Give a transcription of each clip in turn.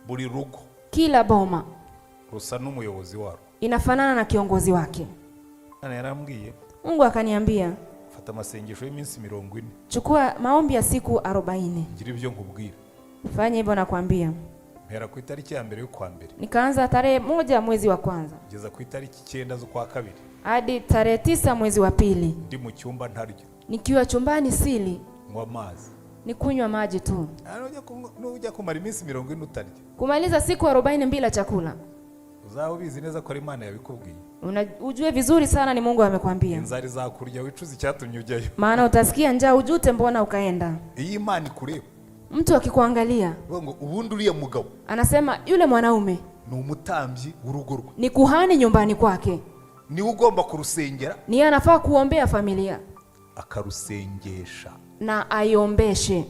buri rugo, kila boma rusa n'umuyobozi waro, inafanana na kiongozi wake. Ana yarambwiye, Mungu akaniambia, fata amasengesho y'iminsi 40, chukua maombi ya siku 40. ngira ibyo nkubwira. Fanya hivyo nakwambia. Mpera ku itariki ya mbere yo kwa mbere, Nikaanza tarehe 1 mwezi wa kwanza kugeza ku itariki 9 zo kwa kabiri, hadi tarehe 9 mwezi wa pili. ndi mu cyumba ntaryo, Nikiwa chumbani sili, nywa amazi. ni kunywa maji tu. Nujya kumara iminsi 40 utarya, Kumaliza siku 40 bila chakula, uzaba ubizi neza ko ari Imana yabikubwiye. Ujue vizuri sana ni Mungu amekwambia. Inzara izakurya wicuza icyatumye ujyayo. Maana utasikia njaa ujute mbona ukaenda. Iyi Imana ikureba, Mtu akikuangalia, ngo ubundi uriya mugabo anasema yule mwanaume ni umutambyi w'urugo rwe, ni kuhani nyumbani kwake, ni ugomba kurusengera, ni anafaa kuombea familia akarusengesha na aiombeshe.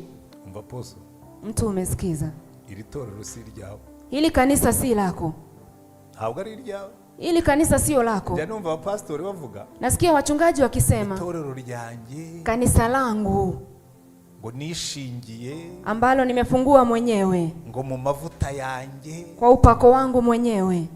umva poso, Mtu umesikiza? iri torero si ryawe, Hili kanisa si lako. ntabwo ari ryawe. Hili kanisa sio lako. Njya numva abapasitori bavuga, Nasikia wachungaji wakisema, itorero ryanjye kanisa langu ngo nishingiye, ambalo nimefungua mwenyewe ngo mu mavuta yanjye. kwa upako wangu mwenyewe.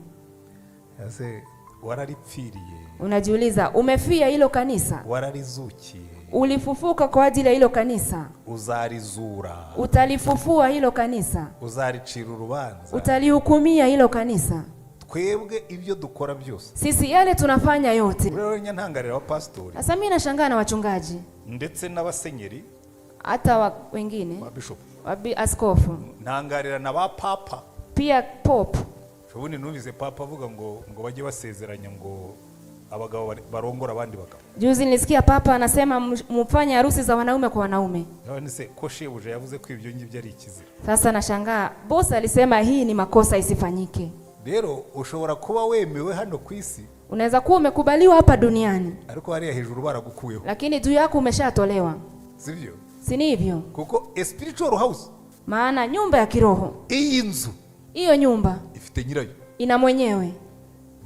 Ese wararipfiriye, Unajiuliza, umefia hilo kanisa? wararizukiye, Ulifufuka kwa ajili ya hilo kanisa? uzarizura, Utalifufua hilo kanisa? uzaricira urubanza. Utalihukumia hilo kanisa? Twebwe ibyo dukora byose, Sisi yale tunafanya yote. rero nyantangarira abapasitori Sasa mimi nashangaa na wachungaji ndetse n'abasenyeri, hata wengine ba bishop, askofu ntangarira na ba papa. pia pope. Ubundi numvise papa avuga ngo bajye basezeranya ngo abagabo barongora abandi bagabo. Juzi nilisikia papa anasema mfanye harusi za wanaume kwa wanaume. None se ko shebuja yavuze ko ibyo ngibyo ari ikizira. Sasa nashangaa boss alisema hii ni makosa isifanyike. Rero ushobora kuba wemewe hano ku isi, Unaweza kuwa umekubaliwa hapa duniani, ariko hariya hejuru baragukuyeho, lakini juu yako umeshatolewa. sivyo? Si ni hivyo? Kuko a spiritual house, Maana nyumba ya kiroho, iyi nzu hiyo nyumba ifite nyirayo. ina mwenyewe.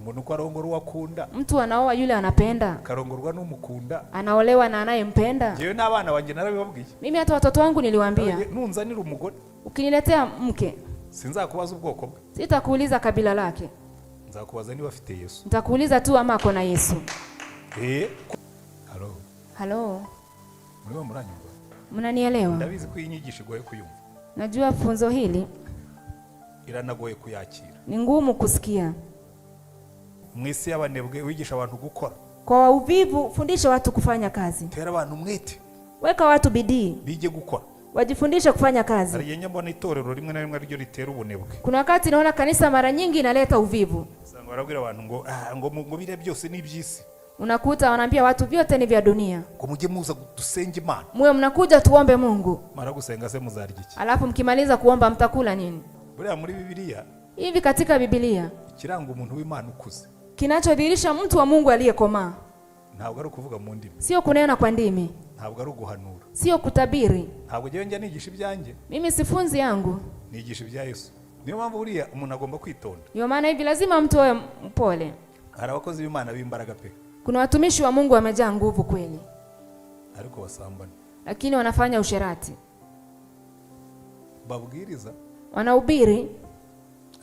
Umuntu uko arongora uwakunda, Mtu anaoa yule anapenda, karongorwa n'umukunda. anaolewa na anayempenda. Jewe n'abana banjye narabibabwiye, Mimi hata watoto wangu niliwaambia, nunzanira umugore ukiniletea mke sinzakubaza ubwoko bwe, sitakuuliza kabila lake, nzakubaza niba afite Yesu. nitakuuliza tu ama ako na Yesu. Halo, muriho muranyumva? mnanielewa? Ndabizi ko iyi nyigisho igoye kuyumva, Najua funzo hili iranagoye kuyakira. ni ngumu kusikia. Mwisi y'abanebwe wigisha abantu gukora, Kwa uvivu fundisha watu kufanya kazi, tera abantu umwete, weka watu bidii, bige gukora. wajifundishe kufanya kazi. Ariye mbona itorero rimwe na rimwe ryo ritera ubunebwe. Kuna wakati naona kanisa mara nyingi inaleta uvivu. Sanga barabwira abantu ngo bire byose ni iby'isi, Unakuta wanaambia watu vyote ni vya dunia, ngo mujye muza dusenge Imana. mwe mnakuja tuombe Mungu, Mara gusenga se muzarya iki? alafu mkimaliza kuomba mtakula nini? Buriya muri Bibiliya Hivi katika Biblia kiranga umuntu w'Imana ukuze, kinachodhihirisha mtu wa Mungu aliyekomaa ntabwo ari ukuvuga mu ndimi, sio kunena kwa ndimi, ntabwo ari uguhanura, sio kutabiri. ntabwo njyewe njya nigisha ibyanjye, Mimi sifunzi yangu. nigisha ibya Yesu. Niyo mpamvu buriya umuntu agomba kwitonda. Ndio maana hivi lazima mtu awe mpole. Hari abakozi b'Imana b'imbaraga pe, Kuna watumishi wa Mungu wamejaa nguvu kweli, ariko basambana, lakini wanafanya usherati. babwiriza Wanahubiri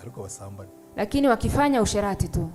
ariko basambana. lakini wakifanya usherati tu.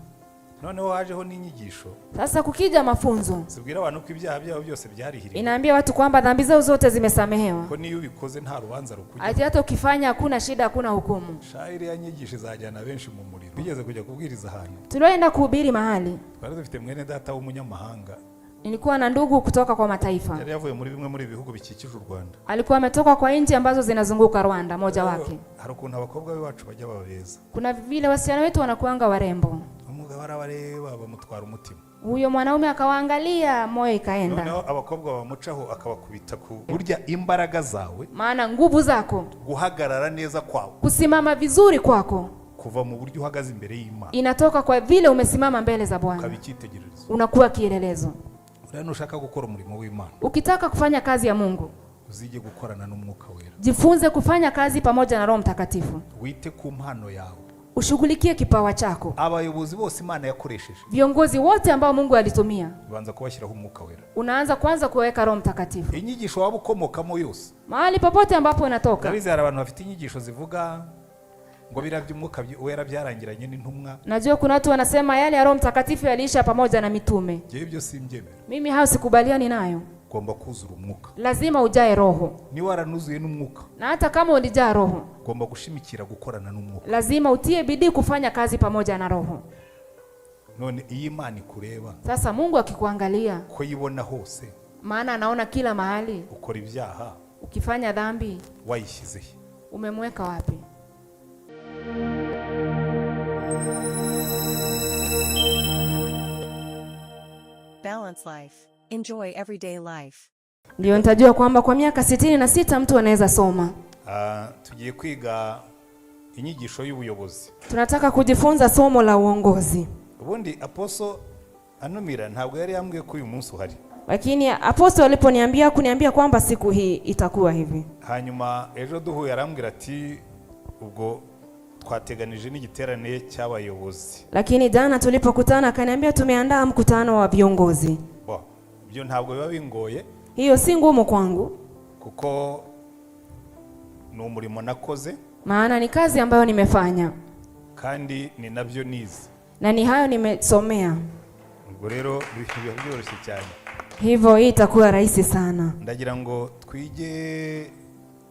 Noneho hajeho n'inyigisho, Sasa kukija mafunzo sibwira abantu ko ibyaha byabo byose byarihiriwe, inaambia watu kwamba dhambi zao zote zimesamehewa, ko niyo ubikoze nta rubanza rukujya. ati hata ukifanya hakuna shida, hakuna hukumu. Shairi ya nyigisho izajyana benshi mu muriro. Bigeze kujya kubwiriza ahantu, Tulienda kuhubiri mahali, twari dufite mwene data w'umunyamahanga, nilikuwa na ndugu kutoka kwa mataifa. yari yavuye muri bimwe muri bihugu bikikije u Rwanda. Alikuwa ametoka kwa nchi ambazo zinazunguka Rwanda, moja wake. Hari ukuntu abakobwa bacu bajya babeza, Kuna vile wasichana wetu wanakuanga warembo. umugabo arabareba bamutwara umutima, Huyo mwanaume akawaangalia, moyo ikaenda. noneho abakobwa bamucaho akabakubita ku burya imbaraga zawe, Maana nguvu zako, guhagarara neza kwawe, kusimama vizuri kwako kuva mu buryo uhagaze imbere y'Imana, inatoka kwa vile umesimama mbele za Bwana, ukabikitegererezo. unakuwa kielelezo. Urano ushaka gukora umurimo w'Imana, Ukitaka kufanya kazi ya Mungu, uzige gukorana n'Umwuka Wera, jifunze kufanya kazi pamoja na Roho Mtakatifu. wite ku mpano yawe, Ushughulikie kipawa chako. abayobozi bose Imana yakoresheje, Viongozi wote ambao Mungu alitumia, ubanza kubashyiraho Umwuka Wera. unaanza kwanza kuweka Roho Mtakatifu. Inyigisho waba ukomokamo yose, Mahali popote ambapo unatoka, ndabizi hari abantu bafite inyigisho zivuga ngo birabye umwuka wera byarangiranye n'intumwa. Najua kuna watu wanasema yale ya Roho Mtakatifu yaliisha pamoja na mitume. Je, ibyo simbyemera. Mimi hayo sikubaliani nayo. Ugomba kuzura umwuka. Lazima ujae Roho. Ni waranuzuye n'umwuka. Na hata kama ulijaa Roho, ugomba gushimikira gukorana n'umwuka. Lazima utie bidii kufanya kazi pamoja na Roho. None iyi Imana ikureba. Sasa Mungu akikuangalia, ko yibona hose. Maana anaona kila mahali. Ukora ibyaha. Ukifanya dhambi, wayishyize he? Umemweka wapi? Balance life. Enjoy everyday life. Ndio nitajua kwamba kwa miaka 66 mtu anaweza soma. Tugiye kwiga inyigisho y'ubuyobozi. Tunataka kujifunza somo la uongozi. Ubundi Apostle Anumira ntabwo yari yambwiye ko uyu munsi uhari. Lakini Apostle aliponiambia kuniambia kwamba siku hii itakuwa hivi. Hanyuma ejo duhuye arambwira ati ubwo twateganije n'igiterane cy'abayobozi. Lakini jana tulipokutana akaniambia tumeandaa mkutano wa viongozi. Byo ntabwo biba bingoye. Hiyo si ngumu kwangu. Kuko ni umurimo nakoze. Maana ni kazi ambayo nimefanya. Kandi ni nabyo nize. Na ni hayo nimesomea. Ubwo rero biba byoroshye cyane. Hivyo hii itakuwa rahisi sana. Ndagira ngo twige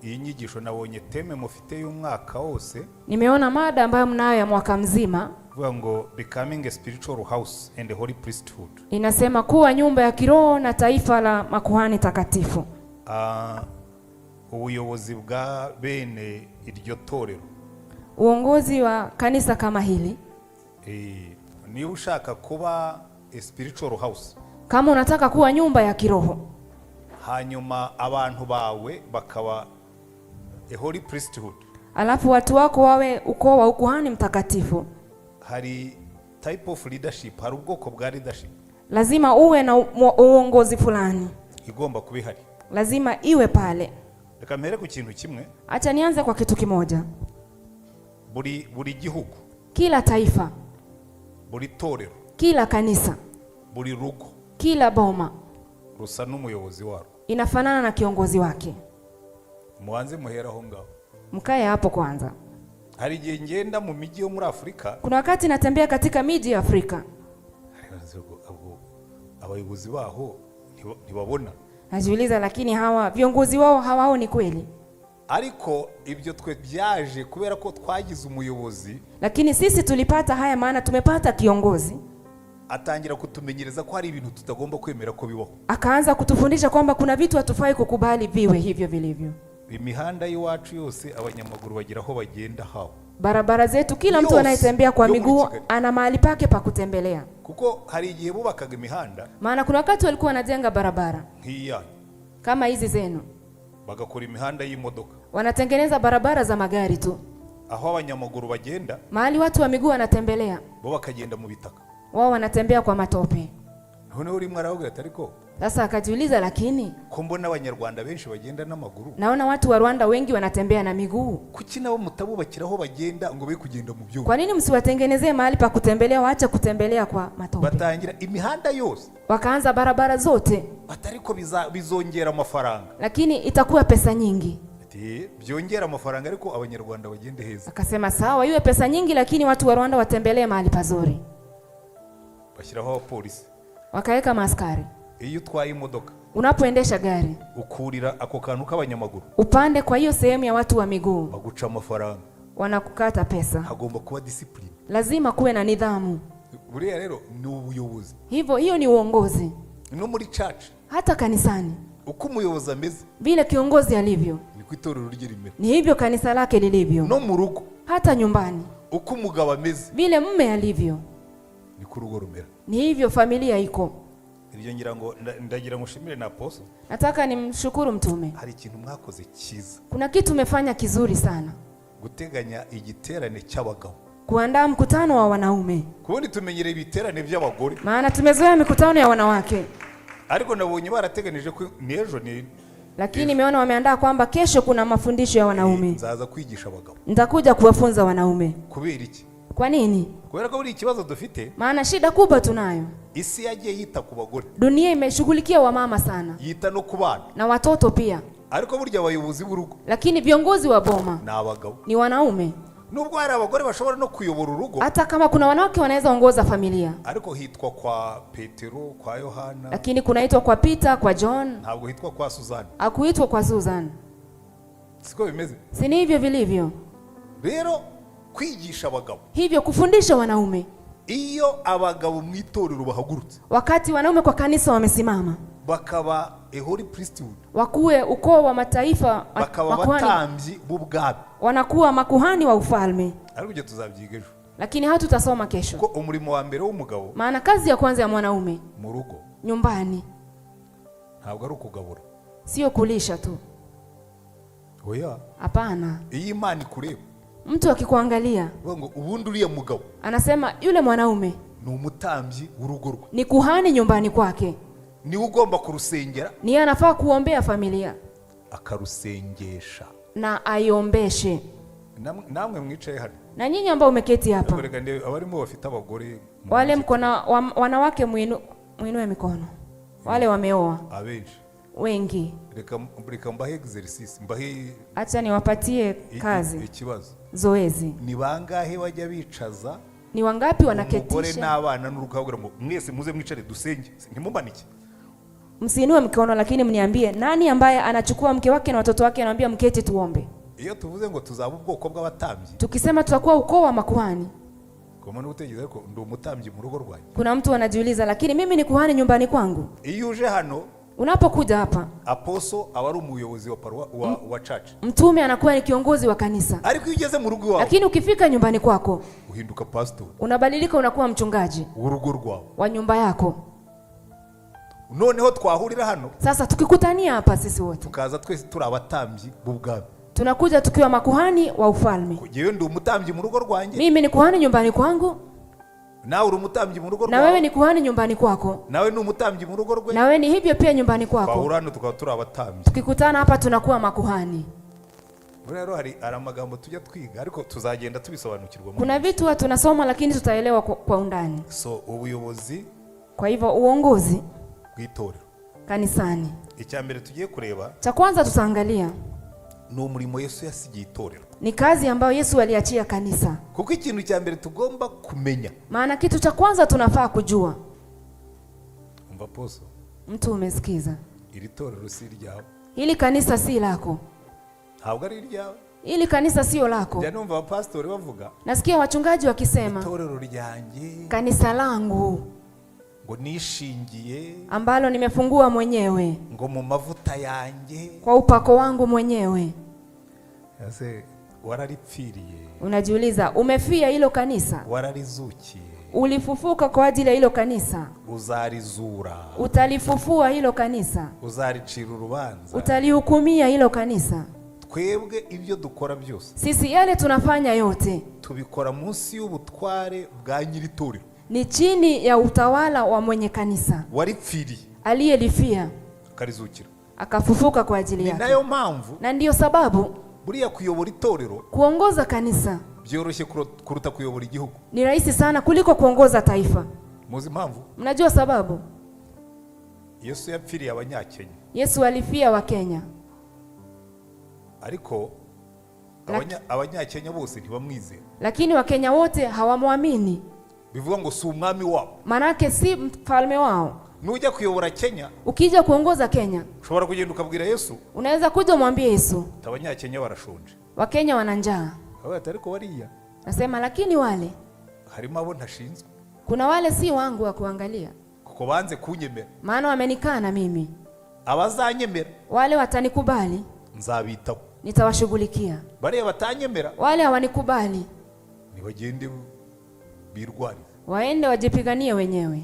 iyi nyigisho nabonye teme mufite y'umwaka wose. Nimeona mada ambayo mnayo ya mwaka mzima. Vuga ngo becoming a spiritual house and a holy priesthood. Inasema kuwa nyumba ya kiroho na taifa la makuhani takatifu. Ubuyobozi bwa bene iryo torero. Uongozi wa kanisa kama hili. Ni ushaka kuba a spiritual house. Kama unataka kuwa nyumba ya kiroho. Hanyuma abantu bawe bakaba a holy priesthood. Alafu watu wako wawe ukoo wa ukuhani mtakatifu. Hari type of leadership, hari ubwoko bwa leadership. Lazima uwe na uongozi fulani. Igomba kubihari. Lazima iwe pale. Reka mpere ku kintu kimwe. Acha nianze kwa kitu kimoja. Buri gihugu. Kila taifa. Buri torero. Kila kanisa. Buri rugo. Kila boma. Rusa n'umuyobozi waro. Inafanana na kiongozi wake. Muanze muhera aho ngaho. Mkae hapo kwanza. Hari igihe ngenda mu miji yo muri Afrika. Kuna wakati natembea katika miji ya Afrika. Abayobozi baho ntibabona. Najiuliza lakini hawa viongozi wao hawaoni kweli. Ariko ibyo twe byaje kubera ko twagize umuyobozi. Lakini sisi tulipata haya maana tumepata kiongozi. Atangira kutumenyereza ko hari ibintu tutagomba kwemera ko bibaho. Akaanza kutufundisha kwamba kuna vitu hatufai kukubali viwe hivyo vilivyo. Imihanda y'iwacu yose abanyamaguru bagira aho bagenda hawo. Barabara zetu kila mtu anayetembea kwa miguu ana mahali pake pa kutembelea. Kuko hari igihe bubakaga imihanda. Maana kuna wakati walikuwa wanajenga barabara. Hiya. Kama hizi zenu. Bagakora imihanda y'imodoka. Wanatengeneza barabara za magari tu. Aho abanyamaguru bagenda. Mahali watu wa miguu wanatembelea. Bo bakagenda mu bitaka. Wao wanatembea kwa matope. None uri mwaravuga atariko. Sasa akajiuliza lakini ko mbona abanyarwanda benshi bagenda n'amaguru. Naona watu wa Rwanda wengi wanatembea na miguu. Kuki nabo mutabubakiraho bagenda ngo be kugenda mu byo? Kwa nini msiwatengenezee mahali pa kutembelea waache kutembelea kwa matope? Batangira imihanda yose. Wakaanza barabara zote. Batariko bizongera amafaranga. Lakini itakuwa pesa nyingi. Byongera amafaranga ariko abanyarwanda bagende heza. Akasema sawa iwe pesa nyingi lakini watu wa Rwanda watembelee mahali pazuri. Bashyiraho polisi. Wakaweka maaskari. Iyo utwaye imodoka. Unapoendesha gari. Ukurira ako kantu k'abanyamaguru. Upande kwa hiyo sehemu ya watu wa miguu. Baguca amafaranga. Wanakukata pesa. Hagomba kuba discipline. Lazima kuwe na nidhamu. Buriya rero ni ubuyobozi. Hiyo ni uongozi. No muri church. Hata kanisani. Uko umuyobozi ameze. Vile kiongozi alivyo. Ni kwitorero rye rimeze. Ni hivyo kanisa lake lilivyo. No mu rugo. Hata nyumbani. Uko umugabo ameze. Vile mume alivyo. Ni ku rugo rumera. Ni hivyo familia iko. Iryo ngira ngo ndagira mushimire na Apostle. Nataka nimshukuru mtume. Hari ikintu mwakoze cyiza. Kuna kitu umefanya kizuri sana. Guteganya igiterane cy'abagabo. Kuandaa mkutano wa wanaume. Kubundi tumenyere ibiterane by'abagore. Maana tumezoea mikutano ya wanawake. Ariko nabonye barateganije ko nejo ni. Lakini nimeona wameandaa kwamba kesho kuna mafundisho ya wanaume. Nzaza kwigisha abagabo. Nitakuja kuwafunza wanaume. Kubera iki? Kwa nini? Kubera ko buri ikibazo dufite. Maana shida kubwa tunayo. Isi yagiye yita ku bagore. Dunia imeshughulikia wamama sana. Yita no ku bana. Na watoto pia. Ariko burya abayobozi b'urugo. Lakini viongozi wa boma ni abagabo. Ni wanaume. nubwo hari abagore bashobora no kuyobora urugo, hata kama kuna wanawake wanaweza ongoza familia, ariko hitwa kwa Petero, kwa Yohana, lakini kunaitwa kwa Peter, kwa John, ntabwo hitwa kwa Suzana. hakuitwa kwa Susan. Siko bimeze? Si ni hivyo vilivyo? Rero kwigisha abagabo, Hivyo kufundisha wanaume, iyo abagabo mu itorero bahagurutse, wakati wanaume kwa kanisa wamesimama, bakaba a holy priesthood, wakuwe ukoo wa mataifa, bakaba batambyi b'ubwami, wanakuwa makuhani wa ufalme. ariko ibyo tuzabyiga ejo, Lakini hatu tutasoma kesho. ko umurimo wa mbere w'umugabo, Maana kazi ya kwanza ya mwanaume mu rugo, nyumbani, ntabwo ari ukugabura. sio kulisha tu. Oya, Hapana. iyi Imana ikureba, Mtu akikuangalia ngo ubundi uriya mugabo anasema yule mwanaume ni umutambyi w'urugo rwe, ni kuhani nyumbani kwake, niwe ugomba kurusengera, ni yeye anafaa kuombea familia akarusengesha. na aiombeshe. Namwe mwicaye hano, Na nyinyi ambao umeketi hapa, reka ndebe abarimo bafite abagore, wale mko na wanawake, muinue mikono. Wale wameoa abenshi, wengi, reka mbahe exercise, mbahe acha niwapatie kazi, ikibazo. zoezi. Ni bangahe bajya bicaza Ni wangapi umugore wanaketisha? n'abana n'urukagira ngo mwese muze mwicare dusenge? Ntimumanike. Msiinue mkono, lakini mniambie nani ambaye anachukua mke wake na watoto wake anamwambia mketi tuombe. Iyo tuvuze ngo tuzaba ubwoko bw'abatambyi, Tukisema tutakuwa ukoo wa makuhani, kwa maana utegereza ko ndi umutambyi mu rugo rwanjye. kuna mtu anajiuliza, lakini mimi ni kuhani nyumbani kwangu. Iyo uje hano, Unapokuja hapa, apostle aba ari umuyobozi wa church, mtume anakuwa ni kiongozi wa kanisa, ariko iyo ugeze mu rugo iwawe, lakini ukifika nyumbani kwako uhinduka pastor unabadilika, unakuwa mchungaji w'urugo rwawe, wa nyumba yako. noneho twahurira hano, Sasa tukikutania hapa sisi wote, tukaza twese turi abatambyi b'ubwami. tunakuja tukiwa makuhani wa ufalme. Jewe ndi umutambyi mu rugo rwanjye, Mimi ni kuhani nyumbani kwangu, nawe uri umutambyi mu rugo na wewe rwawe, ni kuhani nyumbani kwako, nawe ni umutambyi mu rugo rwe, na wewe ni hivyo pia nyumbani kwako. twahura hano tukaba turi abatambyi. Tukikutana hapa tunakuwa makuhani. Rero hari amagambo tujya twiga, ariko tuzagenda tubisobanukirwa. Kuna vitu watu tunasoma, lakini tutaelewa kwa undani. So ubuyobozi Kwa hivyo uongozi bw'itorero, kanisani, icya mbere tugiye kureba cha kwanza tutaangalia ni umurimo Yesu yasigiye itorero, ni kazi ambayo Yesu aliachia kanisa. kuko ikintu cya mbere tugomba kumenya, Maana kitu cha kwanza tunafaa kujua, umva poso, mtu umesikiza, iri torero si ryawe, hili kanisa si lako, ntabwo ari ryawe. hili kanisa sio lako. Njya numva abapasitori bavuga, Nasikia wachungaji wakisema itorero ryanjye, kanisa langu ngo nishingiye, ambalo nimefungua mwenyewe ngo mu mavuta yanjye. kwa upako wangu mwenyewe. Ese wararipfiriye, Unajiuliza, umefia hilo kanisa? wararizukiye, Ulifufuka kwa ajili ya hilo kanisa? uzarizura, Utalifufua hilo kanisa? uzaricira urubanza. Utalihukumia hilo kanisa? Twebwe ibyo dukora byose, Sisi yale tunafanya yote tubikora munsi y'ubutware bwa nyiritorero, ni chini ya utawala wa mwenye kanisa waripfiriye aliyelifia akarizukira. akafufuka kwa ajili Ni yake. nayo mpamvu Na ndiyo sababu buriya kuyobora itorero kuongoza kanisa byoroshye kuruta kuyobora igihugu. ni rahisi sana kuliko kuongoza taifa. Muzi impamvu? Mnajua sababu? Yesu yapfiriye abanyakenya, Yesu alifia wa Kenya, ariko abanyakenya bose ntibamwizera. lakini Wakenya wote hawamwamini. Bivuga ngo si umwami wabo, Manake si mfalme wao. nujya kuyobora Kenya, Ukija kuongoza Kenya, ushobora kugenda ukabwira Yesu, unaweza kuja umwambie Yesu, abanyakenya barashonje. Wakenya wana njaa. Ariko bariya Nasema lakini wale, harimo abo ntashinzwe, kuna wale si wangu wa kuangalia, kuko banze kunyemera. maana wamenikana mimi. Abazanyemera Wale watanikubali, nzabitaho, nitawashughulikia. bariya batanyemera Wale hawanikubali, nibagende birwarize. waende wajipiganie wenyewe.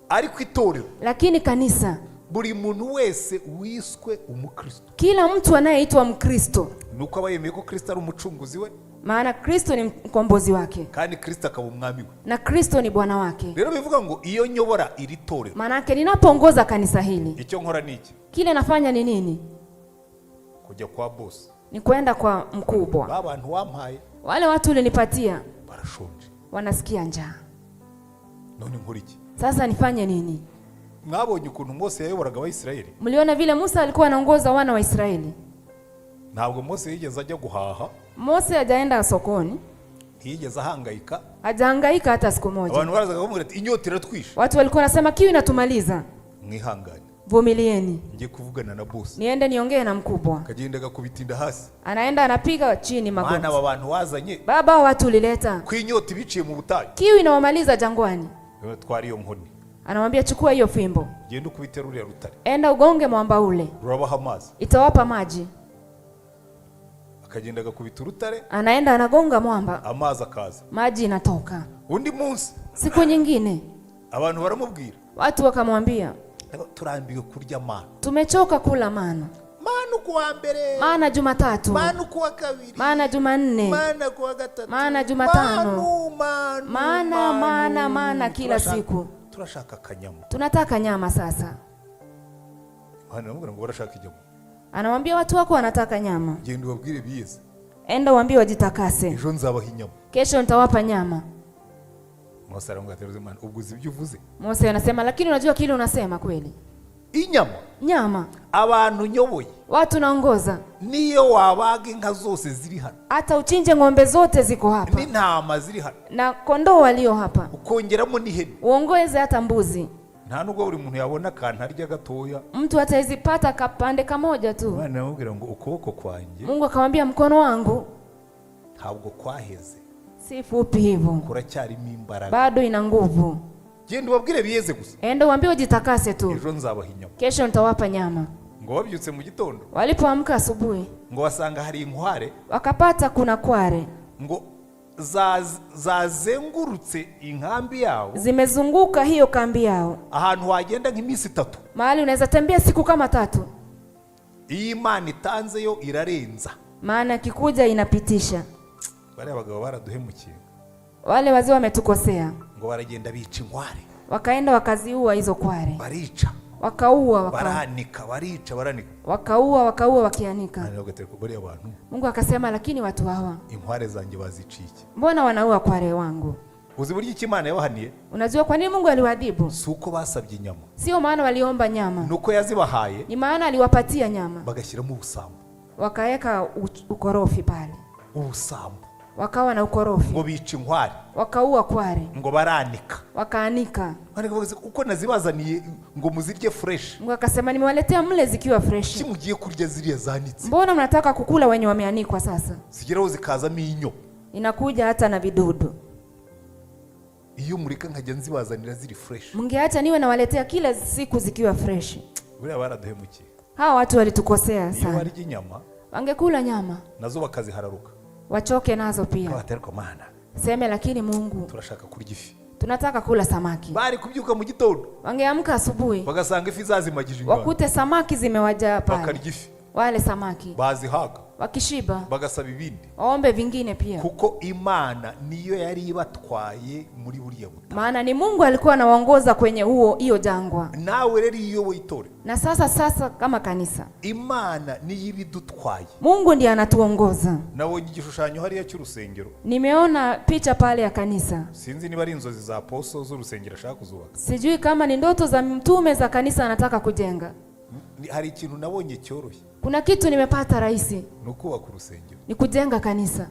Ariko itorero, Lakini kanisa, buri muntu wese wiswe umukristo, kila mtu anayeitwa Mkristo, nuko aba yemeye ko Kristo ari umucunguzi we, maana Kristo ni mkombozi wake kandi Kristo akaba umwami we. na Kristo ni Bwana wake. Rero bivuga ngo iyo nyobora iri torero, Maanake ninapoongoza kanisa hili, icyo nkora ni iki? kile nafanya ni nini? Kujya kwa boss, Ni kwenda kwa mkubwa. ba bantu wampaye Wale watu ulinipatia barashonje, wanasikia njaa, none nkora iki? sasa nifanye nini? Mwabonye ukuntu Mose yayoboraga Abayisiraheli? Mliona vile Musa alikuwa anaongoza wana wa Israeli? Ntabwo Mose yigeze ajya guhaha Mose hajaenda sokoni, ntiyigeze ahangayika. hajahangaika hata siku moja. Abantu barazaga bamubwira ati inyota iratwishe. Watu walikuwa wanasema kiu inatumaliza, Mwihangane, vumilieni, ngiye kuvugana na boss. niende niongee na mkubwa. Kagenda agakubitinda hasi. Anaenda anapiga chini magoti. Maana aba bantu wazanye Baba, watu ulileta kwinyota ibiciye mu butayu. kiu inawamaliza jangwani. Twari iyo nkoni. Anamwambia chukua hiyo fimbo, Genda ukubite ruriya rutare. enda ugonge mwamba ule, Rurabaha amazi. itawapa maji. Akagenda agakubita urutare, Anaenda anagonga mwamba, amazi akaza. maji inatoka. Undi munsi Siku nyingine abantu baramubwira, watu wakamwambia, turambiwe kurya mana. tumechoka kula mana. Mana kuwa mbere, Mana Jumatatu, mana kuwa kabiri, mana Jumanne, mana kuwa gatatu, mana Jumatano, mana mana kila siku. Turashaka kanyama. Tunataka nyama sasa. Anamubwira ngo barashaka inyama. Anamwambia watu wako wanataka nyama. Genda ubabwire biyeze. Enda uambie wajitakase. Ejo nzabaha inyama. Kesho nitawapa nyama. Mose aramubwira ati Imana ubwo uzi ibyo uvuze. Mose anasema lakini unajua kile unasema kweli. Inyama. Nyama. Abantu nyoboye. Watu naongoza. Niyo wabaga inka zose ziri hano. Hata uchinje ng'ombe zote ziko hapa. N'intama ziri hano. Na kondoo walio hapa. Ukongeramo n'ihene. Uongeze hata mbuzi. Nta nubwo buri muntu yabona kantu arya gatoya. Mtu hatazipata kapande kamoja tu. Imana aramubwira ngo ukuboko kwanjye. Mungu akamwambia mkono wangu ntabwo kwaheze. Si fupi hivyo. Kuracyarimo imbaraga. Bado ina nguvu. Genda ubabwire biyeze gusa. Enda uambie ujitakase tu. Ejo nzabaha inyama. Kesho nitawapa nyama. Ngo babyutse mu gitondo. Walipoamka asubuhi, ngo wasanga hari inkware. Wakapata kuna kware. Ngo zazengurutse inkambi yao. Zimezunguka hiyo kambi yao. Ahantu wagenda nk'iminsi 3. Mahali unaweza tembea siku kama 3. Iyi Imana itanzeyo irarenza. Maana kikuja inapitisha. Bale abagabo baraduhemukiye. Wale wazee wametukosea. Ngo baragenda bica inkware. Wakaenda wakaziua hizo kware. Barica. Wakaua baranika, barica baranika. Wakaua wakianika. Mungu akasema lakini watu hawa inkware zanjye bazicike. Mbona wanaua kware wangu? Uzi buryo iki Imana yabahaniye? Unajua kwa nini Mungu aliwaadhibu? Suko basabye inyama. Sio maana waliomba nyama. Nuko yazibahaye. Ni maana aliwapatia nyama. Bagashyiramo ubusambo. Wakaeka ukorofi pale. Ubusambo. Wakawa na ukorofi. Ngo bica inkware. Wakaua kware. Ngo baranika. Wakaanika. Uko nazibazaniye ngo muzirye fresh. Mungu akasema nimewaletea mle zikiwa fresh. Kimugiye kurya ziriya zanitse. Mbona mnataka kukula wenye wameanikwa sasa? Zigeraho zikazamo inyo. Inakuja hata na vidudu. Iyo mureka nkajya nzibazanira ziri fresh. Mungeacha niwe nawaletea kila siku zikiwa fresh. Buriya baraduhemukiye. Hawa watu walitukosea sana. Iyo warya inyama. Wangekula nyama. Nazo bakazihararuka. Wachoke nazo pia. Watereko mana. Seme lakini Mungu. Turashaka kurya ifi. Tunataka kula samaki. Bari kubyuka mu gitondo. Wangeamka asubuhi. Bagasanga ifi zazimagije ingano. Wakute samaki zimewajaa pale. Bakarya ifi. Wale samaki. Bazihaga. Wakishiba. Bagasaba ibindi. Waombe vingine pia. Kuko Imana niyo yari ibatwaye muri buriya butayu. Maana ni Mungu alikuwa anawaongoza kwenye hiyo jangwa. Nawe rero iyo witore. Na sasa kama kanisa. Imana niyo ibidutwaye. Mungu ndiye anatuongoza. Nabonye igishushanyo hariya cy'urusengero. Nimeona picha pale ya kanisa. Sinzi niba ari inzozi za apostle z'urusengero ashaka kuzubaka. Sijui kama ni ndoto za mtume za kanisa anataka kujenga. Hari ikintu nabonye cyoroshye. Kuna kitu nimepata rahisi. Ni kubaka urusengero. Ni kujenga kanisa.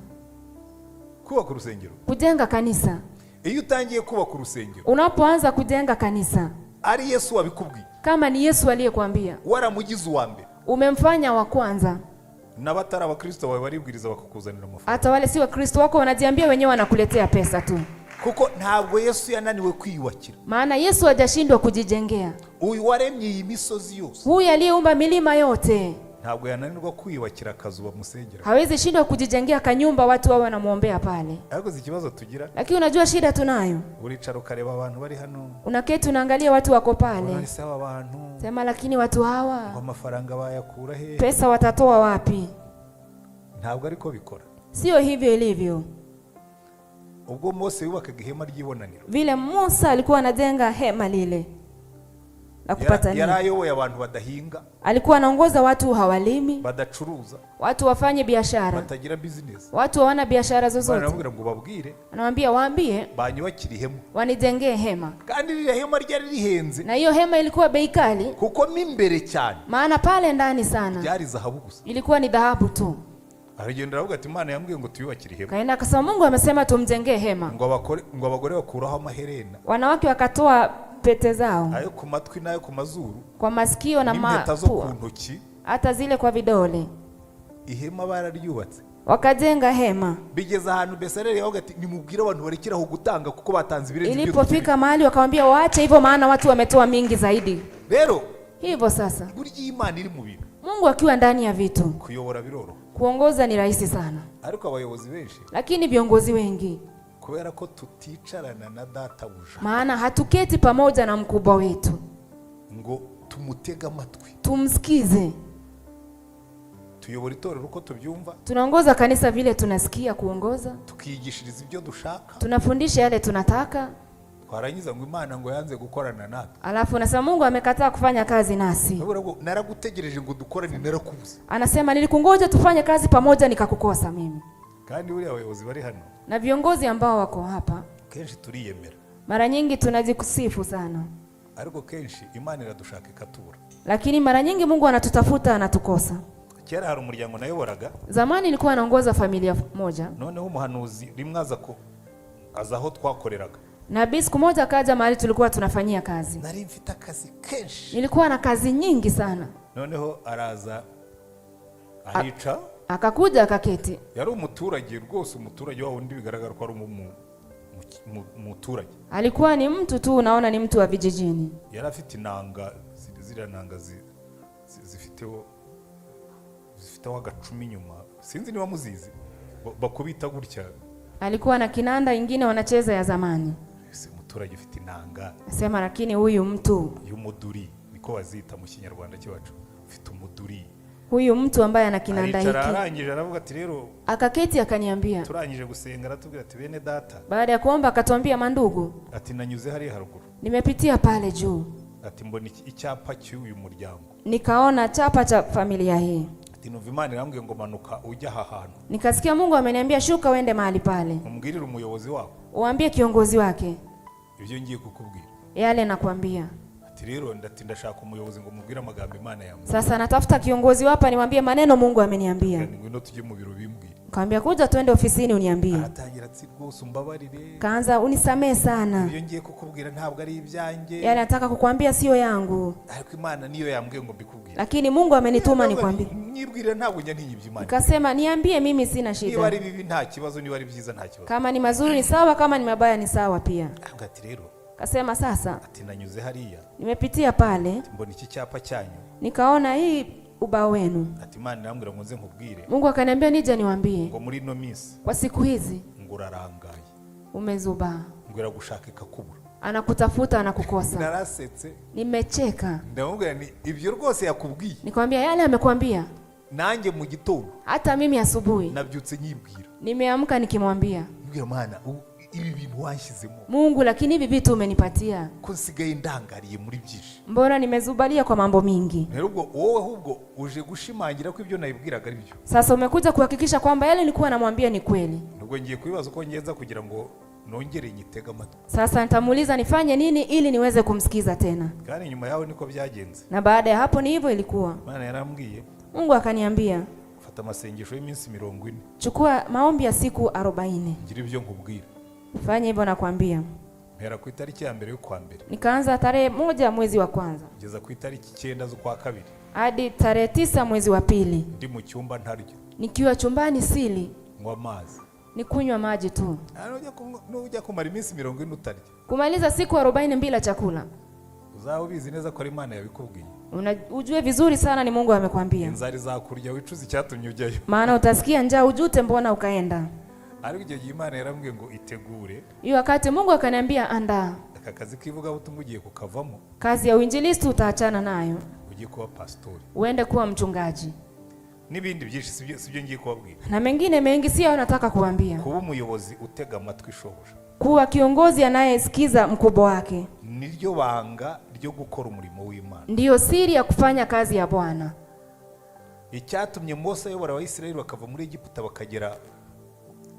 Kubaka urusengero. Kujenga kanisa. Iyo utangiye kubaka urusengero. Unapoanza kujenga kanisa. Ari Yesu wabikubwiye. Kama ni Yesu aliyekwambia. Waramugize uwa mbere. Umemfanya wa kwanza. N'abatari abakristo bawe baribwiriza bakakuzanira amafaranga. Hata wale si wakristo wako wanajiambia wenyewe wanakuletea pesa tu. Kuko ntabwo Yesu yananiwe kwiyubakira. Maana Yesu hajashindwa kujijengea. Uyu waremye iyi misozi yose. Huyu aliyeumba milima yote. Ntabwo yananirwa kwiyubakira akazu bamusengera. Hawezi shindwa kujijengea kanyumba watu wao wanamuombea pale. Ariko ikibazo tugira. Lakini unajua shida tunayo. Uricara ukareba abantu bari hano. Unaketi unaangalia watu wako pale. Unanisema abantu. Sema lakini watu hawa. Kwa mafaranga bayakura he? Pesa watatoa wapi? Ntabwo ariko bikora. Sio hivyo ilivyo. Ubwo Mose yubakaga ihema ry'ibonaniro. Vile Musa alikuwa anajenga hema lile la kupatania. Yarayoboye abantu badahinga. Alikuwa anaongoza watu hawalimi, badacuruza, watu wafanye biashara, batagira business, watu hawana biashara zozote. Anamubwira ngo babwire, anamwambia waambie banyubakire ihema, wanijengee hema. Kandi ile hema ryari rihenze, na hiyo hema ilikuwa bei kali, kuko mimbere cyane, maana pale ndani sana byari zahabu gusa, ilikuwa ni dhahabu tu. aragenda aravuga ati Imana yambwiye ngo tuyubakire ihema. Kaenda akasema Mungu amesema tumjengee hema. ngo abagore bakuraho amaherena, Wanawake wakatoa pete zao, ayo ku matwi nayo ku mazuru, kwa masikio na impeta zo ku mapua, ntoki, hata zile kwa vidole. ihema bararyubatse, Wakajenga hema. bigeza ahantu Besaleli yavuga ati nimubwire abantu barekeraho gutanga kuko batanze ibirenze. Ilipofika mahali wakamwambia waache hivyo, maana watu wametoa mingi zaidi. Rero Hivyo sasa, burya Imana iri mu bintu, Mungu akiwa ndani ya vitu, kuyobora biroro, kuongoza ni rahisi sana. ariko abayobozi benshi, Lakini viongozi wengi, kubera ko tuticarana na databuja, maana hatuketi pamoja na mkubwa wetu ngo tumutega amatwi, tumsikize. tuyobora itorero uko tubyumva, Tunaongoza kanisa vile tunasikia kuongoza, tukigishiriza ibyo dushaka, tunafundisha yale tunataka, twarangiza ngo Imana ngo yanze gukorana natwe. alafu nasema Mungu amekataa kufanya kazi nasi. Naragutegereje ngo dukorane, narakubuze. Anasema nilikungoja tufanye kazi pamoja nikakukosa mimi. Kandi uri abayobozi bari hano, Na viongozi ambao wako hapa, kenshi turiyemera, mara nyingi tunajikusifu sana, ariko kenshi Imana iradushaka ikatubura. lakini mara nyingi Mungu anatutafuta anatukosa. Kera hari umuryango nayoboraga, Zamani nilikuwa naongoza familia moja. noneho umuhanuzi rimwe aza aho twakoreraga. Nabii siku moja akaja mahali tulikuwa tunafanyia kazi. Nari mfite akazi kenshi, Nilikuwa na kazi nyingi sana. noneho araza arica, Akakuja akaketi. yari umuturage rwose, umuturage wa wundi bigaragara ko ari umuturage. Alikuwa ni mtu tu, unaona ni mtu wa vijijini. Yari afite inanga, ziriya nanga zifiteho agacumi inyuma, sinzi niba muzizi, bakubita gutya. Alikuwa na kinanda ingine wanacheza ya zamani. Umuturage ufite inanga, Nasema lakini huyu mtu, y'umuduri niko bazita mu Kinyarwanda cyacu, ufite umuduri. huyu mtu ambaye ana kinanda hiki. Arangije aravuga ati rero, Akaketi akaniambia. turangije gusenga aratubwira ati bene data, Baada ya kuomba akatuambia, mandugu, ati nanyuze hari haruguru, nimepitia pale juu, ati mbona icyapa cy'uyu muryango, nikaona chapa cha familia hii. ati numva Imana irambwiye ngo manuka ujya aha hantu, Nikasikia Mungu ameniambia shuka uende mahali pale, umbwirire umuyobozi wako, uambie kiongozi wake ibyo ngiye kukubwira. yale nakwambia. Ati rero ndashaka umuyobozi ngo mubwire amagambo Imana yambwiye. Sasa natafuta kiongozi hapa niwaambie maneno Mungu ameniambia. Ngwino tujye mu biro bimbwire. Kaambia kuja tuende ofisini uniambie. Aratangira ati rwose umbabarire, Kaanza unisamee sana, ibyo ngiye kukubwira ntabwo ari ibyanjye, yale nataka kukwambia sio yangu, ariko Imana niyo yambwiye ngo mbikubwire, lakini Mungu amenituma nikwambie. Nyibwire, ntabwo njya ntiyibye Imana. Nikasema niambie, mimi sina Niba shida, ari bibi nta kibazo, niba ari byiza nta kibazo, kama ni mazuri ni sawa, kama ni mabaya ni sawa pia. ati rero, Kasema sasa ati nanyuze hariya, nimepitia pale mbona iki cyapa cyanyu, nikaona hii ubao wenu. ati Imana irambwira ngo nze nkubwire Mungu akaniambia nije niwaambie, ngo muri no minsi kwa siku hizi ngo urarangaye, umezubaa, ngo iragushaka ikakubura. anakutafuta anakukosa. Narasetse, Nimecheka, ndamubwira ni ibyo rwose yakubwiye, nikwambia yale amekwambia. nanjye mu gitondo Hata mimi asubuhi nabyutse nyibwira, nimeamka nikimwambia mbwira Mana, ibi bintu wanshyizemo, Mungu, lakini hivi vitu umenipatia, ko nsigaye ndangariye muri byinshi, mbona nimezubalia kwa mambo mingi. rero ubwo wowe ahubwo uje gushimangira ko ibyo nayibwiraga ari byo. Sasa umekuja kuhakikisha kwamba yale nilikuwa namwambia ni kweli. Nubwo ngiye kubibaza uko ngenza kugira ngo nongere nyitega amatwi, Sasa nitamuuliza nifanye nini ili niweze kumsikiza tena. kandi nyuma yaho niko byagenze. Na baada ya hapo ni hivyo ilikuwa. Imana yarambwiye, Mungu akaniambia, fata amasengesho y'iminsi 40, chukua maombi ya siku 40. ngira ibyo nkubwira. Fanya hivyo nakwambia. Mpera ku itariki ya mbere y'ukwa mbere, Nikaanza tarehe 1 mwezi wa kwanza kugeza ku itariki 9 z'ukwa kabiri, hadi tarehe 9 mwezi wa pili, ndi mu cyumba ntaryo, nikiwa chumbani sili, nywa amazi. ni kunywa maji tu. Nujya kumara iminsi 40 utarya, Kumaliza siku 40 bila chakula, uzaba ubizi neza ko ari Imana yabikubwiye. ujue vizuri sana ni Mungu amekwambia. Inzara izakurya wicuza icyatumye ujyayo, Maana utasikia njaa ujute mbona ukaenda. ariko igihe Imana yarambwiye ngo itegure, Hiyo wakati Mungu akaniambia andaa. aka kazi k'ivugabutumwa ugiye kukavamo, Kazi ya uinjilisti utaachana nayo, ugiye kuba pastori, uende kuwa mchungaji. n'ibindi byinshi sibyo ngiye kubabwira. Na mengine mengi sio nataka kuambia. Kuba umuyobozi utega amatwi shoboja, Kuwa kiongozi anayesikiza mkubwa wake, niryo banga ryo gukora umurimo w'Imana. ndiyo siri ya kufanya kazi ya Bwana. Icyatumye Mose ayobora Abayisiraheli bakava muri Egiputa bakagera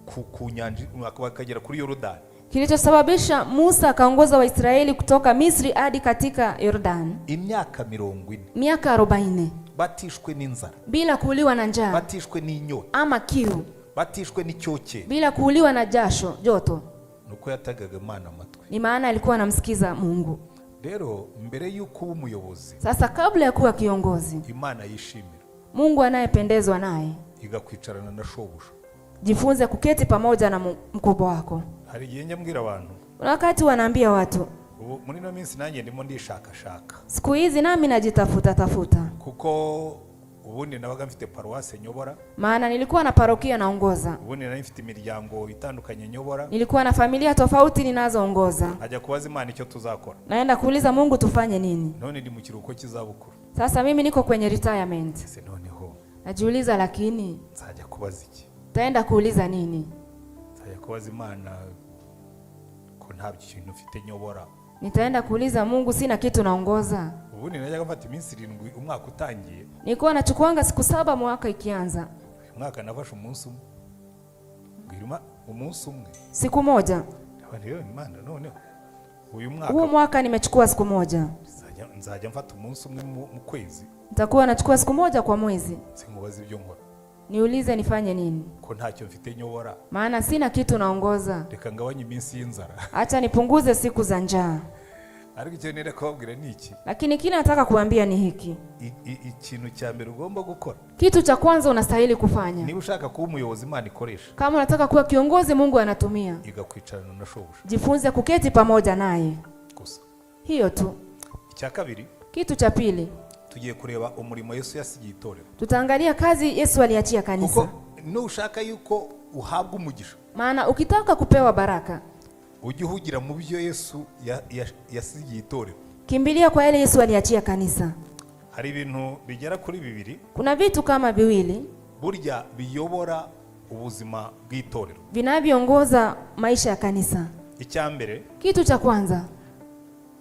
ku nyanja, bakagera kuri Yorodani, Kilichosababisha Musa akaongoza Waisraeli kutoka Misri hadi katika Yordani, imyaka 40, miaka 40. batishwe n'inzara, bila kuuliwa na njaa batishwe n'inyota ama kiu, batishwe n'icyokere, bila kuuliwa na jasho joto, nuko yatagaga Imana amatwi. ni maana alikuwa anamsikiza Mungu. Rero mbere y'uko uba umuyobozi, Sasa kabla ya kuwa kiongozi, Imana yishimira, Mungu anayependezwa naye, igakwicarana na shobuja. jifunze kuketi pamoja na mkubwa wako. Hari igihe njya mbwira abantu, Wakati wanaambia watu, ubu muri no minsi nanjye ndimo ndishakashaka, siku hizi nami najitafuta, kuko ubundi nabaga mfite paruwase nyobora, maana nilikuwa na parokia naongoza, ubundi nari mfite imiryango itandukanye nyobora, nilikuwa na familia tofauti ninazoongoza. ajya kubaza Imana icyo tuzakora. Naenda kuuliza Mungu tufanye nini. None ndi mu kiruhuko cy'izabukuru, Sasa mimi niko kwenye retirement. ese noneho Najiuliza, lakini nzajya kubaza iki? taenda kuuliza nini? Nzajya kubaza Imana ko nta kintu mfite nyobora. Nitaenda kuuliza Mungu, sina kitu naongoza. Ubundi najyaga mfata iminsi 7 umwaka utangiye, Nilikuwa nachukuanga siku 7 mwaka ikianza. umwaka nafashe umunsi umwe, bwiruma umunsi umwe, Siku moja. rero Imana noneho uyu Huu mwaka nimechukua siku moja. nzajya mfata umunsi umwe mu kwezi, Nitakuwa nachukua siku moja kwa mwezi. sinkubaza ibyo nkora, Niulize nifanye nini? ko ntacyo mfite nyobora, Maana sina kitu naongoza. reka ngabanye iminsi y'inzara. Acha nipunguze siku za njaa. Ariko icyo nenda kubabwira ni iki, Lakini kile nataka kuambia ni hiki. ikintu cya mbere ugomba gukora, Kitu cha kwanza unastahili kufanya, niba ushaka kuba umuyobozi Imana ikoresha, kama unataka kuwa kiongozi Mungu anatumia, igakwicarana na shobuja jifunze kuketi pamoja naye. gusa. Hiyo tu. Icya kabiri, Kitu cha pili, tugiye kureba umurimo Yesu yasigiye itorero, tutaangalia kazi Yesu aliachia kanisa. kuko nushaka yuko uhabwa umugisha, Maana ukitaka kupewa baraka, ujye uhugira mu byo Yesu yasigiye itorero. kimbilia kwa yale Yesu aliachia kanisa. Hari ibintu bigera kuri 2 Kuna vitu kama viwili burya biyobora ubuzima bw'itorero. vinavyoongoza maisha ya kanisa. Icya mbere, Kitu cha kwanza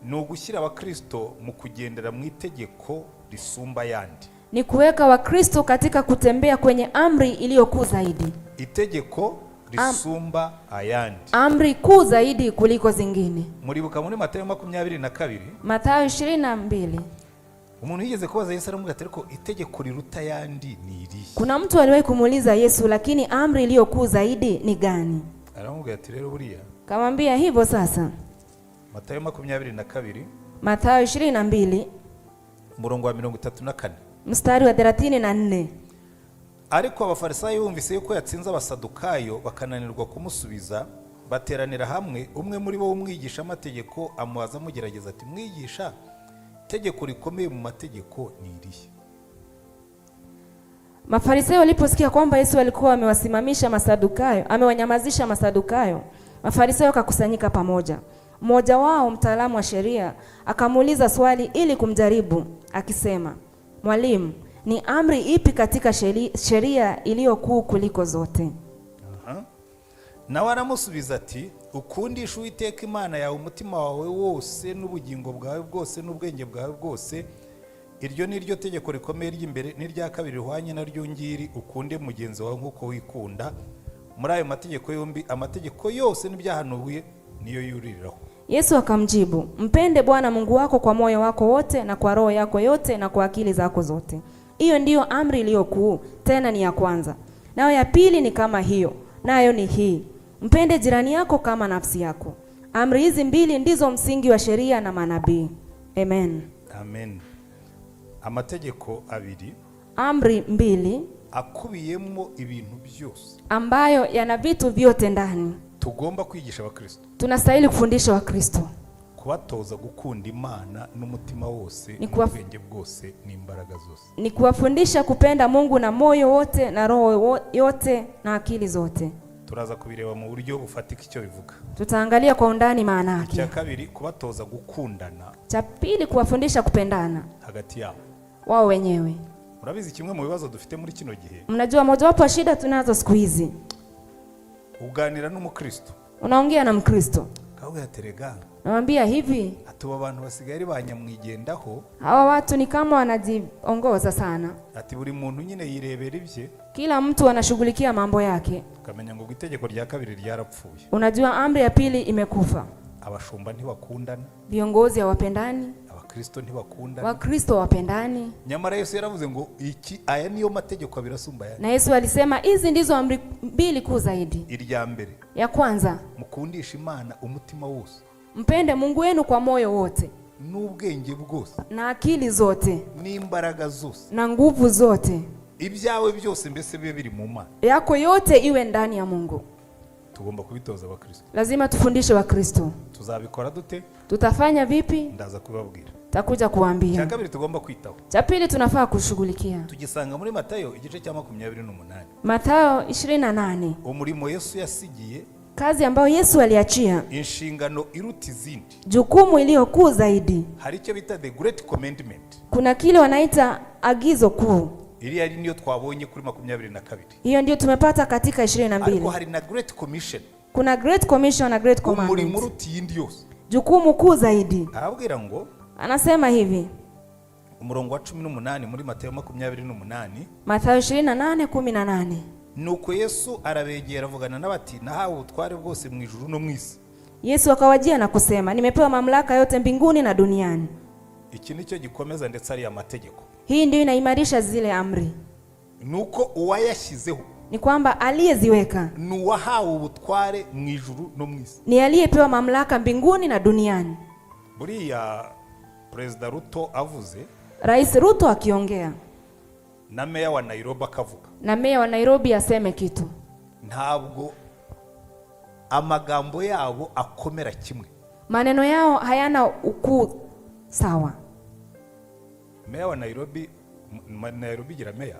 ni ugushyira abakristo mu kugendera mu itegeko risumba yandi. ni kuweka Wakristo katika kutembea kwenye amri iliyokuu zaidi, Itegeko risumba ayandi. amri kuu zaidi kuliko zingine. Muribuka muri Matayo 22, Mathayo 22. umuntu yigeze kubaza Yesu aramubwira ati ariko itegeko riruta yandi ni irihe? Kuna mtu aliwahi kumuuliza Yesu, lakini amri iliyokuu zaidi ni gani? Aramubwira ati rero buriya, Kamwambia hivyo sasa. Matayo 22 Mathayo 22 umurongo wa 34, mstari wa 34. ariko abafarisayo bumvise yuko yatsinze abasadukayo bakananirwa kumusubiza, bateranira hamwe. Umwe muri bo w'umwigisha amategeko amubaza amugerageza ati, mwigisha, itegeko rikomeye mu mategeko ni irihe? Mafarisayo waliposikia kwamba Yesu alikuwa amewasimamisha Masadukayo, amewanyamazisha Masadukayo, Mafarisayo wakakusanyika pamoja. Mmoja wao, mtaalamu wa sheria, akamuuliza swali ili kumjaribu, akisema, Mwalimu, ni amri ipi katika sheria iliyo kuu kuliko zote? Nawe aramusubiza ati, ukundisha Uwiteka Imana yawe umutima wawe wose n'ubugingo bwawe bwose n'ubwenge bwawe bwose. Iryo ni ryo tegeko rikomeye ry'imbere, n'irya kabiri rihwanye naryo ngiri, ukunde mugenzi wawe nk'uko wikunda. Muri ayo mategeko yombi, amategeko yose n'ibyahanuwe niyo yuririraho. Yesu akamjibu, mpende Bwana Mungu wako kwa moyo wako wote na kwa roho yako yote na kwa akili zako zote. Hiyo ndiyo amri iliyo kuu, tena ni ya kwanza. Nayo ya pili ni kama hiyo, nayo ni hii, mpende jirani yako kama nafsi yako. Amri hizi mbili ndizo msingi wa sheria na manabii. Amen. Amen. Amategeko abiri, amri mbili akubiyemo ibintu byose ambayo yana vitu vyote ndani. Tugomba kwigisha Abakristo, tunastahili kufundisha Wakristo, kubatoza gukunda Imana n'umutima wose n'ubwenge bwose n'imbaraga zose. Ni kuwafundisha kupenda Mungu na moyo wote na roho yote na akili zote. Turaza kubireba mu buryo bufatika icyo bivuga. Tutaangalia kwa undani maana yake. Cha kabiri, kubatoza gukundana. Cha pili, kuwafundisha kupendana hagati yao wao wenyewe. Murabizi kimwe mu bibazo dufite muri kino gihe, mnajua mojawapo wa shida tunazo siku hizi, uganira n'umukristo, unaongea na Mkristo, kavuga terega, namwambia hivi, atuba abantu basigaye banyamwigendaho, hawa watu ni kama wanajiongoza sana, ati buri muntu nyine yirebera ibye, kila mtu anashughulikia mambo yake. Kamenya ngo itegeko rya kabiri ryarapfuye. Unajua amri ya pili imekufa. Abashumba ntibakundana, viongozi hawapendani, Abakristo ntibakundana, Wakristo wapendani. nyamara Yesu yaravuze ngo aya niyo mategeko abiri asumba ayandi. Na Yesu alisema hizi ndizo amri mbili kuu zaidi. Irya mbere, Ya kwanza, mukundisha Imana umutima wose, mpende Mungu wenu kwa moyo wote n'ubwenge bwose, na akili zote n'imbaraga zose, na nguvu zote, ibyawe byose mbese bibe biri mu Mana. yako yote iwe ndani ya Mungu. Tugomba kubitoza Abakristo. Lazima tufundishe Wakristo. Tuzabikora dute? Tutafanya vipi? Ndaza kubabwira. Takuja kuambia. Cya kabiri tugomba kwitaho, Cha pili tunafaa kushughulikia. tugisanga muri Matayo igice cya 28. Mathayo 28. Umurimo Yesu yasigiye, Kazi ambayo Yesu aliachia, inshingano iruta izindi. jukumu iliyokuu zaidi. Hari icyo bita the great commandment. Kuna kile wanaita agizo kuu. Iri ari niyo twabonye kuri 22. Hiyo ndio tumepata katika Ariko 22. hari na great commission, Kuna great commission na great umurimo commandment. uruta iyindi yose. Jukumu kuu zaidi. Arabwira ngo, Anasema hivi, umurongo wa 18 muri Matayo 28, Mathayo 28:18. nuko Yesu arabegera avugana n'abati, nahawe ubutware bwose mu ijuru no mu isi. Yesu akawajia na kusema, nimepewa mamlaka yote mbinguni na duniani. Iki nicyo gikomeza ndetse ari amategeko. Hii ndio inaimarisha zile amri. Nuko uwayashyizeho Ni kwamba aliyeziweka nuwahawe ubutware mu ijuru no mu isi. ni aliyepewa mamlaka mbinguni na duniani. Buriya Perezida Ruto avuze, Rais Ruto akiongea na meya wa Nairobi akavuga, na meya wa Nairobi aseme kitu, ntabwo amagambo yabo akomera kimwe. maneno yao hayana ukuu sawa. Meya wa Nairobi, Nairobi gira meya.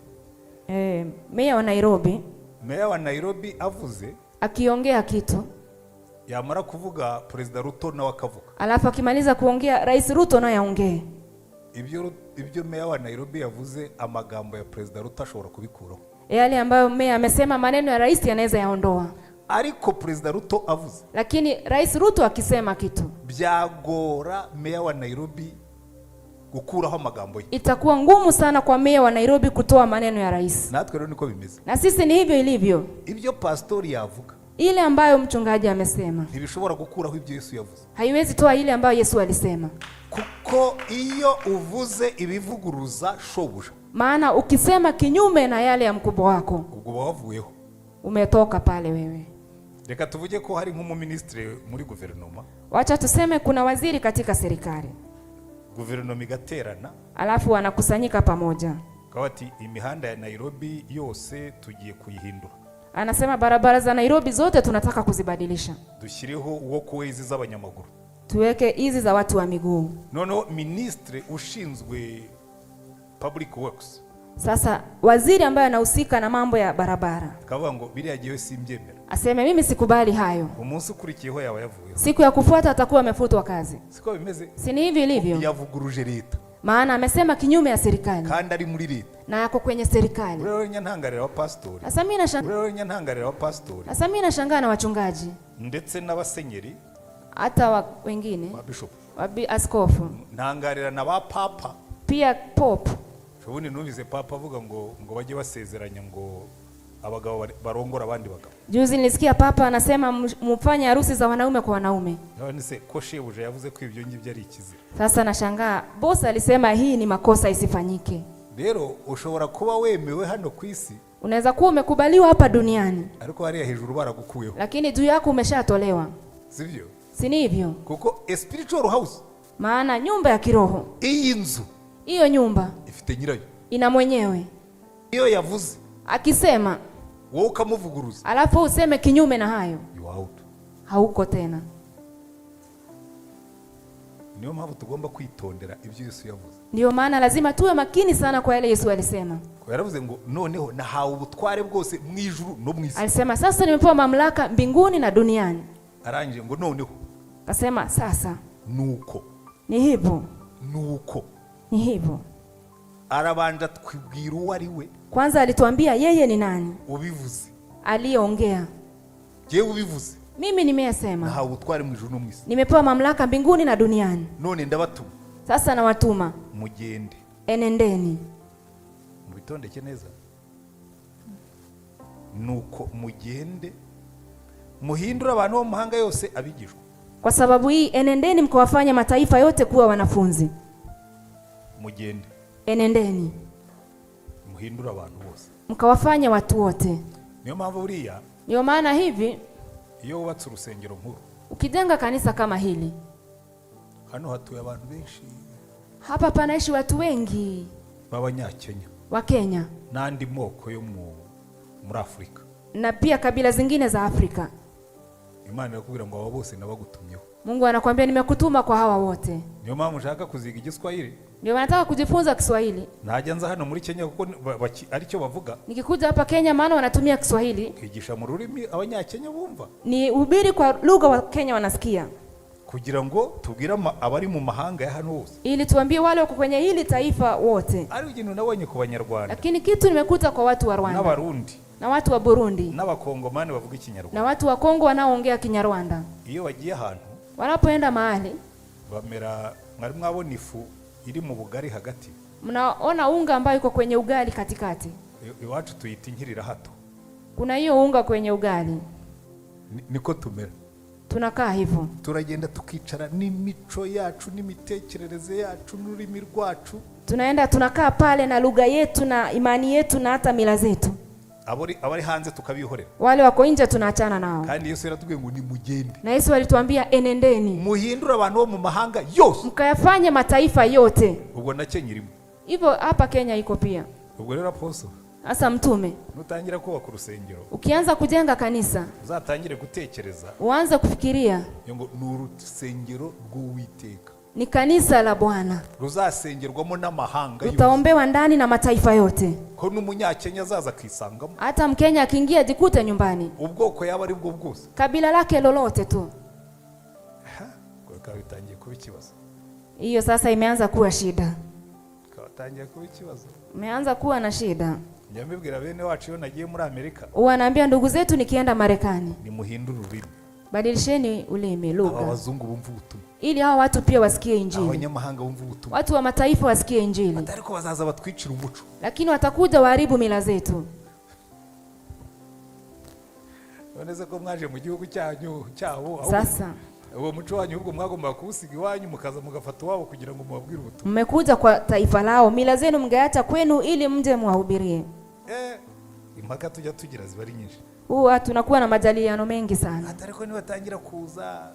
Meya wa Nairobi Meya wa Nairobi avuze, akiongea kitu, yamara kuvuga Perezida Ruto nawe akavuga, alafu akimaliza kuongea Rais Ruto naye aongee. Ibyo meya wa Nairobi yavuze, amagambo ya Perezida Ruto ashobora kubikuraho. Yale ambayo meya amesema, maneno ya rais yanaweza yaondoa. Ariko Perezida Ruto avuze, Lakini Rais Ruto akisema kitu, byagora meya wa Nairobi gukuraho amagambo ye. itakuwa ngumu sana kwa meya wa Nairobi kutoa maneno ya rais. Natwe rero niko bimeze. Na sisi ni hivyo ilivyo. Ibyo pastori yavuga, Ile ambayo mchungaji amesema ntibishobora gukuraho ibyo Yesu yavuze. haiwezi toa ile ambayo Yesu alisema. Kuko iyo uvuze ibivuguruza shobuja, Maana ukisema kinyume na yale ya mkubwa wako, ubwo bavuyeho. umetoka pale wewe. Reka tuvuge ko hari nk'umuministre muri guverinoma, Wacha tuseme kuna waziri katika serikali, guverinoma igaterana, alafu wanakusanyika pamoja. kawati imihanda ya Nairobi yose tugiye kuyihindura. Anasema barabara za Nairobi zote tunataka kuzibadilisha. Dushyireho walkways z'abanyamaguru. Tuweke hizi za watu wa miguu. Noneho ministre ushinzwe public works, Sasa waziri ambaye anahusika na mambo ya barabara kavuga ngo biriya gihe simbyemera, aseme mimi sikubali hayo. umunsi ukurikiyeho yaba yavuye. Siku ya kufuata atakuwa amefutwa kazi. Siko bimeze? Si ni hivi ilivyo? Yavuguruje leta Maana amesema kinyume ya serikali kandi ari muri leta, na yako kwenye serikali. rero nyantangarira wa pastori, Sasa mimi nashangaa, rero nyantangarira wa pastori sasa mimi nashangaa na wachungaji ndetse n'abasenyeri, hata wengine wa bishop, askofu, ntangarira na ba papa. pia pope. Ubundi numvise papa avuga ngo bajye basezeranya ngo abagabo barongora abandi bagabo. Juzi nilisikia papa anasema mfanye harusi za wanaume kwa wanaume. None se ko shebuja yavuze ko ibyo ngibyo ari ikizira. Sasa nashangaa boss alisema hii ni makosa isifanyike. Rero ushobora kuba wemewe hano ku isi, Unaweza kuwa umekubaliwa hapa duniani, ariko hariya hejuru baragukuyeho, lakini juu yako umeshatolewa. sivyo? Si ni hivyo? Kuko a spiritual house, Maana nyumba ya kiroho, iyi nzu hiyo nyumba ifite nyirayo. ina mwenyewe. Iyo yavuze Akisema wowe ukamuvuguruza, alafu useme kinyume na hayo, you out. hauko tena. Niyo mpamvu tugomba kwitondera ibyo Yesu yavuze. Ndio maana lazima tuwe makini sana kwa yale Yesu alisema. Ko yaravuze ngo noneho nahawe ubutware bwose mu ijuru no mu isi. Alisema sasa nimepewa mamlaka mbinguni na duniani. Arangije ngo noneho, Akasema sasa nuko ni hivyo, nuko ni hivyo. arabanja twibwira uwo ari we. Kwanza alituambia yeye ni nani Ubivuze, aliyeongea. je ubivuze, Mimi nimeyasema, nahawe ubutware mu ijuru no mu isi, nimepewa mamlaka mbinguni na duniani. none ndabatuma Sasa nawatuma, mugende. enendeni. Mubitondeke neza. Nuko mugende muhindura abantu bo mu mahanga yose abigishwa. Kwa sababu hii enendeni mkawafanya mataifa yote kuwa wanafunzi. mugende enendeni muhindura abantu bose, mkawafanye watu wote. niyo mpamvu buriya Ndio maana hivi iyo wubatse urusengero nkuru, ukijenga kanisa kama hili, hano hatuye abantu benshi, hapa panaishi watu wengi b'Abanyakenya wa Kenya n'andi moko yo muri Afrika, na pia kabila zingine za Afrika. Imana irakubwira ngo abo bose nabagutumyeho. Mungu anakuambia nimekutuma kwa hawa wote. Niyo mpamvu nshaka kuziga Igiswahili, ndio wanataka kujifunza Kiswahili. Najya nza hano muri Kenya kuko aricyo bavuga. Nikikuja hapa Kenya maana wanatumia Kiswahili. Kwigisha mu rurimi Abanyakenya bumva. Ni ubiri kwa lugha wa Kenya wanasikia. Kugira ngo tubwira abari mu mahanga ya hano hose. Ili tuambie wale wako kwenye hili taifa wote. Ari ikintu nabonye ku Banyarwanda. Lakini kitu nimekuta kwa watu wa Rwanda. Na Barundi. Na watu wa Burundi. Na Bakongomani bavuga Ikinyarwanda. Na watu wa Kongo wanaoongea Kinyarwanda. Iyo wagiye ahantu, wanapoenda mahali, bamera mwari mwabona ifu iri mu bugari hagati. Mnaona unga ambayo iko kwenye ugali katikati. Iwacu tuyita inkirira hato. Kuna hiyo unga kwenye ugali. Niko tumera. Tunakaa hivyo. Turagenda tukicara n'imico yacu n'imitekerereze yacu n'ururimi rwacu. Tunaenda tunakaa pale na lugha yetu na imani yetu na hata mila zetu. Abari hanze tukabihorera. Wale wako nje tunaachana nao. Kandi Yesu yaratubwiye ngo ni mugende. Na Yesu alituambia enendeni. Muhindura abantu bo mu mahanga yose. Mkayafanye mataifa yote. Ubwo na Kenya irimo. Hivyo hapa Kenya iko pia. Ubwo rero apostle. Asa mtume. Nutangira kubaka urusengero. Ukianza kujenga kanisa. Uzatangire gutekereza. Uanze kufikiria. Ngo n'urusengero rw'Uwiteka. Ni kanisa la Bwana. Ruzasengerwamo n'amahanga yose. Utaombewa ndani na mataifa yote. Ko n'umunyakenya azaza akisangamo. Hata Mkenya akiingia jikute nyumbani. Ubwoko yaba ari bwo bwose. Kabila lake lolote tu. Kwa bitangiye kuba ikibazo. Hiyo sasa imeanza kuwa shida. Katangiye kuba ikibazo. Imeanza kuwa na shida. Nyambibwira bene wacu yo nagiye muri Amerika. Wanaambia ndugu zetu nikienda Marekani. Ni muhindura ururimi. Badilisheni ulimi lugha. Abazungu bumva ubutumwa. Ili hao watu pia wasikie injili. Abanyamahanga bumva ubutumwa. Watu wa mataifa wasikie injili. Atariko bazaza batwicira umuco. Lakini watakuja waharibu mila zetu. Noneze ko mwaje mu gihugu cyanyu cyabo. Sasa uwo muco wanyu ubwo mwagomba kuusiga iwanyu mukaza mugafata wabo kugira ngo muwabwire ubutumwa. Mmekuja kwa taifa lao, mila zenu mngeacha kwenu ili mje muwahubirie. Impaka tujya tugira ziba ari nyinshi. Tunakuwa na majadiliano mengi sana. Atariko ni batangira kuza.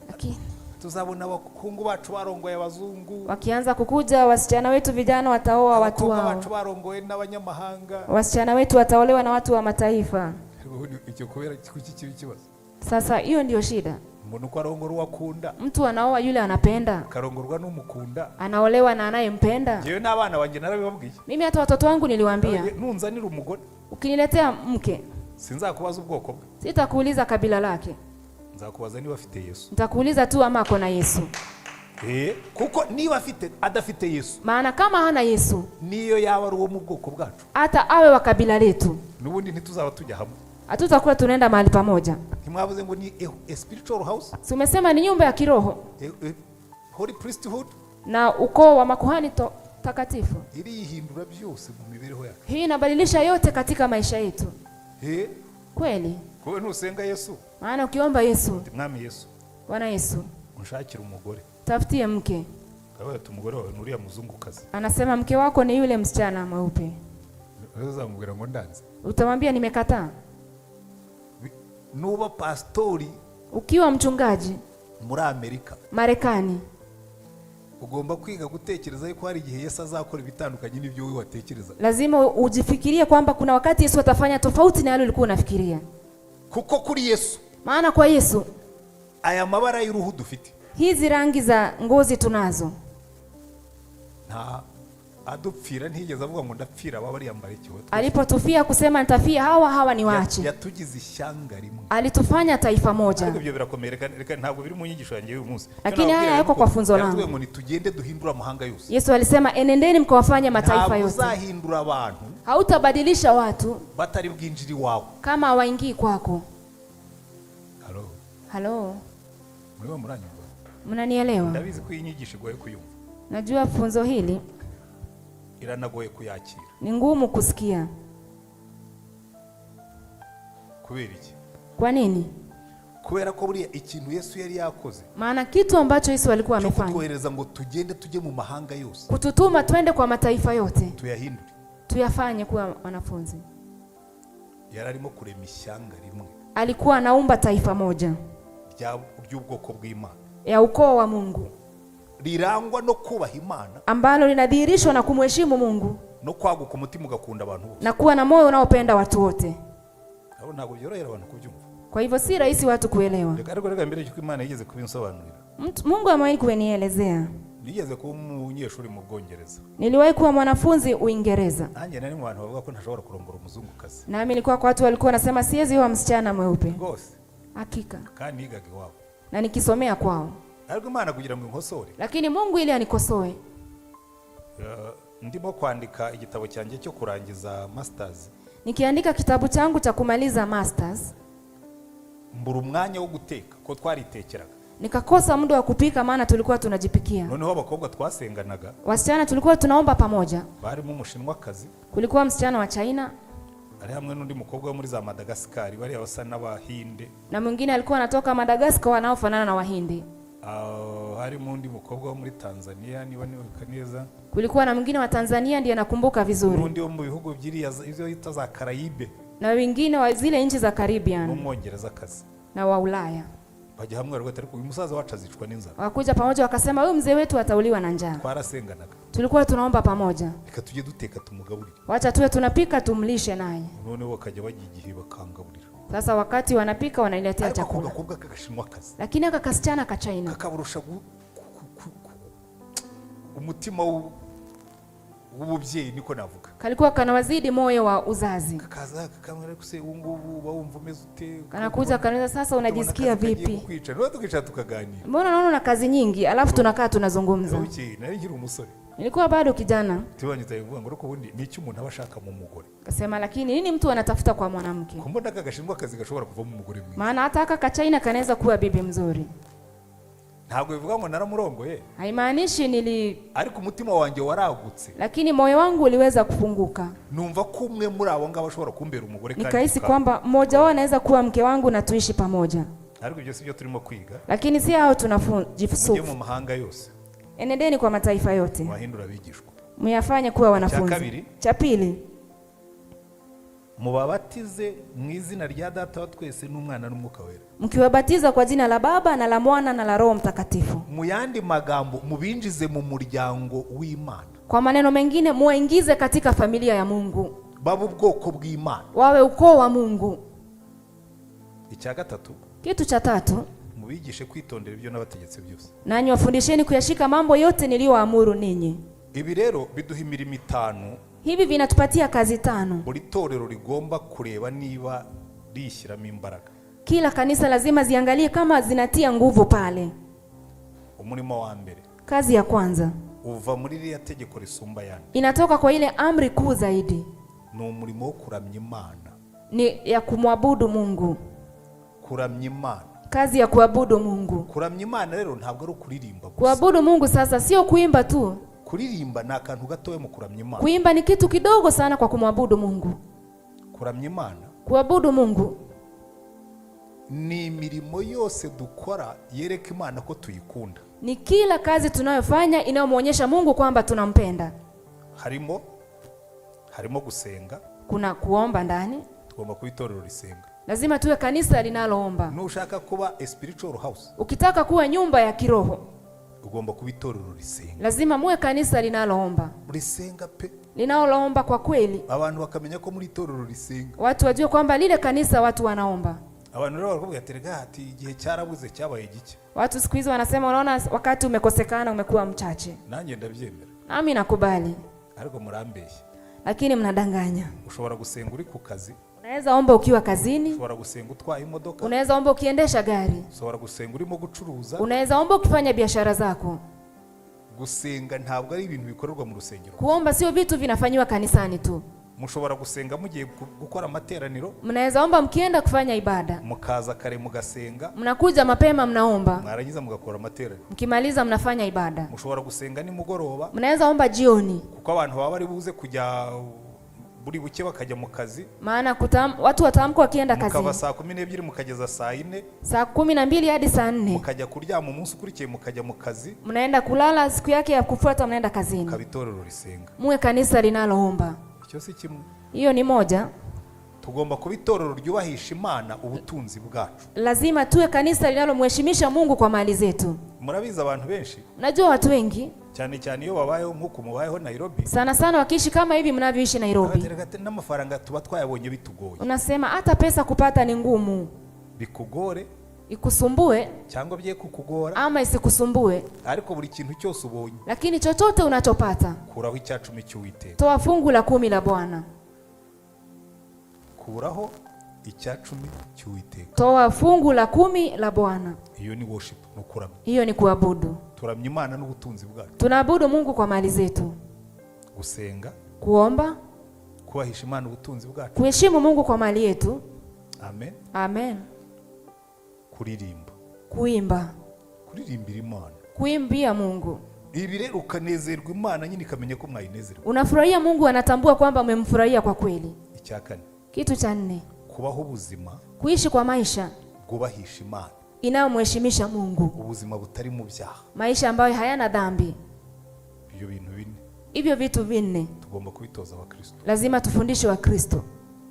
Lakini tuzabona abakungu bacu barongoye abazungu. Wakianza kukuja wasichana wetu vijana wataoa watu wao. Abakungu bacu barongoye n'abanyamahanga. Wasichana wetu wataolewa na watu wa mataifa. Icyo kubera kuki kibi kibazo. Sasa hiyo ndio shida. Umuntu ko arongorwa akunda. Mtu anaoa yule anapenda. Karongorwa n'umukunda. Anaolewa na anayempenda. Jewe n'abana banjye narabibabwiye. Mimi hata watoto wangu niliwaambia. Nunzanira umugore. Ukiniletea mke. Sinzakubaza ubwoko bwe. Sitakuuliza kabila lake. Nzakubaza niba afite Yesu. Nitakuuliza tu ama ako na Yesu. Kuko niba adafite Yesu. Maana kama hana Yesu, niyo yaba ari uwo mu bwoko bwacu. Hata awe wa kabila letu. Nubundi ntituzaba tujya hamwe. Hatutakuwa tunaenda mahali pamoja. Ntimwavuze ngo ni a spiritual house? Si umesema ni nyumba ya kiroho? Holy priesthood? Na ukoo wa makuhani takatifu. Iri yihindura byose mu mibereho yacu. Hii inabadilisha yote katika maisha yetu. Kweli? Kwa nusenga Yesu. Maana ukiomba Yesu, Mwami Yesu. Bwana Yesu, unshakira umugore. Tafutie mke. Kawe umugore wawe nuriya muzungukazi. Anasema mke wako ni yule msichana mweupe. Uzamubwira ngo ndanze. Utamwambia nimekataa. Nuba pastori, ukiwa mchungaji muri Amerika, Marekani, ugomba kwiga gutekereza yuko hari igihe Yesu azakora ibitandukanye n'ibyo wewe watekereza. Lazima ujifikirie kwamba kuna wakati Yesu atafanya tofauti na yale ulikuwa unafikiria. Kuko kuri Yesu, maana kwa Yesu, aya mabara y'uruhu dufite, hizi rangi za ngozi tunazo, adupfira ntiyigeze avuga ngo ndapfira baba yambaye ikihoto. Alipotufia kusema nitafia hawa ni waache. Yatugize ishyanga rimwe. Alitufanya taifa moja. Ibyo birakomereka ntabwo biri mu nyigisho yanjye uyu munsi. Lakini haya yako kwa funzo langu. Yatubwiye ngo nitugende duhindura amahanga yose. Yesu alisema enendeni mkawafanye mataifa yote. Uzahindura abantu. Hautabadilisha watu batari bwinjiri wao. Kama hawaingii kwako. Halo. Mliwa muranyumva. Mnanielewa? Ndabizi ko inyigisho igoye kuyumva. Najua funzo hili iranagoye kuyakira. Ni ngumu kusikia. Kubera iki? Kwa nini? kubera ko buriya ikintu Yesu yari yakoze, maana kitu ambacho Yesu alikuwa cyo amefanya, kutwohereza ngo tugende tujye mu mahanga yose, kututuma twende kwa mataifa yote, tuyahindure, tuyafanye kuwa wanafunzi. yari arimo kurema ishyanga rimwe, Alikuwa anaumba taifa moja ry'ubwoko bw'Imana, ya ukoo wa Mungu, rirangwa no kubaha Imana, ambalo linadhihirishwa na kumheshimu Mungu no kwaguka umutima ugakunda abantu bose, na kuwa na moyo unaopenda watu wote. abo ntabwo byorohera abantu kubyumva. Kwa hivyo si rahisi watu kuelewa. Reka mbere yuko Imana yigeze kubinsobanurira. Mungu amewahi kunielezea. Nigeze kuba umunyeshuri mu Bwongereza. Niliwahi kuwa mwanafunzi Uingereza. Nanjye nari mu bantu bavuga ko ntashobora kurongora umuzungukazi. Nami nilikuwa kwa watu walikuwa wanasema siwezi kuwa msichana mweupe. Rwose. Hakika. Kandi nigaga iwabo. Na nikisomea kwao. Ariko Imana kugira ngo inkosore. Lakini Mungu ili anikosoe. Ndimo kwandika igitabo cyanjye cyo kurangiza masters. Nikiandika kitabu changu cha kumaliza masters, mbura umwanya wo guteka ko twaritekeraga. Nikakosa muda wa kupika maana tulikuwa tunajipikia. Noneho abakobwa twasenganaga. Wasichana tulikuwa tunaomba pamoja. Barimo umushinwakazi. Kulikuwa msichana wa China. Ari hamwe n'undi mukobwa wo muri za Madagascar bari abasa n'Abahinde. Na mwingine alikuwa anatoka Madagascar wanaofanana na Wahindi. Harimo undi mukobwa wo muri Tanzania niba nibuka neza. Kulikuwa na mwingine wa Tanzania ndiye nakumbuka vizuri. N'undi wo mu bihugu by'ivyo yita za Karaibe. Na wengine wa zile nchi za Caribbean. N'umwongereza kazi. Na wa Ulaya. Bajya hamwe rwose ariko uyu musaza wacu azicwa n'inzara. Wakuja pamoja wakasema huyu mzee wetu atauliwa na njaa. Twarasenganaga. Tulikuwa tunaomba pamoja. Reka tujye duteka tumugaburire. Wacha tuwe tunapika tumlishe naye. None bakajya bagigihe bakangaburira. Sasa wakati wanapika wananiletea chakula. Akakobwa kagashinwakazi. Lakini aka kasichana ka China kakaburusha umutima w'ububyeyi niko navuga. Kalikuwa kanawazidi moyo wa uzazi. Kakaza kakamera kuse ungubu bawumva umeze ute. Kanakuja kanaweza sasa unajisikia vipi? Kwicara ndio tukicara tukaganira. Mbona naona una kazi nyingi alafu tunakaa tunazungumza. Uki nari ngira umusore. Nilikuwa bado kijana. Tibanyita yivuga ngo ruko bundi ni iki umuntu abashaka mu mugore. Kasema lakini nini mtu anatafuta kwa mwanamke? Kumbona kagashingwa kazi gashobora kuva mu mugore mwiza. Maana hata aka China kanaweza kuwa bibi mzuri. Ntabwo bivuga ngo naramurongoye. Haimaanishi ariko umutima wanjye waragutse. Lakini moyo wangu uliweza kufunguka. Numva ko umwe muri abo ngabo ashobora kumbera umugore kandi. Nikahisi kwamba mmoja wao anaweza kuwa mke wangu na tuishi pamoja. Ariko ibyo sibyo turimo kwiga. Lakini si hao tunajifunza. Mu mahanga yose. Enendeni kwa mataifa yote. Wahindura bigishwa. Muyafanye kuwa wanafunzi. Cha pili. Mubabatize mu izina rya Data wa twese n'Umwana n'Umwuka wera. Mkiwabatiza kwa jina la Baba na la Mwana na la Roho Mtakatifu. Mu yandi magambo mubinjize mu muryango w'Imana. Kwa maneno mengine muwaingize katika familia ya Mungu. Babu ubwoko bw'Imana. Wawe ukoo wa Mungu. Icya gatatu. Kitu cha tatu. Mubigishe kwitondera ibyo nabategetse byose. Nanyi wafundisheni kuyashika mambo yote niliyoamuru ninyi. Ibi rero biduha imirimo 5. Hivi vinatupatia kazi 5. Buri torero rigomba kureba niba rishyiramo imbaraga. Kila kanisa lazima ziangalie kama zinatia nguvu pale. Umurimo wa mbere. Kazi ya kwanza. Uva muri iriya tegeko risumba yandi. Inatoka kwa ile amri kuu zaidi. Ni umurimo wo kuramya Imana. Ni ya kumwabudu Mungu. Kuramya Imana. Kazi ya kuabudu Mungu. Kuramya Imana rero ntabwo ari ukuririmba gusa. Kuabudu Mungu sasa sio kuimba tu. Kuririmba ni akantu gatoya mu kuramya Imana. Kuimba ni kitu kidogo sana kwa kumwabudu Mungu. Kuramya Imana. Kuabudu Mungu ni imirimo yose dukora yereka Imana ko tuyikunda. Ni kila kazi tunayofanya inayomuonyesha Mungu kwamba tunampenda. Harimo gusenga. Kuna kuomba ndani. Tugomba kuitorero risenga. Lazima tuwe kanisa linaloomba. Nushaka kuba a spiritual house. Ukitaka kuwa nyumba ya kiroho. Ugomba kubitorero risenga. Lazima muwe kanisa linaloomba. Risenga pe. Linaloomba kwa kweli. Abantu bakamenya ko muri torero risenga. Watu wajue kwamba lile kanisa watu wanaomba. Abantu rero baravuga ati igihe cyarabuze cyabaye gike. Watu siku hizo wanasema unaona wakati umekosekana umekuwa mchache. Nanjye ndabyemera. Nami nakubali. Ariko murambeshya. Lakini mnadanganya. Ushobora gusenga uri ku kazi. Unaweza omba ukiwa kazini. Ushobora gusenga utwaye imodoka. Unaweza omba ukiendesha gari. Ushobora gusenga urimo gucuruza. Unaweza omba ukifanya biashara zako. Gusenga ntabwo ari ibintu bikorerwa mu rusengero. Kuomba sio vitu vinafanywa kanisani tu. Mushobora gusenga mugiye gukora amateraniro. Mnaweza omba mkienda kufanya ibada. Mukaza kare mugasenga. Mnakuja mapema mnaomba. Mwarangiza mugakora amateraniro. Mkimaliza mnafanya ibada. Mushobora gusenga ni mugoroba. Mnaweza omba jioni. Kuko abantu baba bari buze kujya buri buke bakajya mu kazi, maana watu wataamka wakienda mukava kazini saa 12 mukageza saa 4, saa 12 hadi saa 4, mukajya kuryama umunsi ukurikiye mukajya mu kazi, mnaenda kulala, siku yake ya kufuata mnaenda kazini. kabitorero risenga. Muwe kanisa linaloomba. Icyo si kimwe. Hiyo ni moja. Tugomba kubitorero ryubahisha Imana ubutunzi bwacu. Lazima tuwe kanisa linalomheshimisha Mungu kwa mali zetu. Murabizi abantu benshi, Unajua watu wengi cyane cyane iyo babayeho nk'uko mubayeho Nairobi, sana sana wakiishi kama hivi mnavyoishi Nairobi, n'amafaranga tuba twayabonye bitugoye. unasema hata pesa kupata ni ngumu, Bikugore ikusumbue cyangwa bye kukugora, ama isikusumbue, ariko buri kintu cyose ubonye, lakini chochote unachopata kuraho icyacumi cy'Uwiteka. toa fungu la 10 la Bwana. Kuraho icyacumi cy'Uwiteka. Toa fungu la 10 la Bwana. Iyo ni worship, nukuramya. Hiyo ni kuabudu. Turamya Imana n'ubutunzi bwacu. Tunaabudu Mungu kwa mali zetu. Gusenga, Kuomba, kubahisha Imana ubutunzi bwacu. kuheshimu Mungu kwa mali yetu. Amen. Amen. Kuririmba, Kuimba, kuririmbira Imana. kuimbia Mungu. Ibi rero ukanezerwa Imana nyine ikamenya ko mwayinezerwa. Unafurahia Mungu, anatambua kwamba umemfurahia kwa kweli. Icyakane, Kitu cha 4, kubaho ubuzima kuishi kwa maisha bwubahisha Imana, inayomheshimisha Mungu, ubuzima butari mu byaha. maisha ambayo hayana dhambi. Ibyo bintu bine Hivyo vitu 4 tugomba kubitoza Abakristo. lazima tufundishe wa Kristo.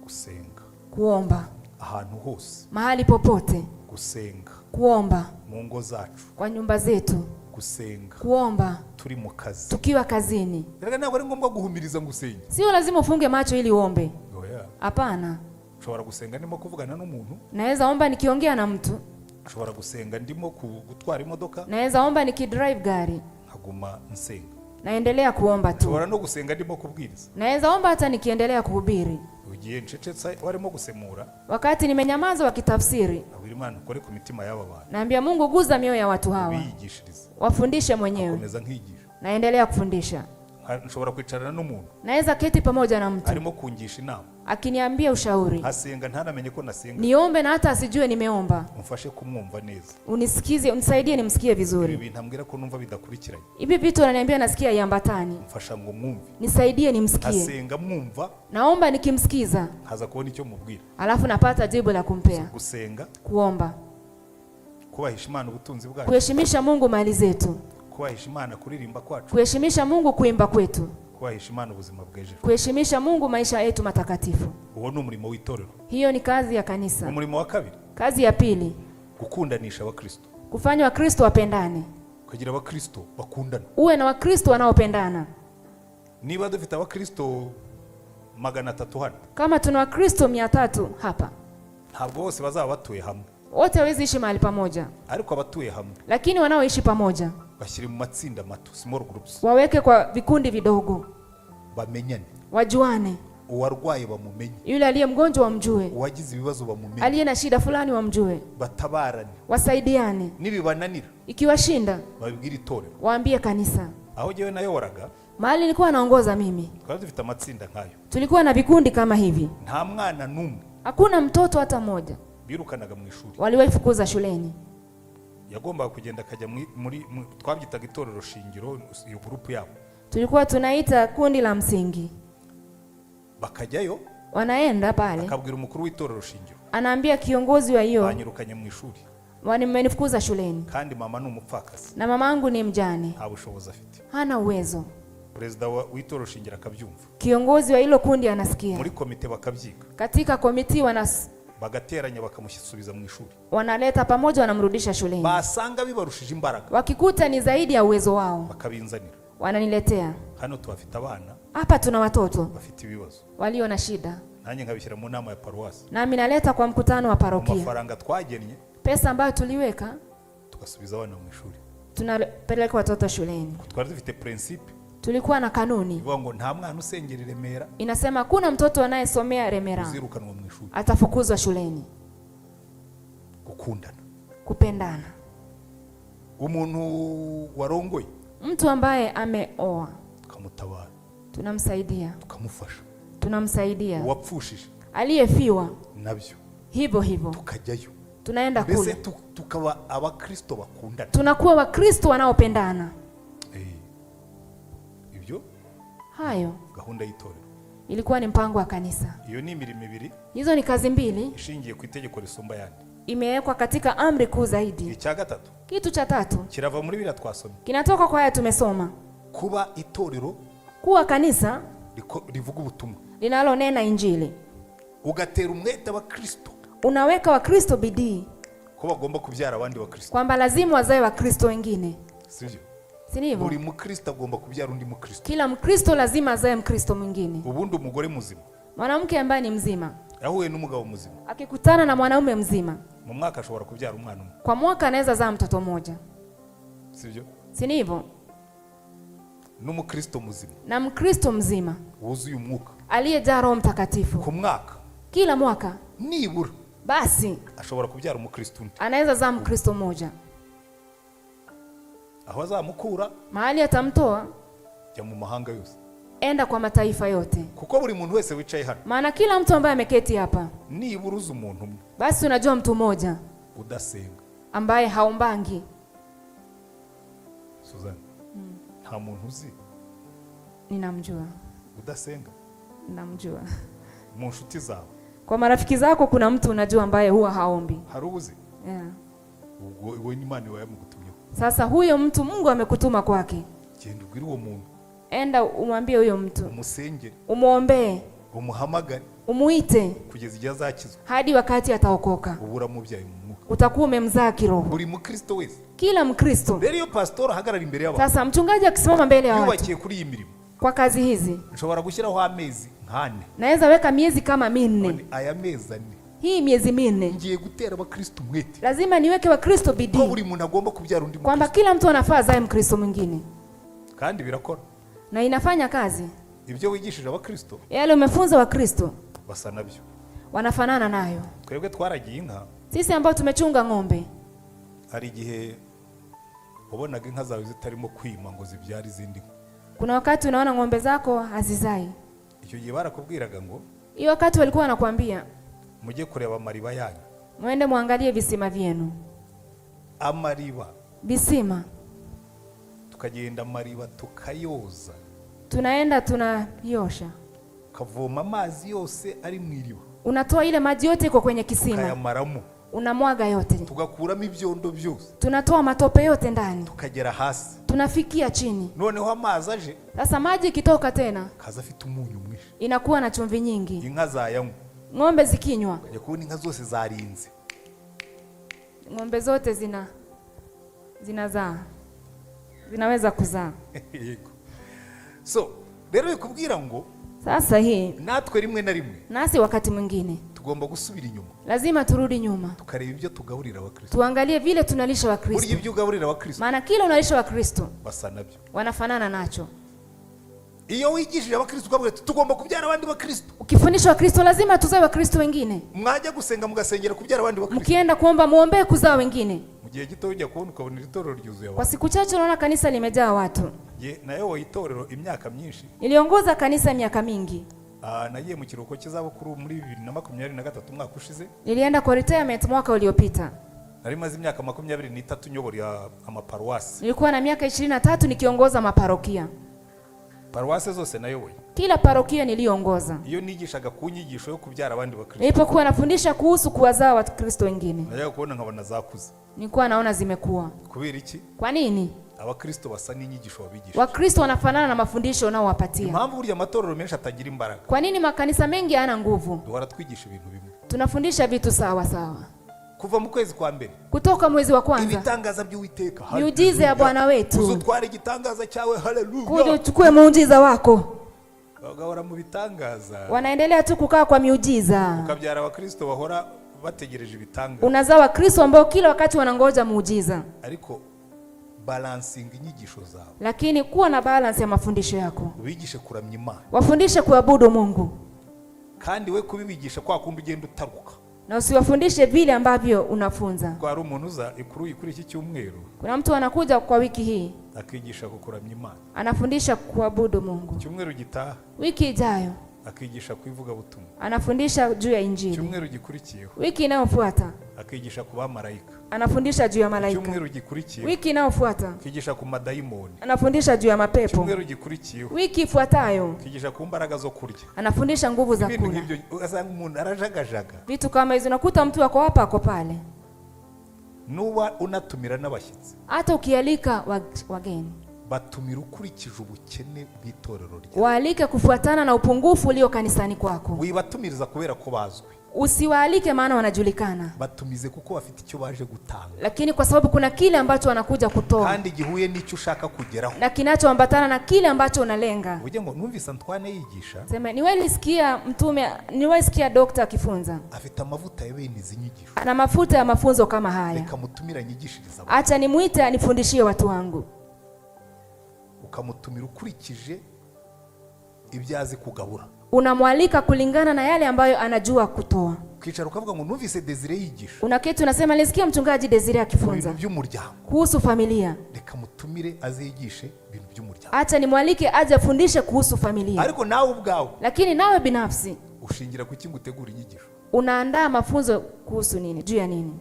Gusenga Kuomba ahantu hose, mahali popote, gusenga kuomba mu ngo zacu, kwa nyumba zetu, gusenga kuomba turi mu kazi. tukiwa kazini. Rega ntabwo ari ngombwa guhumiriza ngo usenge. Sio lazima ufunge macho ili uombe. Oya, Hapana. ushobora gusenga ndimo kuvugana n'umuntu, Naweza omba nikiongea na mtu, ushobora gusenga ndimo gutwara imodoka, naweza omba nikidrive gari, nkaguma nsenga. naendelea kuomba tu. Ushobora no gusenga ndimo kubwiriza. Naweza omba hata nikiendelea kuhubiri. Ugiye ncecetse warimo gusemura, Wakati nimenyamaza wakitafsiri, abwira Imana ukore ku mitima y'aba bantu, naambia Mungu, guza mioyo ya watu hawa, biyigishirize, wafundishe mwenyewe. komeza nkigisha. Naendelea kufundisha. Nshobora kwicarana n'umuntu Naweza keti pamoja na mtu arimo kungisha inama, akiniambia ushauri, asenga ntanamenye ko nasenga, niombe na hata asijue nimeomba. umfashe kumwumva neza. Unisikize, unisaidie nimsikie Ibi vizuri. bintu ambwira ko numva bidakurikiranye, Hivi vitu ananiambia nasikia yambatani. mfasha ngo mwumve. Nisaidie nimsikie. Asenga mwumva, Naomba nikimsikiza, haza kubona icyo mubwira. alafu napata jibu la kumpea. Gusenga, Kuomba, kubahisha Imana ubutunzi bwacu, kuheshimisha Mungu mali zetu, kubahisha Imana kuririmba kwacu, kuheshimisha Mungu kuimba kwetu, kubahisha Imana ubuzima bwejeje. kuheshimisha Mungu maisha yetu matakatifu. Uwo ni umurimo w'itorero. Hiyo ni kazi ya kanisa. Umurimo wa kabiri, Kazi ya pili, gukundanisha Abakristo, kufanya Wakristo wapendane. kugira Abakristo bakundana. Uwe na Wakristo wanaopendana. Niba dufite Abakristo 300 hano, Kama tuna Wakristo 300 hapa, ntabwo bose bazaba batuye hamwe, wote hawezi ishi mahali pamoja, ariko abatuye hamwe lakini wanaoishi pamoja bashyire mu matsinda mato, small groups, waweke kwa vikundi vidogo, bamenyane. wajuane. Uwarwaye bamumenye, Yule aliye mgonjwa wamjue, uwagize ibibazo bamumenye, aliye na shida fulani wamjue, batabarane. wasaidiane. Nibibananira Ikiwashinda babibwira itorero. waambie kanisa. Aho jewe nayoboraga, Mahali nilikuwa naongoza mimi, twari dufite amatsinda nk'ayo. tulikuwa na vikundi kama hivi. Nta mwana n'umwe Hakuna mtoto hata mmoja birukanaga mu ishuri, waliwahifukuza shuleni. yagombaga kugenda akajya twabyitaga itorero shingiro, iyo gurupu yabo, Tulikuwa tunaita kundi la msingi. bakajyayo, Wanaenda pale, akabwira umukuru w'itorero shingiro, anaambia kiongozi wa hiyo, banyirukanye mu ishuri wamenifukuza shuleni kandi mama ni umupfakazi, na mamangu ni mjane, nta bushobozi afite. hana uwezo. Perezida w'itorero shingiro akabyumva, Kiongozi wa hilo kundi anasikia, muri komite bakabyiga, katika komiti bagateranya bakamusubiza mu ishuri, wanaleta pamoja, wanamrudisha shuleni. basanga bibarushije imbaraga Wakikuta ni zaidi ya uwezo wao, bakabinzanira. wananiletea. Hano tuhafite abana Hapa tuna watoto bafite ibibazo, walio na shida, nanjye nkabishyira mu nama ya paruwasi. nami naleta kwa mkutano wa Mu parokia. mafaranga twagennye Pesa ambayo tuliweka tugasubiza abana mu ishuri. tunapeleka watoto shuleni. Twari dufite principe Tulikuwa na kanuni ivuga ngo nta mwana usengera i Remera inasema hakuna mtoto anayesomea Remera uzirukanwa mu ishuri. atafukuzwa shuleni. Gukundana, Kupendana. umuntu warongoye Mtu ambaye ameoa tukamutabara, tunamsaidia, tukamufasha. Uwapfushije aliyefiwa nabyo hivyo hivyo tukajyayo, tunaenda mbese kule, tukaba Abakristo bakundana. tunakuwa Wakristo wanaopendana. Ibyo Hayo gahunda y'itorero. Ilikuwa ni mpango wa kanisa. Iyo ni imirimo ibiri Hizo ni kazi mbili ishingiye ku itegeko risumba yandi. imewekwa katika amri kuu zaidi. Icya gatatu Kitu cha tatu kirava muri bira twasomye. kinatoka kwa haya tumesoma. Kuba itorero Kuwa kanisa rivuga ubutumwa. linalonena injili. Ugatera umwete abakristo. Unaweka Wakristo bidii Ko bagomba kubyara abandi bakristo. kwamba lazima wazae Wakristo wengine. Sivyo? Si ndivyo? Buri mukristo agomba kubyara undi mukristo. Kila Mkristo lazima azae Mkristo mwingine. Ubundi umugore muzima Mwanamke ambaye ni mzima yahuye n'umugabo muzima akikutana na mwanaume mzima, mu mwaka ashobora kubyara umwana umwe. kwa mwaka anaweza zaa mtoto mmoja. Sivyo? Si ndivyo? N'umukristo muzima Na Mkristo mzima wuzuye umwuka aliyejaa Roho Mtakatifu ku mwaka kila mwaka nibura basi ashobora kubyara umukristo undi. anaweza zaa Mkristo mmoja. Aho azamukura Mahali atamtoa jya mu mahanga yose, enda kwa mataifa yote, kuko buri muntu wese wicaye hano maana kila mtu ambaye ameketi hapa nibura uzi umuntu umwe basi unajua mtu mmoja udasenga. ambaye haombangi. Suzanne, nta muntu uzi Ninamjua, udasenga ninamjua. mu nshuti zawe? Kwa marafiki zako kuna mtu unajua ambaye huwa haombi. Hari uzi? Yeah. Ubwo ni Imana yamugutumyeho. Sasa huyo mtu Mungu amekutuma kwake, Genda ubwire uwo muntu, enda umwambie huyo mtu, umusengere, umuombee, umuhamagare umuite kugeza igihe azakizwa. hadi wakati ataokoka. Ubura mubyaye mu mwuka. Utakuwa umemzaa kiroho. Buri mukristo wese. Kila Mkristo. Rero iyo pastor ahagarara imbere y'abantu, Sasa mchungaji akisimama mbele ya watu yubakiye kuri iyi mirimo, kwa kazi hizi, nshobora gushyiraho amezi nkane. naweza weka miezi kama 4. Aya mezi ane Hii miezi 4 ngiye gutera abakristo umwete lazima niweke Wakristo ko bidii buri muntu agomba kubyara undi kwamba mukristo, kila mtu anafaa zae Mkristo mwingine, kandi birakora. na inafanya kazi. Ibyo wigishije abakristo Yale umefunza Wakristo basa nabyo. wanafanana nayo. Twebwe twaragiye inka, Sisi ambao tumechunga ng'ombe, hari igihe wabonaga inka zawe zitarimo kwima ngo zibyare izindi nka. kuna wakati unaona ng'ombe zako hazizai. Icyo gihe barakubwiraga ngo Hiyo wakati walikuwa wanakuambia mujye kureba amariba yanyu. mwende muangalie visima vyenu. Amariba, Visima tukagenda amariba tukayoza, tunaenda tunayosha, ukavoma amazi yose ari mu iriba, unatoa ile maji yote iko kwenye kisima, ukayamaramo, unamwaga yote, tugakuramo ibyondo byose, tunatoa matope yote ndani, tukagera hasi. tunafikia chini. Noneho amazi aje Sasa maji ikitoka tena kaza afite umunyu mwinshi, inakuwa na chumvi nyingi. inka zayanywa, Ng'ombe zikinywa, ukajya kubona inka zose zarinze. ng'ombe zote zinazaa, zinaweza kuzaa. Yego. So rero bikubwira ngo Sasa hii natwe rimwe na rimwe nasi wakati mwingine tugomba gusubira inyuma, lazima turudi nyuma, tukareba ibyo tugaburira abakristo. tuangalie vile tunalisha Burya Wakristo, ibyo ugaburira abakristo maana kila unalisha Wakristo basa nabyo. wanafanana nacho. Iyo wigishije abakristo ukavuga ati tugomba kubyara abandi bakristo, Ukifundisha Wakristo lazima tuzae Wakristo wengine. mwajya gusenga mugasengera kubyara abandi bakristo, Mkienda kuomba muombee kuzaa wengine. mu gihe gito ujya kubona ukabona itorero ryuzuye Kwa abantu. siku chache unaona kanisa limejaa watu. Nayo itorero imyaka myinshi, Niliongoza kanisa miaka mingi. nagiye mu kiruhuko cy'izabukuru muri 2023 umwaka ushize. Nilienda kwa retirement mwaka uliopita. Nari maze imyaka 23 nyobora amaparuwasi. Nilikuwa na miaka 23 nikiongoza maparokia. Paruwasi zose nayoboye. Kila parokia niliongoza. Iyo nigishaga ku nyigisho yo kubyara abandi bakristo, Nilipokuwa nafundisha kuhusu kuwazaa Wakristo wengine, najya kubona nkabona zakuze. nilikuwa naona zimekuwa. Kubera iki? Kwa nini? Abakristo basa n'inyigisho wabigisha. Wakristo wanafanana na mafundisho unaowapatia. Impamvu burya amatorero menshi atagira imbaraga, Kwa nini makanisa mengi hayana nguvu? duhora twigisha ibintu bimwe. Tunafundisha vitu sawa sawa. Kuva mu kwezi kwa mbere, Kutoka mwezi wa kwanza, ibitangaza by'Uwiteka, miujiza ya Bwana wetu. uzutware igitangaza cyawe, Kuja haleluya. uchukue muujiza wako. Bagahora mu bitangaza, Wanaendelea tu kukaa kwa miujiza. ukabyara abakristo bahora bategereje ibitangaza. Unazaa Wakristo ambao kila wakati wanangoja muujiza. Ariko balancing inyigisho zawe, Lakini kuwa na balance ya mafundisho yako. ubigishe kuramya Imana, Wafundishe kuabudu Mungu. kandi we kubibigisha kwa kundi ugenda utaruka. Na usiwafundishe vile ambavyo unafunza. Kwa ari umuntu uza kuri iki cyumweru Kuna mtu anakuja kwa wiki hii, akigisha kukuramya Imana, anafundisha kuabudu Mungu. cyumweru gitaha Wiki ijayo akigisha kuivuga butumwa. Anafundisha juu ya Injili. Cyumweru gikurikiyeho Wiki inayofuata akigisha ku bamarayika. anafundisha juu ya malaika. Cyumweru gikurikiyeho Wiki inayofuata akigisha ku madayimoni. anafundisha juu ya mapepo. Cyumweru gikurikiyeho Wiki ifuatayo akigisha ku mbaraga zo kurya. anafundisha nguvu za Ibintu kula. nk'ibyo ugasanga umuntu arajagajaga. Vitu kama hizo nakuta mtu ako hapa ako pale. Nuba unatumira n'abashyitsi. Hata ukialika wageni, batumira ukurikije ubukene bw'itorero ryawe. waalike kufuatana na upungufu ulio kanisani kwako. Wibatumiriza kubera ko bazwi. Usiwaalike maana wanajulikana. Batumize kuko bafite icyo baje gutanga. Lakini kwa sababu kuna kile ambacho wanakuja kutoa. Kandi gihuye n'icyo ushaka kugeraho. Na kinachoambatana na kile ambacho unalenga. Uje ngo numvise Antoine yigisha. Sema niwe sikia dokta akifunza. Afite amavuta ya bene izinyigisho. Ana mafuta ya mafunzo kama haya. Ikamutumira nyigishiriza. Acha nimuite anifundishie watu wangu. Ukamutumira ukurikije ibyazi kugabura. Unamwalika kulingana na yale ambayo anajua kutoa. Ukicara ukavuga ngo numvise Desire yigisha. Unaketi unasema nisikia mchungaji Desire akifunza kuhusu familia. Reka mutumire azigishe ibintu by'umuryango. Acha nimwalike aje afundishe kuhusu familia. Ariko nawe ubwawe. Lakini nawe binafsi ushingira ku kintu utegura inyigisho. Unaandaa mafunzo kuhusu nini? Juu ya nini?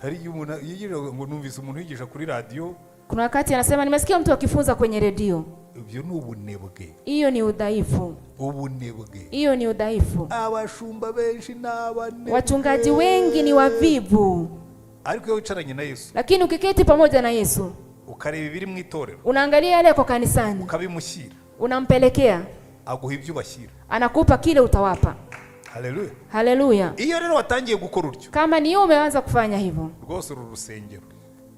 Hari umuntu yigisha ngo numvise umuntu yigisha kuri radio. Kuna wakati anasema nimesikia mtu akifunza kwenye redio. Ibyo ni ubunebwe. Hiyo ni udhaifu. Ubunebwe. Hiyo ni udhaifu. Abashumba benshi n'abanebwe. Wachungaji wengi ni wavivu. Ariko iyo wicaranye na Yesu. Lakini ukiketi pamoja na Yesu, ukareba ibiri mu itorero. Unaangalia yale kwa kanisani. Ukabimushyira. Unampelekea. Aguha ibyo bashyira. Anakupa kile utawapa. Haleluya. Haleluya. Iyo rero watangiye gukora urutyo. Kama ni umeanza kufanya hivyo. Rwose uru rusengero.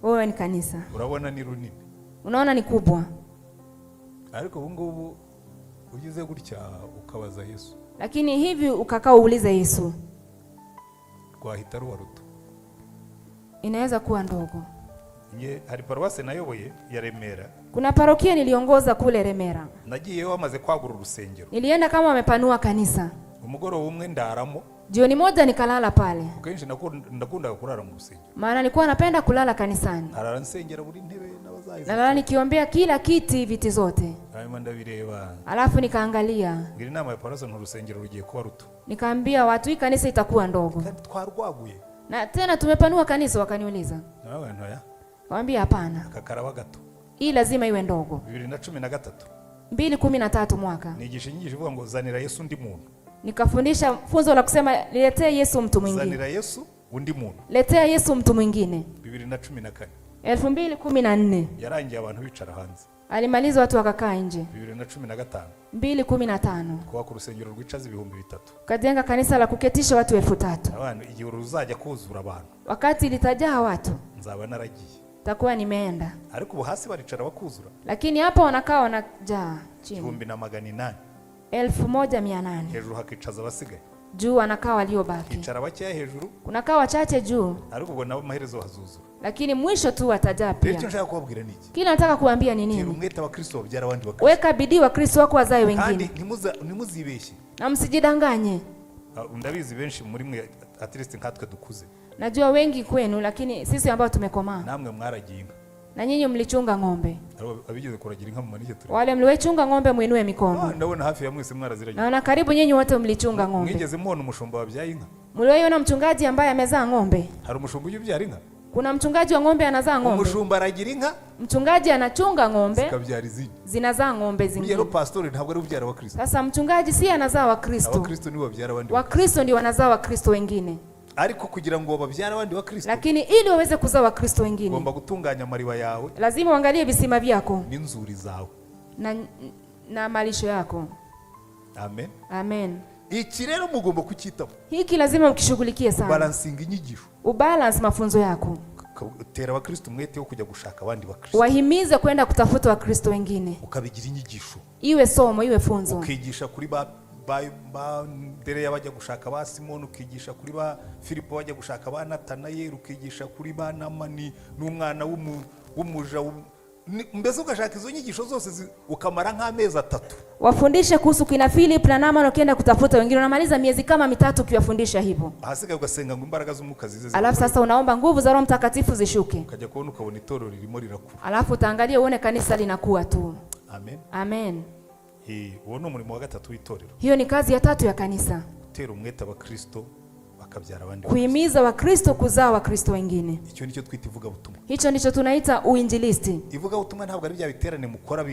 Wewe ni kanisa. Urabona ni runini. Unaona ni kubwa. Ariko ubu ngubu ugize gutya ukabaza Yesu. Lakini hivi ukakaa uulize Yesu. Kwahita ruwa ruto. Inaweza kuwa ndogo. Hari paruwase nayoboye ya Remera. Kuna parokia niliongoza kule Remera. Nagiye wamaze kwagura urusengero. Nilienda kama wamepanua kanisa. Umugoro umwe ndaramo. Jioni moja nikalala pale. Kenshi ndakunda kulala mu rusengero. Maana nilikuwa napenda kulala kanisani. Arara nsengera buri ntebe n'abazayiza. Nalala nikiombea kila kiti, viti zote. Hanyuma ndabireba. Alafu nikaangalia. Ngira inama ya paruwase n'urusengero rugiye kuba ruto. Nikaambia watu hii kanisa itakuwa ndogo. Twarwaguye. Na tena tumepanua kanisa, wakaniuliza. Nawe ntoya. Kaambia hapana. Kakaraba gato. Hii lazima iwe ndogo. 2013. 2013 mwaka. Nigisha inyigisho ivuga ngo zanira Yesu undi muntu. Nikafundisha funzo la kusema niletee Yesu mtu mwingine. Zanira Yesu undi muntu. Letea Yesu mtu mwingine. 2014. 2014. Yarangiye abantu bicara hanze. Alimaliza watu wakakaa nje. 2015. 2015. Kwa ku rusengero rwicaza 3000. Kajenga kanisa la kuketisha watu 3000. Abantu igihe ruzajya kuzura abantu. Wakati litajaa watu. Nzaba naragiye. Takuwa nimeenda. Ariko ubu hasi baricara bakuzura. Lakini hapa wanakaa wanajaa chini. 1800. 1800. Hejuru hakicaza abasigaye. Juu wanakaa waliobaki. Kicara bakeya hejuru. Kunakaa wachache juu. Ariko ubwo nabo maherezo hazuzura. Lakini mwisho tu watajaa pia. Icyo nshaka kubabwira niki? Kile nataka kuambia ni nini? Umwete wa Kristo wabyara abandi bakristo. Weka bidii wa Kristo wako wazae wengine. Kandi nimuzibeshye. Na msijidanganye. Ndabizi benshi muri mwe at least nkatwe dukuze. Najua wengi kwenu, lakini sisi ambao tumekomaa. Namwe mwaragiye inka. Na nyinyi mlichunga ng'ombe. Abigeze kuragira inka mu manike turi. Wale mliwechunga ng'ombe muinue mikono. Ndabona hafi ya mwese mwaraziranye. Na karibu nyinyi wote mlichunga ng'ombe. Mwigeze muona umushumba wabyaye inka? Mliwaona mchungaji ambaye amezaa ng'ombe? Hari umushumba ubyara inka? Kuna mchungaji wa ng'ombe anazaa ng'ombe. Umushumba aragira inka? Mchungaji anachunga ng'ombe. Zikabyara izindi. Zinazaa ng'ombe zingine. Yero pastor ntabwo ari ubyara wa Kristo. Sasa mchungaji si anazaa wa Kristo. Wa Kristo ni wabyara abandi. Wa Kristo ndio wanazaa wa Kristo wengine. Ariko kugira ngo babyara abandi wa Kristo. Lakini ili waweze kuzaa wa Kristo wengine. Ugomba gutunganya mariba yawe. Lazima uangalie visima vyako. N'inzuri zawe. Na malisho yako. Amen. Amen. Iki rero mugomba kucyitaho. Hiki lazima ukishughulikie sana. Balancing inyigisho. Ubalance mafunzo yako. Tera wa Kristo mwete wo kujya gushaka abandi ba Kristo. Wahimize kwenda kutafuta wa Kristo wengine. Ukabigira inyigisho. Iwe somo, iwe funzo. Ukigisha kuri ba Ndereya bajya gushaka ba Simoni, ukigisha kuri ba Filipo bajya gushaka ba Natanayeli, ukigisha kuri ba Namani n'umwana w'umuja. Mbese ugashaka izo nyigisho zose ukamara nk'amezi 3. Wafundishe kuhusu kina Philip na Naamani, ukienda kutafuta wengine unamaliza miezi kama 3 ukiwafundisha hivyo. Ahasigaye ugasenga ngo imbaraga z'umwuka zize. Alafu sasa unaomba nguvu za Roho Mtakatifu zishuke. Ukajya kubona ukabona itorero ririmo rirakura. Alafu utaangalia uone kanisa linakuwa tu. Amen. Amen. uwo ni umurimo wa gatatu w'itorero, Hiyo ni kazi ya tatu ya kanisa, gutera umwete abakristo bakabyara abandi, kuhimiza Wakristo kuzaa Wakristo wengine. icyo nicyo twita ivugabutumwa. Hicho ndicho tunaita uinjilisti. Ivugabutumwa ntabwo ari bya biterane mukora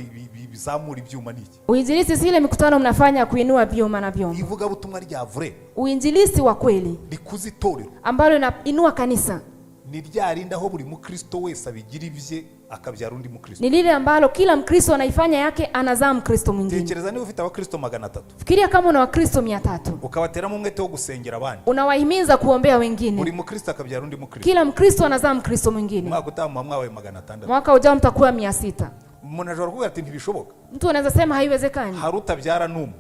bizamura ibyuma n'iki. Uinjilisti si ile mikutano mnafanya kuinua vyuma na vyombo. Ivugabutumwa rya vrai, Uinjilisti wa kweli rikuza itorero, ambalo linainua kanisa, ni ryarinda aho buri mukristo wese abigira ibye akabyara undi mukristo. ni lile ambalo kila Mkristo anaifanya yake, anazaa Mkristo mwingine. Tekereza niba ufite abakristo 300, Fikiria kama una Wakristo 300, ukabateramo umwete wo gusengera abandi, unawahimiza kuombea buri wengine, mukristo akabyara undi mukristo, kila Mkristo anazaa Mkristo mwingine, mwaka utaha mwawe 600, mwaka ujao mtakuwa 600. umuntu ashobora kuvuga ati ntibishoboka. Mtu anaweza sema haiwezekani, Hari utabyara n'umwe,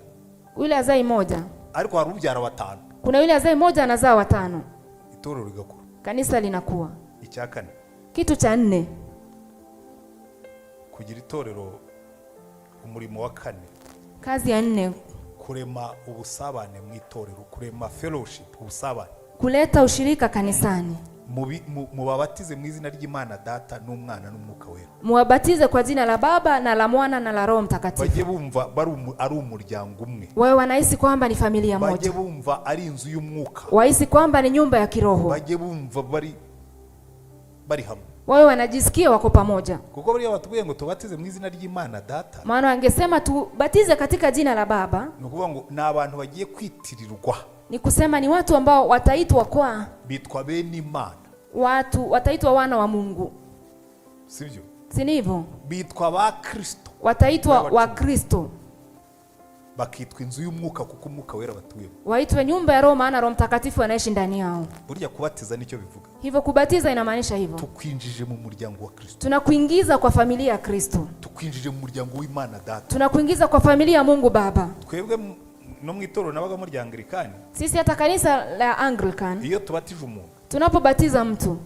yule azai moja, ariko hari ubyara 5, kuna yule azai moja anazaa 5, itorero rigakura. kanisa linakuwa. Icya kane, Kitu cha 4, kugira itorero, umurimo wa 4, kazi ya 4, kurema ubusabane mu itorero, kurema fellowship, ubusabane, kuleta ushirika kanisani. mubabatize mu izina ry'Imana Data n'Umwana n'Umwuka Wera, Muwabatize kwa jina la Baba na la Mwana na la Roho bajye Mtakatifu. bumva ari umuryango umwe, Wawe wanahisi kwamba ni familia bajye moja, bumva ari inzu y'umwuka, wahisi kwamba ni nyumba ya kiroho, bajye bumva bari hamwe. wawe wanajisikia wako pamoja. Kuko buriya batubwiye ngo tubatize mu izina ry'Imana Data, Maana wangesema tubatize katika jina la Baba, ni ukuvuga ngo ni abantu bagiye kwitirirwa, ni kusema ni watu ambao wataitwa kwa bitwa bene Imana, watu wataitwa wana wa Mungu, sibyo? si ndivyo? Bitwa ba Kristo, Wataitwa Wakristo, bakitwa inzu y'umwuka kuko Umwuka Wera batuyemo. waitwe nyumba ya Roho, maana Roho Mtakatifu anaishi ndani yao. Burya kubatiza nicyo bivuga, Hivyo kubatiza inamaanisha hivyo, tukwinjije mu muryango wa Kristo, tunakuingiza kwa familia ya Kristo, tukwinjije mu muryango w'Imana Data. tunakuingiza kwa familia ya Mungu Baba. Twebwe no mu itorero nabaga muri rya Anglikani, Sisi hata kanisa la Anglican, iyo tubatije umuntu tunapobatiza mtu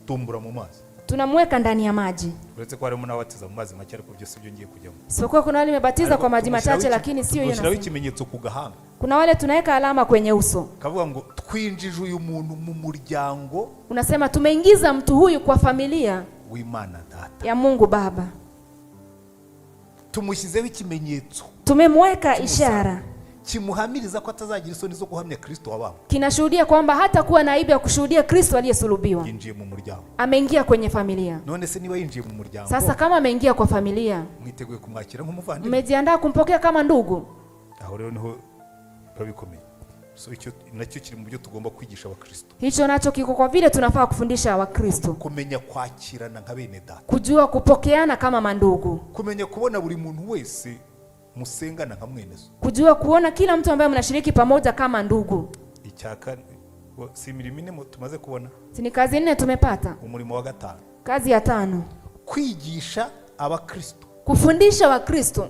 tumbura mu mazi, tunamweka ndani ya maji. uretse ko harimo n'abatiza mu mazi make, ariko byose byo ngiye kujyamo. Sipokuwa kuna wale wamebatiza kwa maji machache, lakini sio hiyo. Tunashyiraho ikimenyetso ku gahanga, Kuna wale tunaweka alama kwenye uso, kavuga ngo twinjije uyu muntu mu muryango unasema tumeingiza mtu huyu kwa familia w'Imana Data, ya Mungu Baba, tumushyizeho ikimenyetso tumemweka ishara kimuhamiriza ko atazagira isoni zo guhamya Kristo wabambwe, kinashuhudia kwamba hata kuwa na aibu ya kushuhudia Kristo aliyesulubiwa. yinjiye mu muryango. Ameingia kwenye familia. None se niba yinjiye mu muryango, Sasa kama ameingia kwa familia, mwiteguye kumwakira nk'umuvandimwe, mmejiandaa kumpokea kama ndugu? aho rero niho bikomeye. So icyo nacyo kiri mu byo tugomba kwigisha abakristo, Hicho nacho kiko kwa vile tunafaa kufundisha Wakristo, kumenya kwakirana nka bene Data, kujua kupokeana kama mandugu, kumenya kubona buri muntu wese musengana nka mwene so. kujua kuona kila mtu ambaye mnashiriki pamoja kama ndugu. Icyaka si imirimo ine tumaze kubona, Si ni kazi 4 tumepata? umurimo wa 5, Kazi ya 5, kwigisha abakristo kufundisha Wakristo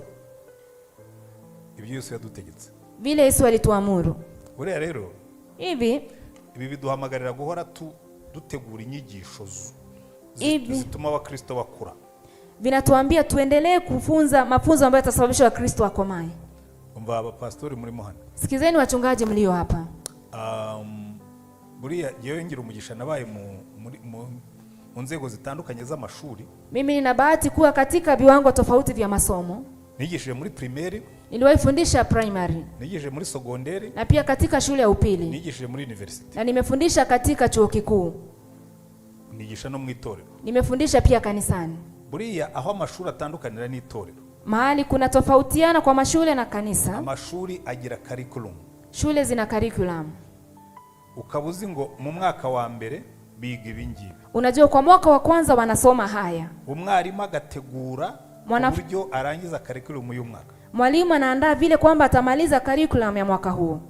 ibyo Yesu yadutegetse. vile Yesu alituamuru. Buriya rero Hivi ibi biduhamagarira guhora dutegura inyigisho Ibi. zituma abakristo bakura. vinatuambia tuendelee kufunza mafunzo ambayo yatasababisha Wakristo wakomae. Umva abapastori muri muhana, Sikizeni wachungaji mlio hapa. buriya yewe ngira umugisha nabaye mu nzego zitandukanye z'amashuri. Mimi nina bahati kuwa katika viwango tofauti vya masomo. Nigishije muri primaire, Niliwahi fundisha primary, nigishije muri secondaire, na pia katika shule ya upili, nigishije muri university, na nimefundisha katika chuo kikuu, nigisha no mu itorero. nimefundisha pia kanisani. Buriya aho amashuri atandukanira n'itorero, Mahali kuna tofautiana kwa mashule na kanisa. amashuri agira curriculum. Shule zina curriculum. Ukabuzi ngo mu mwaka wa mbere biga ibingibi, Unajua kwa mwaka wa kwanza wanasoma haya. umwarimu agategura uburyo arangiza curriculum y'umwaka. Mwalimu anaandaa vile kwamba atamaliza curriculum ya mwaka huo.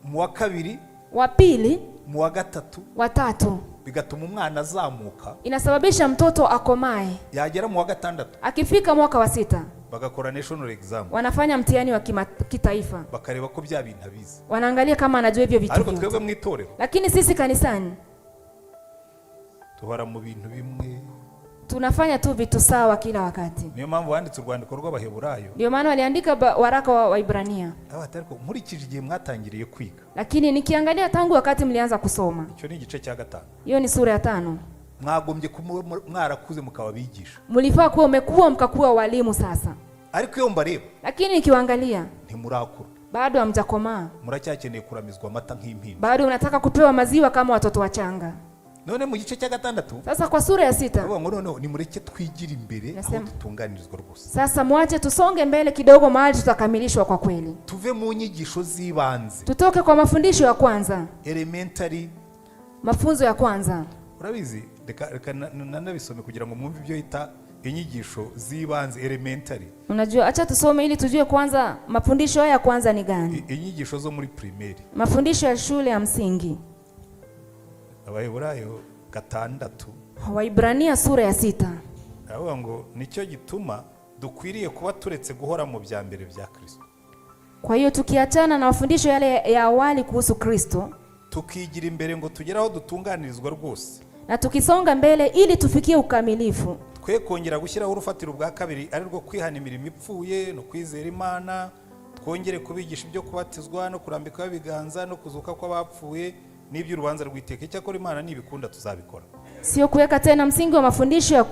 Mu wa kabiri, Wa pili, mu wa gatatu, wa tatu, bigatuma umwana azamuka, inasababisha mtoto akomae. yagera mu wa gatandatu Akifika mwaka wa 6, bagakora national exam, wanafanya mtihani wa kitaifa. bakareba ko bya bintu abizi. Wanaangalia kama anajua hivyo vitu Ariko vyote. twebwe mu itorero Lakini sisi kanisani tuhora mu bintu bimwe. tunafanya tu vitu sawa kila wakati. Niyo mpamvu wanditse urwandiko rw'Abaheburayo, Ndio maana waliandika waraka wa Waibrania. ariko nkurikije igihe mwatangiriye kwiga, Lakini nikiangalia tangu wakati mlianza kusoma, icyo ni igice cya 5, hiyo ni sura ya 5. mwagombye mwarakuze mukaba bigisha. Mlifaa kuwa umekuwa mkakuwa walimu sasa. ariko iyo mbareba lakini nikiwaangalia ntimurakura, bado hamjakomaa, muracyakeneye kuramizwa amata nk'impinja. bado unataka kupewa maziwa kama watoto wachanga. None mu gice cya 6 Sasa kwa sura ya 6 ngo noneho nimureke twigira imbere aho dutunganirizwa rwose. Sasa mwache tusonge mbele kidogo mahali tutakamilishwa kwa kweli. Tuve mu nyigisho z'ibanze, Tutoke kwa mafundisho ya kwanza, elementary, mafunzo ya kwanza. Urabizi, reka nanabisome kugira ngo mwumve ibyo yita inyigisho z'ibanze, elementary. Unajua, acha tusome ili tujue kwanza mafundisho haya kwanza ni gani. Inyigisho zo muri primaire, Mafundisho ya shule ya msingi. Abaheburayo 6, Waibrania sura ya 6. avuga ngo nicyo gituma dukwiriye kuba turetse guhora mu bya mbere bya Kristo. Kwa hiyo tukiachana na mafundisho yale ya awali kuhusu Kristo, tukigira imbere ngo tugere aho dutunganirizwa rwose, na tukisonga mbele ili tufikie ukamilifu, twe kongera gushyiraho urufatiro bwa kabiri ari rwo kwihana imirimo ipfuye no kwizera Imana, twongere kubigisha ibyo kubatizwa no kurambikaho ibiganza no kuzuka kw'abapfuye n'ibyo urubanza rw'iteka. Icyakora Imana nibikunda tuzabikora. Sio kuweka tena msingi wa mafundisho ya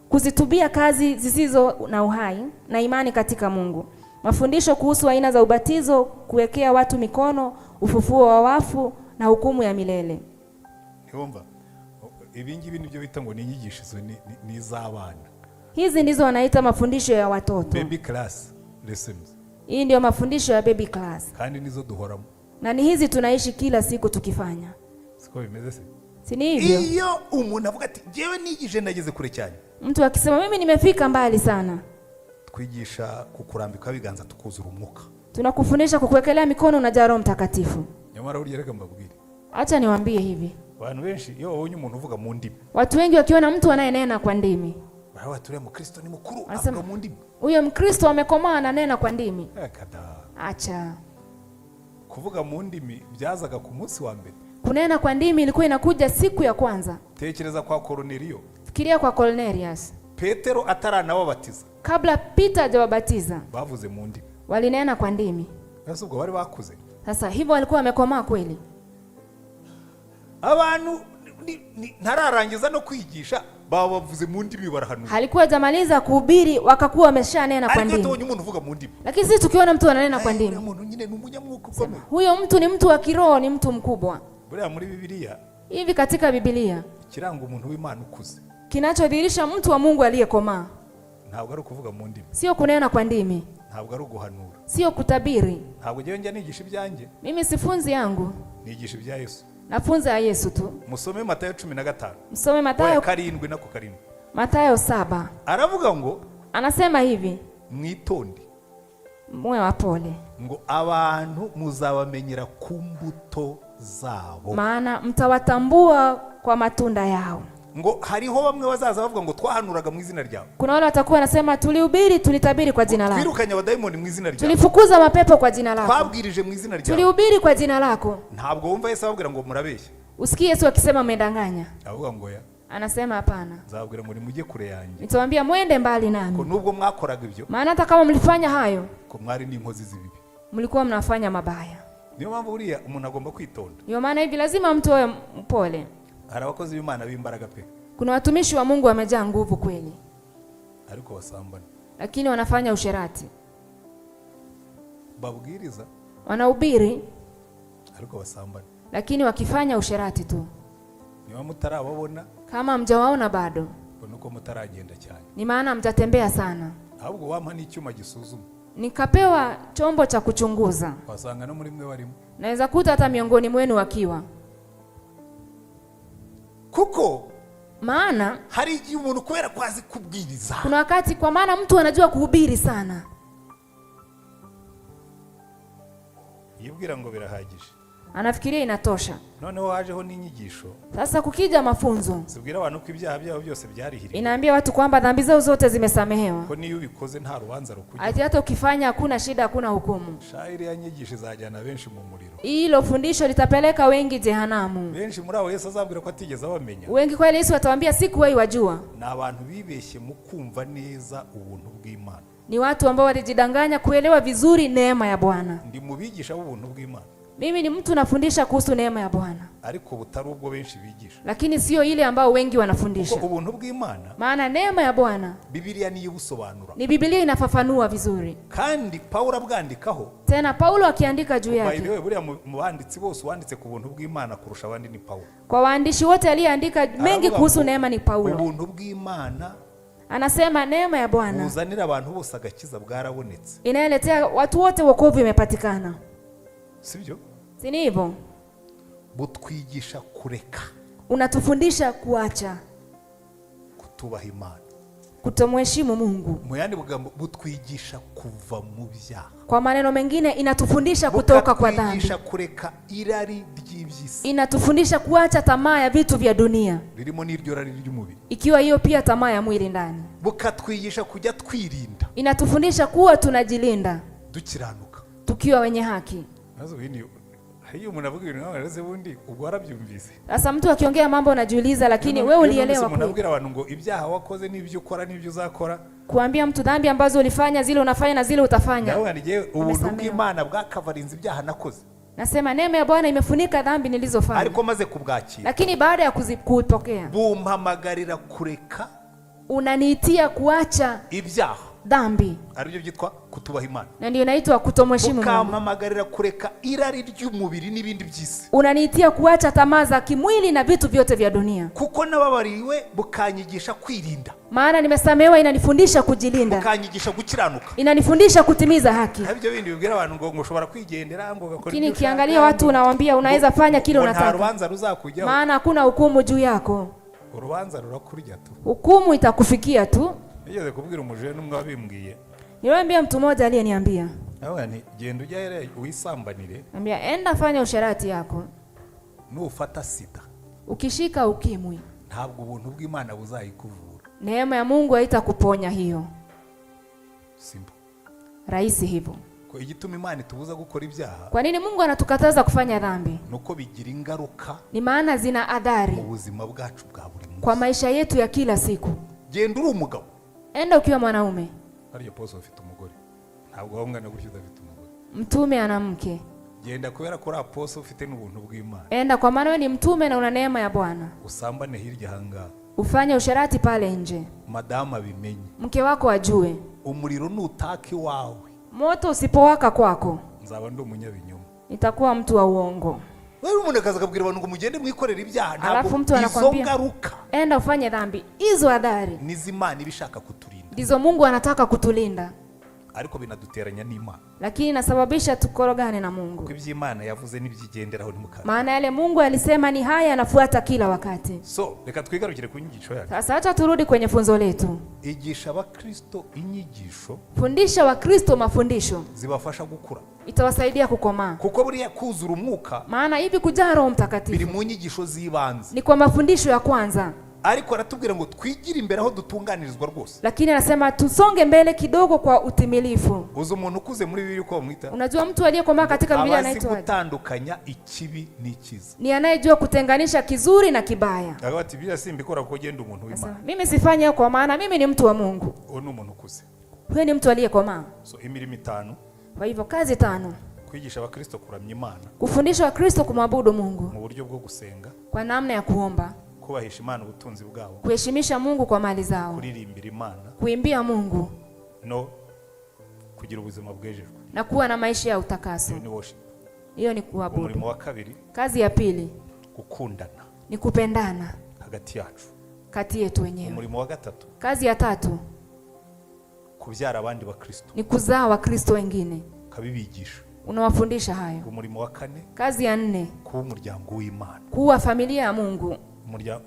kuzitubia kazi zisizo na uhai na imani katika Mungu. Mafundisho kuhusu aina za ubatizo, kuwekea watu mikono, ufufuo wa wafu na hukumu ya milele. Niomba ibi ngibi nibyo bita ngo ni inyigisho ni iz'abana. Hizi ndizo wanaita mafundisho ya watoto, baby class lessons. Hii ndio mafundisho ya baby class, kandi nizo duhoramo, na ni hizi tunaishi kila siku tukifanya. Siko bimeze se? Si ni hivyo? Iyo umuntu avuga ati jewe nigije nageze kure cyane, mtu akisema mimi nimefika mbali sana, twigisha kukurambika biganza tukuzura umwuka, tunakufundisha kukuwekelea mikono na Roho Mtakatifu. Nyamara uri reka mbabwire, acha niwaambie hivi, abantu benshi iyo wabonye umuntu uvuga mu ndimi, watu wengi wakiona mtu anayenena kwa ndimi barawa turiya Mkristo ni mukuru avuga mu ndimi, huyo Mkristo amekomaa ananena kwa ndimi. Acha kuvuga mu ndimi byazaga ku munsi wa mbere. Kunena kwa ndimi ilikuwa inakuja siku ya kwanza. Tekereza kwa Cornelio, fikiria kwa Cornelius, Petero ataranababatiza, kabla Peter hajawabatiza bavuze mu ndimi, walinena kwa ndimi. Sasa ubwo bari bakuze. Sasa hivyo walikuwa wamekomaa kweli. Abantu ntararangiza no kwigisha baba bavuze mu ndimi barahanura. Halikuwa jamaliza kuhubiri wakakuwa wameshanena kwa ndimi. Alikuwa mtu uvuga mu ndimi. Lakini sisi tukiona mtu ananena kwa ndimi, umuntu nyine ni umunyamwuka ukomeye. Huyo mtu ni mtu wa kiroho, ni mtu mkubwa. Buriya muri Biblia, hivi katika Biblia kiranga umuntu w'Imana ukuze, kinachodhihirisha mtu wa Mungu aliyekomaa ntabwo ari kuvuga mu ndimi, sio kunena kwa ndimi, ntabwo ari guhanura, sio kutabiri. Ntabwo je njya nigisha ibyanjye, mimi sifunzi yangu, nigisha ibya Yesu. Nafunza ya Yesu tu. Musome Matayo 15. Musome Matayo 7 nako 7. Matayo 7. Aravuga ngo, anasema hivi, mwitonde, muwe wapole, ngo abantu muzabamenyera ku mbuto zabo, maana mtawatambua kwa matunda yao. Ngo hariho bamwe bazaza bavuga ngo twahanuraga mu izina ryawe. Kuna wale watakuwa wanasema tulihubiri, tulitabiri kwa jina lako. Twirukanya abadayimoni mu izina ryawe. Tulifukuza mapepo kwa jina lako. Twabwirije mu izina ryawe. Tulihubiri kwa jina lako. Ntabwo wumva Yesu ababwira ngo murabeshya. Usikie Yesu akisema mmedanganya. Avuga ngo ya. Anasema hapana. Nzabwira ngo nimujye kure yanjye. Nitawaambia mwende mbali nami. Ko nubwo mwakoraga ibyo. Maana hata kama mlifanya hayo, ko mwari n'inkozi z'ibibi. Mlikuwa mnafanya mabaya. Niyo mpamvu uriya umuntu agomba kwitonda. Ndio maana hivi lazima mtu awe mpole. Hari abakozi b'Imana b'imbaraga pe. Kuna watumishi wa Mungu wamejaa nguvu kweli, ariko basambana, lakini wanafanya usherati. Babwiriza, wanahubiri, ariko basambana, lakini wakifanya usherati tu. Niba mutarababona, kama mjawaona bado, nuko mutaragenda cyane, ni maana mtatembea sana. Ahubwo wampa n'icyuma gisuzuma. Nikapewa chombo cha kuchunguza. Wasanga no muri mwe barimo. Naweza kuta hata miongoni mwenu wakiwa. Kuko maana hari igihe umuntu kwera kwazi kubwiriza. Kuna wakati kwa maana mtu anajua kuhubiri sana, yibwira ngo birahagije, anafikiria inatosha. Noneho hajeho n'inyigisho. Sasa kukija mafunzo, sibwira abantu ko ibyaha byabo byose byarihiriwe. Inaambia watu kwamba dhambi zao zote zimesamehewa. Ko niyo ubikoze nta rubanza rukugira. Ati hata ukifanya hakuna shida, hakuna hukumu. Shairi ya nyigisho izajyana benshi mu muriro. Hilo fundisho litapeleka wengi jehanamu. Benshi muri abo Yesu azabwira ko atigeze abamenya. Wengi kweli Yesu atawaambia siku wewe wajua. Na abantu bibeshye mu kumva neza ubuntu bw'Imana. Ni watu ambao walijidanganya kuelewa vizuri neema ya Bwana. Ndi mubigisha ubuntu bw'Imana. Mimi ni mtu nafundisha kuhusu neema ya Bwana, ariko butari ubwo benshi bigisha, lakini sio ile ambao wengi wanafundisha. kuko ubuntu bw'Imana, Maana neema ya Bwana Biblia niyo busobanura, ni Biblia inafafanua vizuri. kandi Paulo abwandikaho. Tena Paulo akiandika juu yake, By buriya mu banditsi bose wanditse ku buntu bw'Imana kurusha abandi ni Paulo. kwa waandishi wote aliyeandika mengi kuhusu neema ni Paulo. Ubuntu bw'Imana Anasema neema ya Bwana buzanira abantu bose agakiza bwarabonetse, inayeletea watu wote wokovu imepatikana, sibyo? si ni hivyo? Butwigisha kureka Unatufundisha kuacha kutubaha Imana, kutomheshimu Mungu. mu yandi magambo butwigisha kuva mu byaha, Kwa maneno mengine inatufundisha kutoka kwa dhambi, butwigisha kureka irari ry'iby'isi, inatufundisha kuacha tamaa ya vitu vya dunia, ririmo n'iryo rari ry'umubiri, ikiwa hiyo pia tamaa ya mwili ndani. bukatwigisha kujya twirinda, Inatufundisha kuwa tunajilinda dukiranuka, tukiwa wenye haki. nazo bindi hariyo umuntu avuga ibintu nk'abareze bundi ubwo warabyumvise. Sasa mtu akiongea mambo unajiuliza, lakini wewe ulielewa umuntu abwira abantu ngo ibyaha wakoze n'ibyo ukora n'ibyo uzakora, kuambia mtu dhambi ambazo ulifanya, zile unafanya na zile utafanya. nawe ngiye ubuntu bw'Imana bwakavarinze ibyaha nakoze. Nasema neema ya Bwana imefunika dhambi nilizofanya, ariko maze kubwakira, lakini baada ya kuipokea bumpamagarira kureka, unaniitia kuacha ibyaha dhambi, aribyo byitwa kutubaha Imana, na ndio inaitwa kutomheshimu Mungu. bukampamagarira kureka irari ry'umubiri n'ibindi by'isi, Unaniitia kuacha tamaa za kimwili na vitu vyote vya dunia. kuko nababariwe bukanyigisha kwirinda, Maana nimesamehewa, inanifundisha kujilinda, bukanyigisha gukiranuka, inanifundisha kutimiza haki. ibyo bindi bibwira abantu ngo ushobora kwigendera ngo ugakora Lakini kiangalia watu unawaambia unaweza fanya kile nta unataka, rubanza ruzakujyaho, maana hakuna hukumu juu yako, urubanza rurakurya tu. hukumu itakufikia tu. Nigeze kubwira umujene n'umwe wabimbwiye, Niwaambia mtu mmoja aliyeniambia, nawe ni genda ujya wisambanire, ambia enda fanya usharati yako, nufata sida ukishika ukimwi ntabwo ubuntu bw'Imana buzayikuvura. neema ya Mungu haitakuponya hiyo. Simple. Rahisi hivyo. Ko igituma Imana itubuza gukora ibyaha, Kwa nini Mungu anatukataza kufanya dhambi? nuko bigira ingaruka Ni maana zina adhari mu buzima bwacu bwa buri munsi. kwa maisha yetu ya kila siku. Genda uri umugabo, Enda ukiwa mwanaume, hariyo pose ufite umugore, ntabwo wahungana gutyo udafite umugore. mtume ana mke. Genda kubera ko uri pose ufite n'ubuntu bw'Imana, Enda kwa maana wewe ni mtume na una neema ya Bwana. usambane hirya hanga, Ufanye usharati pale nje, madama abimenye, mke wako ajue. umuriro nutaka iwawe, Moto usipowaka kwako, nzaba ndi umunyabinyoma. nitakuwa mtu wa uongo. Wewe umuntu akaza akabwira abantu ngo mugende mwikorera ibyaha, Alafu ntabwo mtu izo anakwambia ngaruka enda ufanye dhambi. Hizo adhari n'izimana ibishaka kuturinda, ndizo Mungu anataka kutulinda, ariko binaduteranya n'Imana, lakini inasababisha tukorogane na Mungu. kuko iby'Imana yavuze n'ibyigenderaho ntimukabe. Maana yale Mungu alisema ni haya yanafuata kila wakati. So reka twigarukire ku nyigisho yacu. Sasa acha turudi kwenye funzo letu. Igisha abakristo inyigisho Fundisha Wakristo mafundisho zibafasha gukura, itawasaidia kukomaa. kuko buriya kuzura umwuka Maana hivi kujaa Roho biri Mtakatifu mu nyigisho z'ibanze, ni kwa mafundisho ya kwanza, ariko aratubwira ngo twigire imbere aho dutunganirizwa rwose. lakini anasema tusonge mbele kidogo kwa utimilifu. Uzi umuntu ukuze muri Bibiliya uko bamwita? Unajua mtu aliyekomaa katika Biblia Abazi anaitwa gutandukanya ikibi n'ikiza. ni anayejua kutenganisha kizuri na kibaya. Aho ati Bibiliya simbikora kuko genda umuntu Sasa, w'Imana. mimi sifanye hiyo kwa maana mimi ni mtu wa Mungu. Uwo ni umuntu ukuze. Huyo ni mtu aliyekomaa. So imirimo itanu: Kwa hivyo kazi tano: kwigisha abakristo kuramya Imana kufundisha Wakristo kumwabudu Mungu mu buryo bwo gusenga, kwa namna ya kuomba, kubahisha Imana ubutunzi bwabo, kuheshimisha Mungu kwa mali zao, kuririmbira Imana, kuimbia Mungu no kugira ubuzima bwejejwe. na kuwa na maisha ya utakaso. Ni worship. Hiyo ni kuabudu. Umurimo wa kabiri: Kazi ya pili gukundana ni kupendana hagati yacu. kati yetu wenyewe. Umurimo wa gatatu: Kazi ya tatu kubyara abandi bakristo, ni kuzaa Wakristo wengine, kabibigisha. unawafundisha hayo. Umurimo wa kane: Kazi ya nne kuba umuryango w'Imana. kuwa familia ya Mungu.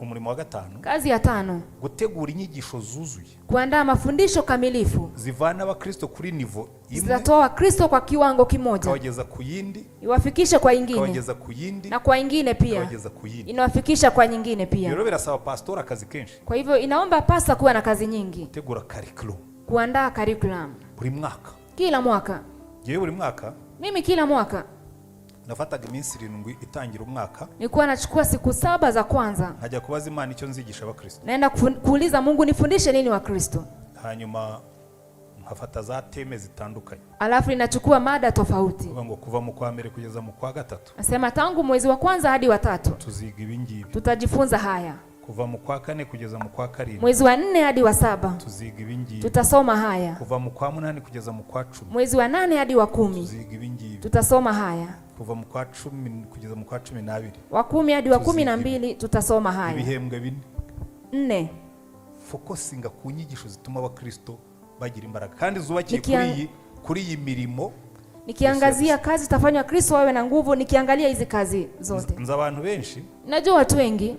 Umurimo wa gatanu: Kazi ya tano gutegura inyigisho zuzuye kuandaa mafundisho kamilifu zivana abakristo kuri nivo imwe zitatoa Wakristo kwa kiwango kimoja, kawageza ku yindi, iwafikishe kwa ingine kawageza ku yindi, na kwa ingine pia kawageza ku yindi. inawafikisha kwa nyingine pia. Rero birasaba pastor akazi kenshi, Kwa hivyo inaomba pasta kuwa na kazi nyingi, tegura curriculum kuandaa curriculum buri mwaka. kila mwaka. Jewe buri mwaka Mimi kila mwaka nafataga iminsi 7 itangira umwaka, nilikuwa nachukua siku 7 za kwanza, nkajya kubaza Imana icyo nzigisha abakristo, naenda kuuliza Mungu nifundishe nini Wakristo, hanyuma nkafata za teme zitandukanye, alafu linachukua mada tofauti. kuvuga ngo kuva mu kwa mbere kugeza mu kwa gatatu Nasema tangu mwezi wa kwanza hadi wa 3 tuziga ibingibi, tutajifunza haya. kuva mu kwa 4 kugeza mu kwa 7 Mwezi wa 4 hadi wa 7 tuziga ibingibi, tutasoma haya. kuva mu kwa 8 kugeza mu kwa 10 Mwezi wa 8 hadi wa 10 tuziga ibingibi, tutasoma haya. kuva mu kwa 10 kugeza mu kwa 12 Wa 10 hadi wa 12 tutasoma haya. ibihembwe 4 focusinga ku nyigisho zituma abakristo bagira imbaraga kandi zubakiye kuri iyi mirimo. Nikiangazia kazi zitafanywa Kristo wawe na nguvu. Nikiangalia hizi kazi zote, nza abantu benshi najua watu wengi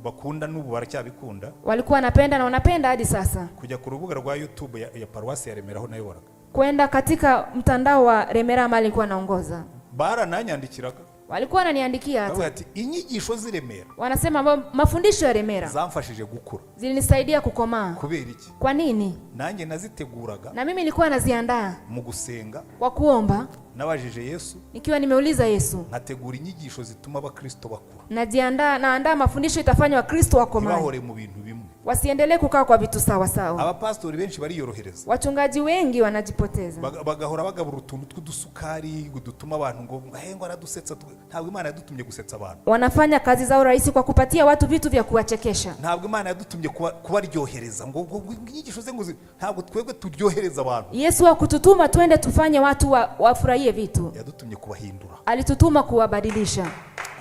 bakunda n'ubu baracyabikunda, walikuwa wanapenda na wanapenda hadi sasa kujya ku rubuga rwa YouTube ya paruwasi ya Remera aho nayoboraga, kwenda katika mtandao wa Remera ambaye alikuwa naongoza. Barananyandikiraga, walikuwa wananiandikia hata ati inyigisho z'Iremera, wanasema mafundisho ya Remera zamfashije gukura, zilinisaidia kukomaa. kubera iki? Kwa nini? Nanjye naziteguraga Na mimi nilikuwa naziandaa mu gusenga, kwa kuomba, nabajije Yesu, nikiwa nimeuliza Yesu, nategura inyigisho zituma abakristo bakura, naandaa mafundisho itafanywa Kristo wakomae, ntibahore mu bintu bimwe, wasiendelee kukaa kwa vitu sawa sawa. Abapastori benshi bariyorohereza, Wachungaji wengi wanajipoteza, bagahora bagabura utuntu tw'udusukari dutuma abantu ngo aradusetsa. Ntabwo Imana yadutumye gusetsa abantu, wanafanya kazi zao rahisi kwa kupatia watu vitu vya kuwachekesha. Ntabwo Imana yadutumye kubaryohereza ngo inyigisho ze ngo ntabwo twebwe turyohereza abantu. Yesu hakututuma twende tufanye watu wafurahie vitu, yadutumye kubahindura, alitutuma kuwabadilisha.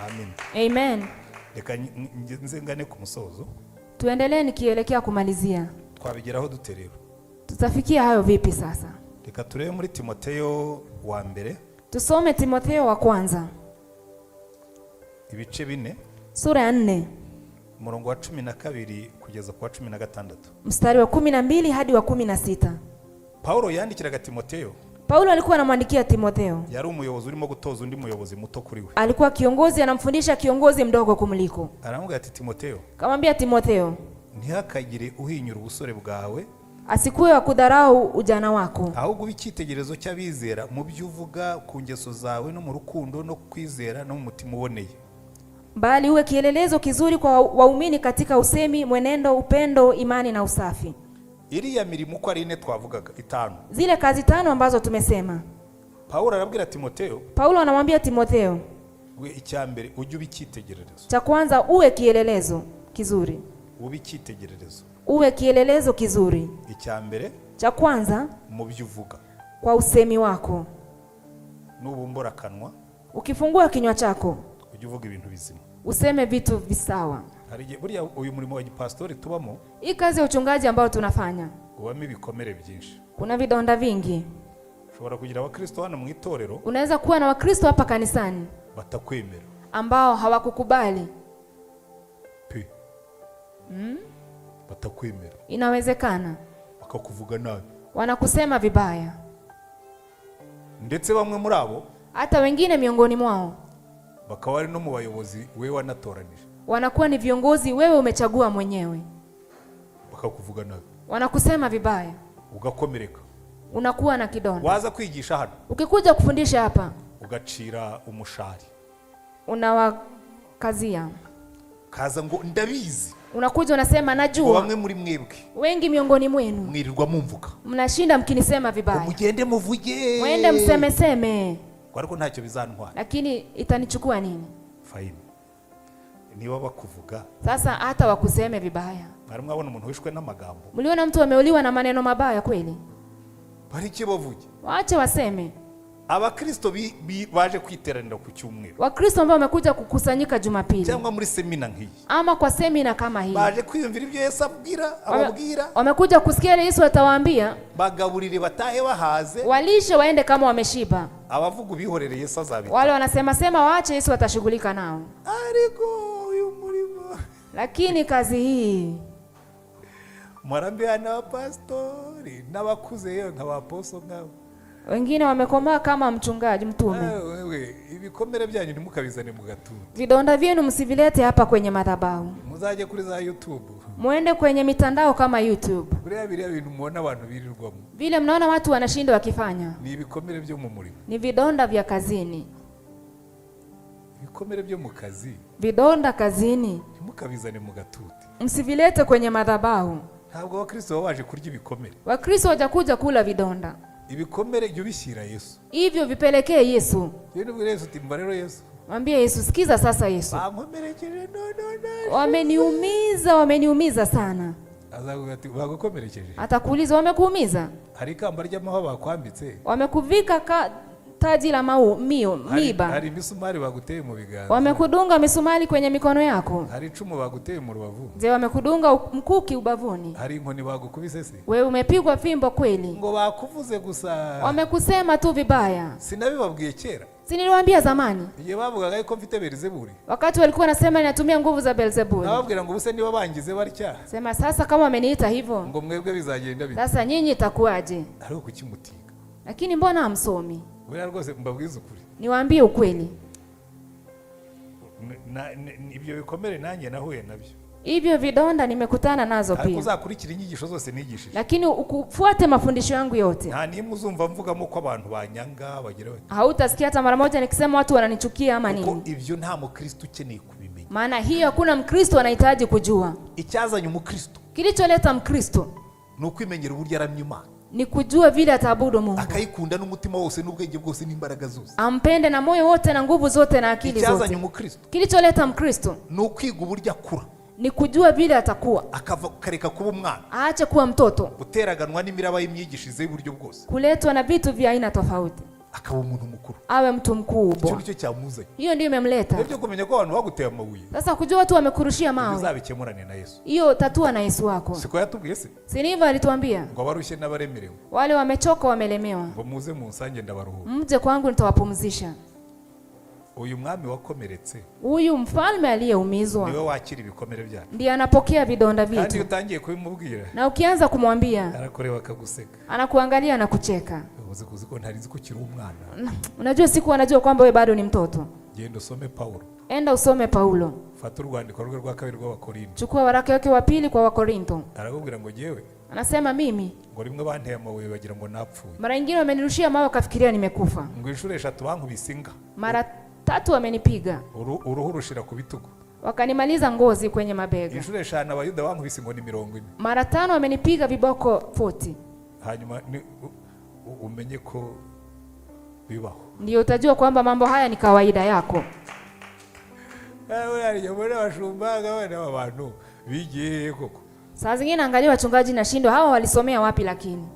Amen. Amen. Reka nzengane ku musozo, tuendelee nikielekea kumalizia. Twabigeraho dute rero? Tutafikia hayo vipi sasa? Reka turebe muri Timoteyo wa mbere, tusome Timoteyo wa kwanza ibice 4, sura ya 4 umurongo wa 12 kugeza ku wa 16, mstari wa 12 hadi wa 16. Paulo yandikiraga Timoteyo. Paulo alikuwa anamwandikia Timotheo. Yari umuyobozi urimo gutoza undi muyobozi muto kuri we. Alikuwa kiongozi anamfundisha kiongozi mdogo kumliko. Aramubwira ati Timotheo, kamwambia Timotheo, ntihakagire uhinyura ubusore bwawe, asikuwe wa kudharau ujana wako, ahubwo ubikitegerezo cy'abizera mu byo uvuga, ku ngeso zawe no mu rukundo no kwizera no mu mutima uboneye, bali uwe kielelezo kizuri kwa waumini katika usemi, mwenendo, upendo, imani na usafi. Iriya mirimo uko ari 4 twavugaga 5, zile kazi 5 ambazo tumesema. Paulo arabwira Timotheo, Paulo anamwambia Timotheo, we icyambere ujye ubikitegererezo. Cha kwanza uwe kielelezo kizuri. Ubikitegererezo. Uwe kielelezo kizuri. Icyambere, cha kwanza mu byo uvuga, kwa usemi wako. Nubumbura kanwa, ukifungua kinywa chako, ujye uvuga ibintu bizima, useme vitu visawa. Buriya uyu murimo wa gipastori tubamo, hii kazi ya uchungaji ambao tunafanya, ubamo ibikomere byinshi. Kuna vidonda vingi. Ushobora kugira abakristo hano mu itorero, unaweza kuwa na wakristo hapa kanisani batakwemera, ambao hawakukubali. Batakwemera. Inawezekana bakakuvuga nabi, wanakusema vibaya. Ndetse bamwe muri abo, hata wengine miongoni mwao, bakaba ari no mu bayobozi wewe wanatoranije, wanakuwa ni viongozi wewe umechagua mwenyewe, bakakuvuga nabi, wanakusema vibaya, ugakomereka, unakuwa na kidonda. Waza kwigisha hano, ukikuja kufundisha hapa, ugacira umushari, unawakazia, kaza ngo ndabizi, unakuja unasema najua. Bamwe muri mwebwe, wengi miongoni mwenu, mwirirwa mumvuka, mnashinda mkinisema vibaya, mugende muvuge, mwende mseme, ariko ntacyo bizantwara, lakini itanichukua nini? Fine. Niba bakuvuga sasa, hata wakuseme vibaya. Mwari mwabona umuntu wishwe n'amagambo, mliona mtu ameuliwa na maneno mabaya kweli? Bari kibavuge, waache waseme. Abakristo baje kwiteranira ku cyumweru, Wakristo ambao wamekuja kukusanyika Jumapili cyangwa muri semina nk'iyi, ama kwa semina kama hii, baje kwiyumvira ibyo Yesu ababwira, wamekuja kusikia Yesu atawaambia, bagaburire batahe bahaze, walishe waende kama wameshiba. Abavuga ubihorere Yesu azabita, wale wanasema sema waache Yesu atashughulika nao. Ariko uyu murimo, lakini kazi hii mwarambia na pastori n'abakuze yewe nk'abaposo ngabo, wengine wamekomaa kama mchungaji mtume. Wewe ibikomere byanyu nimukabizane mu gatutu, vidonda vyenu msivilete hapa kwenye madhabahu, muzaje kuri za YouTube, muende kwenye mitandao kama YouTube. Buriya biriya bintu muona abantu birirwamo, vile mnaona watu wanashinda wakifanya, ni ibikomere byo mu murimo, ni vidonda vya kazini, ibikomere byo mu kazi, vidonda kazini, nimukabizane mu gatutu, msivilete kwenye madhabahu. ntabwo abakristo baba baje kurya ibikomere. Wakristo hawajakuja kula vidonda. Ibikomere jya ubishyira Yesu. Hivyo vipelekee Yesu. Yeye ni Yesu, timba rero Yesu. Mwambie Yesu, sikiza sasa Yesu. Bankomerekeje Wameniumiza sana. Azavuga ati bagukomerekeje. Atakuuliza wamekuumiza? Hari ikamba ry'amahwa bakwambitse. Wamekuvika taji la miiba. Hari misumari baguteye mu biganza. Wamekudunga misumari kwenye mikono yako. Hari icumu baguteye mu rubavu. Je, wamekudunga mkuki ubavuni? Hari inkoni bagukubise se? Wewe umepigwa fimbo kweli? Ngo bakuvuze gusa. Wamekusema tu vibaya. Sinabibabwiye kera. Si niliwaambia zamani? Igihe bavugaga ko mfite Beelzebuli. Wakati walikuwa nasema ninatumia nguvu za Beelzebuli. Nababwira ngo ubuse niba bangize barya. Sema sasa kama wameniita hivyo. Ngo mwebwe bizagenda bite? Sasa nyinyi itakuwaje? Ariko kukimutiga. Lakini mbona hamsomi? Wewe rwose mbabwiza ukuri. Niwaambie ukweli. Ibyo bikomere nanjye nahuye nabyo. Hivyo vidonda nimekutana nazo pia. Uzakurikira inyigisho zose nigishije. Lakini ukufuate mafundisho yangu yote. Nta nimwe uzumva mvugamo ko abantu banyanga bagira bati. Hautasikia hata mara moja nikisema watu wananichukia ama nini. Kuko ibyo nta mukristo ukeneye kubimenya. Maana hiyo hakuna mkristo anahitaji kujua. Icyazanye umukristo. Kilicholeta mkristo ni ukwimenyera uburyo aramya Imana. Ni kujua vile ataabudu Mungu. Akayikunda n'umutima wose n'ubwenge bwose n'imbaraga zose. Ampende na moyo wote na nguvu zote na akili zote. Icyazanye umukristo. Kilicholeta mkristo ni ukwiga uburyo akura. Ni kujua vile atakuwa. Akareka kuba umwana. Aache kuwa mtoto. Guteraganwa n'imiraba y'imyigishirize y'uburyo bwose. Kuletwa na vitu vya aina tofauti. Akaba umuntu mukuru. Awe mtu mkubwa. Cyo cyamuzanye. Hiyo ndio imemleta. Nibyo kumenya ko abantu baguteye amabuye. Sasa kujua watu wamekurushia mawe. Uzabikemurane na Yesu. Hiyo tatua na Yesu wako. Siko yatubwiye se? Si ndivyo alituambia? Ngo abarushye n'abaremerewe. Wale wamechoka wamelemewa. Ngo muze munsange ndabaruhura. Mje kwangu nitawapumzisha. Uyu mwami wakomeretse. Huyu mfalme aliyeumizwa. Niwe wakira ibikomere byacu. Ndiye anapokea vidonda vyetu. Kandi utangiye kubimubwira. Na ukianza kumwambia. Arakureba akaguseka. Anakuangalia na kucheka. Uzi ko ntari nzi ko kiri umwana. Unajua siku anajua kwamba wewe bado ni mtoto. Genda usome Paulo. Enda usome Paulo. Fata urwandiko rwe rwa kabiri rw'Abakorinto. Chukua waraka wake wa pili kwa Wakorinto. Arakubwira ngo jewe. Anasema mimi. Ngo rimwe banteye amabuye bagira ngo napfuye. Mara nyingine wamenirushia mawe kafikiria nimekufa. Ngo inshuro 3 bankubisinga. Mara 3 wamenipiga. Uruhu rushira ku bitugu. Wakanimaliza ngozi kwenye mabega. Inshuro 5 abayuda bankubise ngo ni 40. Mara 5 wamenipiga viboko 40. Hanyuma umenye ko bibaho. Ndio utajua kwamba mambo haya ni kawaida yako. Wewe alijamwona washumbaga wana abantu bigiye koko. Saa zingine angalia wachungaji na shindo hawa walisomea wapi lakini.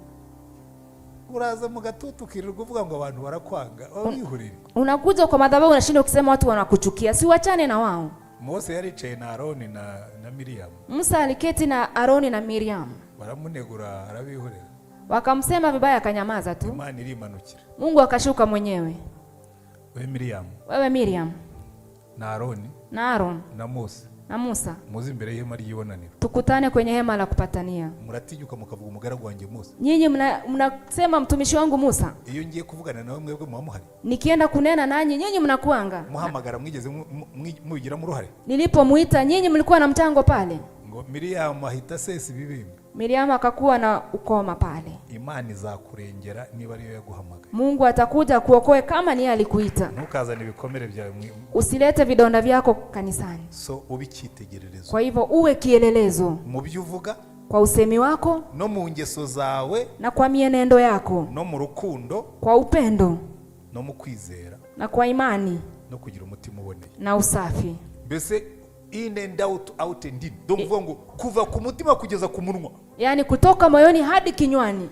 Uraza mu gatutu kirirwa uvuga ngo abantu barakwanga. Wabihurire. Unakuja kwa madhabahu unashinda ukisema watu wanakuchukia. Si wachane na wao. Mose yaricaye na Aroni na Miriam. Musa aliketi na Aroni na Miriam. Baramunegura arabihurira. Wakamsema vibaya akanyamaza tu. Imana irimanukira. Mungu akashuka mwenyewe. Wewe Miriam. Na Aroni. Na Aaron. Na Mose. Na Musa. Muzi imbere y'ihema ry'ibonaniro. Tukutane kwenye hema la kupatania. Muratinyuka mukavuga umugaragu wanjye Musa. Nyinyi mnasema mtumishi wangu Musa. Iyo ngiye kuvugana nawe mwebwe muhamuhari. Nikienda kunena nanyi nyinyi mnakuanga. Muhamagara mwigeze mubigira mu ruhare. Nilipomuita nyinyi mlikuwa na mchango pale. Ngo Miriam ahita sesi bibimbi. Miriam akakuwa na ukoma pale. Imana izakurengera niba ariyo yaguhamagaye. Mungu atakuja kuokoe kama ni alikuita. Ntukazane ibikomere byawe. Usilete vidonda vyako kanisani. So ubikitegererezo. Kwa hivyo uwe kielelezo. Mu byuvuga. Kwa usemi wako. No mu ngeso zawe. Na kwa mienendo yako. No mu rukundo. Kwa upendo. No mu kwizera. Na kwa imani. No kugira umutima uboneye. Na usafi. Mbese in and out and in. Ndumva ngo kuva ku mutima kugeza ku munwa. Yani kutoka moyoni hadi kinywani.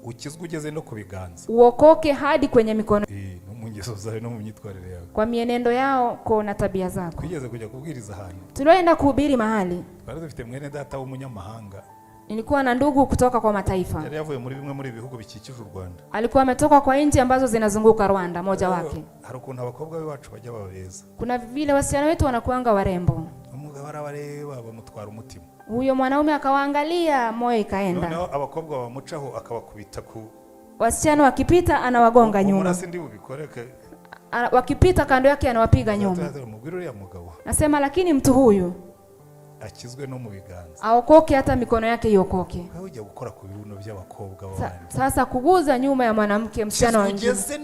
Ukizwe ugeze no kubiganza. Uokoke hadi kwenye mikono. No mu ngeso zawe no mu myitwarire yawe. Kwa mienendo yao kwa na tabia zako. Kwigeze kujya kubwiriza ahantu. Tulienda kuhubiri mahali. Twari dufite mwene data w'umunyamahanga. Nilikuwa na ndugu kutoka kwa mataifa. Yari yavuye muri bimwe muri bihugu bikikije u Rwanda. Alikuwa ametoka kwa nchi ambazo zinazunguka Rwanda, moja wake. Hari ukuntu abakobwa bacu bajya babeza. Kuna vile wasichana wetu wanakuanga warembo. Umugabo arabareba bamutwara umutima. Huyo mwanaume akawaangalia, moyo ikaenda. Noneho abakobwa bamucaho akabakubita ku. Wasichana wakipita anawagonga nyuma. Murasi ndi bubikoreke. Wakipita kando yake anawapiga nyuma. Nasema lakini mtu huyu akizwe no mu biganza. Aokoke hata mikono yake iokoke. Ujya gukora ku biruno by'abakobwa b'abandi. Sasa kuguza nyuma ya mwanamke msichana wengine. Ugeze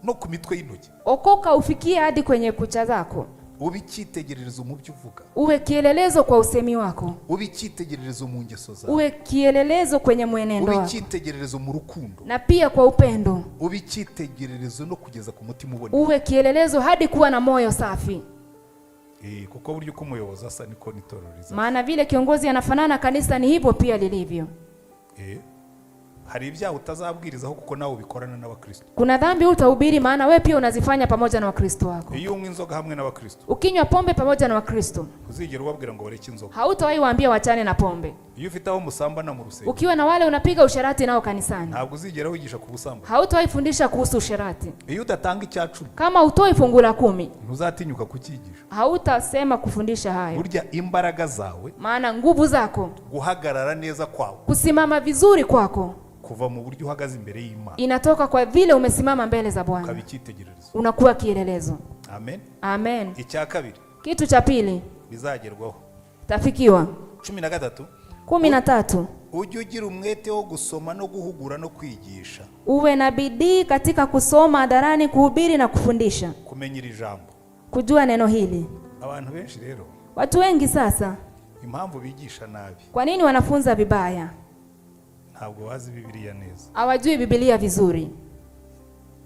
no ku mitwe y'intoki. Okoka ufikie hadi kwenye kucha zako. ube icyitegererezo mu byo uvuga, uwe kielelezo kwa usemi wako, ube icyitegererezo mu ngeso zawe, uwe kielelezo kwenye mwenendo ube wako, icyitegererezo mu rukundo, na pia kwa upendo, ube icyitegererezo no kugeza ku mutima uboneye. uwe kielelezo hadi kuwa na moyo safi. Kuko buryo uko umuyobozi asa niko n'itorero rizaba. Maana vile kiongozi anafanana, kanisa ni hivyo pia lilivyo. Hari ibyaha utazabwirizaho kuko nawe ubikorana n'abakristo. Kuna dhambi utahubiri, maana wewe pia unazifanya pamoja na wakristo wako. Iyo unywa inzoga hamwe n'abakristo, ukinywa pombe pamoja na wakristo, uzigera ubabwira ngo bareke inzoga. hautawahi waambia wachane na pombe. Iyo ufite aho musambana mu rusengero, ukiwa na wale unapiga usherati nao kanisani, ntabwo uzigera wigisha ku busambanyi. hautawahi fundisha kuhusu usherati. Iyo udatanga icyacumi, kama utoi fungu la 10, ntuzatinyuka kukigisha. hautasema kufundisha hayo. Burya imbaraga zawe, maana nguvu zako, guhagarara neza kwawe, kusimama vizuri kwako, kuva mu buryo uhagaze imbere y'Imana, inatoka kwa vile umesimama mbele za Bwana, ukabicyitegererezo, unakuwa kielelezo. Amen. Amen. Icya kabiri, kitu cha pili bizagerwaho, tafikiwa. 13 ujye ugira umwete wo gusoma no guhugura no kwigisha, uwe na bidii katika kusoma hadharani, kuhubiri na kufundisha, kumenya iri jambo, kujua neno hili. Abantu benshi rero, watu wengi sasa, impamvu bigisha nabi, kwa nini wanafunza vibaya? ntabwo bazi Bibiliya neza, hawajui Biblia vizuri,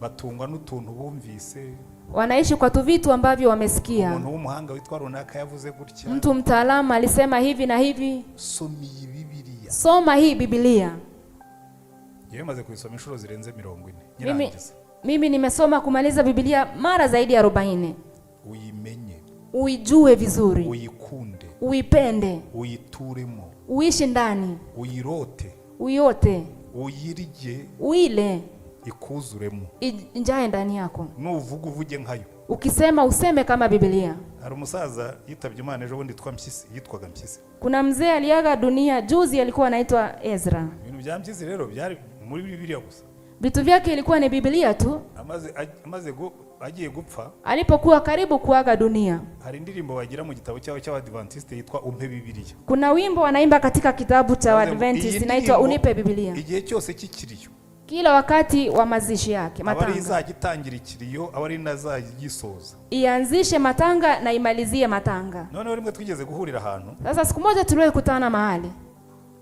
batungwa n'utuntu bumvise, wanaishi kwa tu vitu ambavyo wamesikia. Umuntu w'umuhanga witwa runaka yavuze gutya, mtu mtaalamu alisema hivi na hivi. Somi Bibiliya, soma hii Biblia. Yewe maze kuisoma inshuro zirenze 40. Mimi nimesoma kumaliza Biblia mara zaidi ya 40. Uyimenye, uijue vizuri, uyikunde, uipende, uyituremo, uishi ndani, uyirote, uyote, uyirye, uile, ikuzuremo, injae ndani yako. Nuvuga uvuge nkayo, ukisema useme kama Biblia. Hari umusaza yitabye Imana ejo bundi yitwaga Mpyisi. Kuna mzee aliaga dunia juzi, alikuwa anaitwa Ezra. Ibintu bya Mpyisi rero byari muri Biblia gusa, vitu vyake ilikuwa ni Biblia tu. agiye gupfa, alipokuwa karibu kuaga dunia, hari indirimbo bagira mu gitabo cyawe cy'Abadventiste yitwa Umpe Biblia. Kuna wimbo wanaimba katika kitabu cha Adventist inaitwa Unipe Biblia. Igihe cyose kikiriyo, kila wakati wa mazishi yake, matanga, abari izagitangira ikiriyo, abari nazagisoza, ianzishe matanga na imalizie matanga. None rimwe twigeze guhurira ahantu, sasa siku moja tuliwe kutana mahali,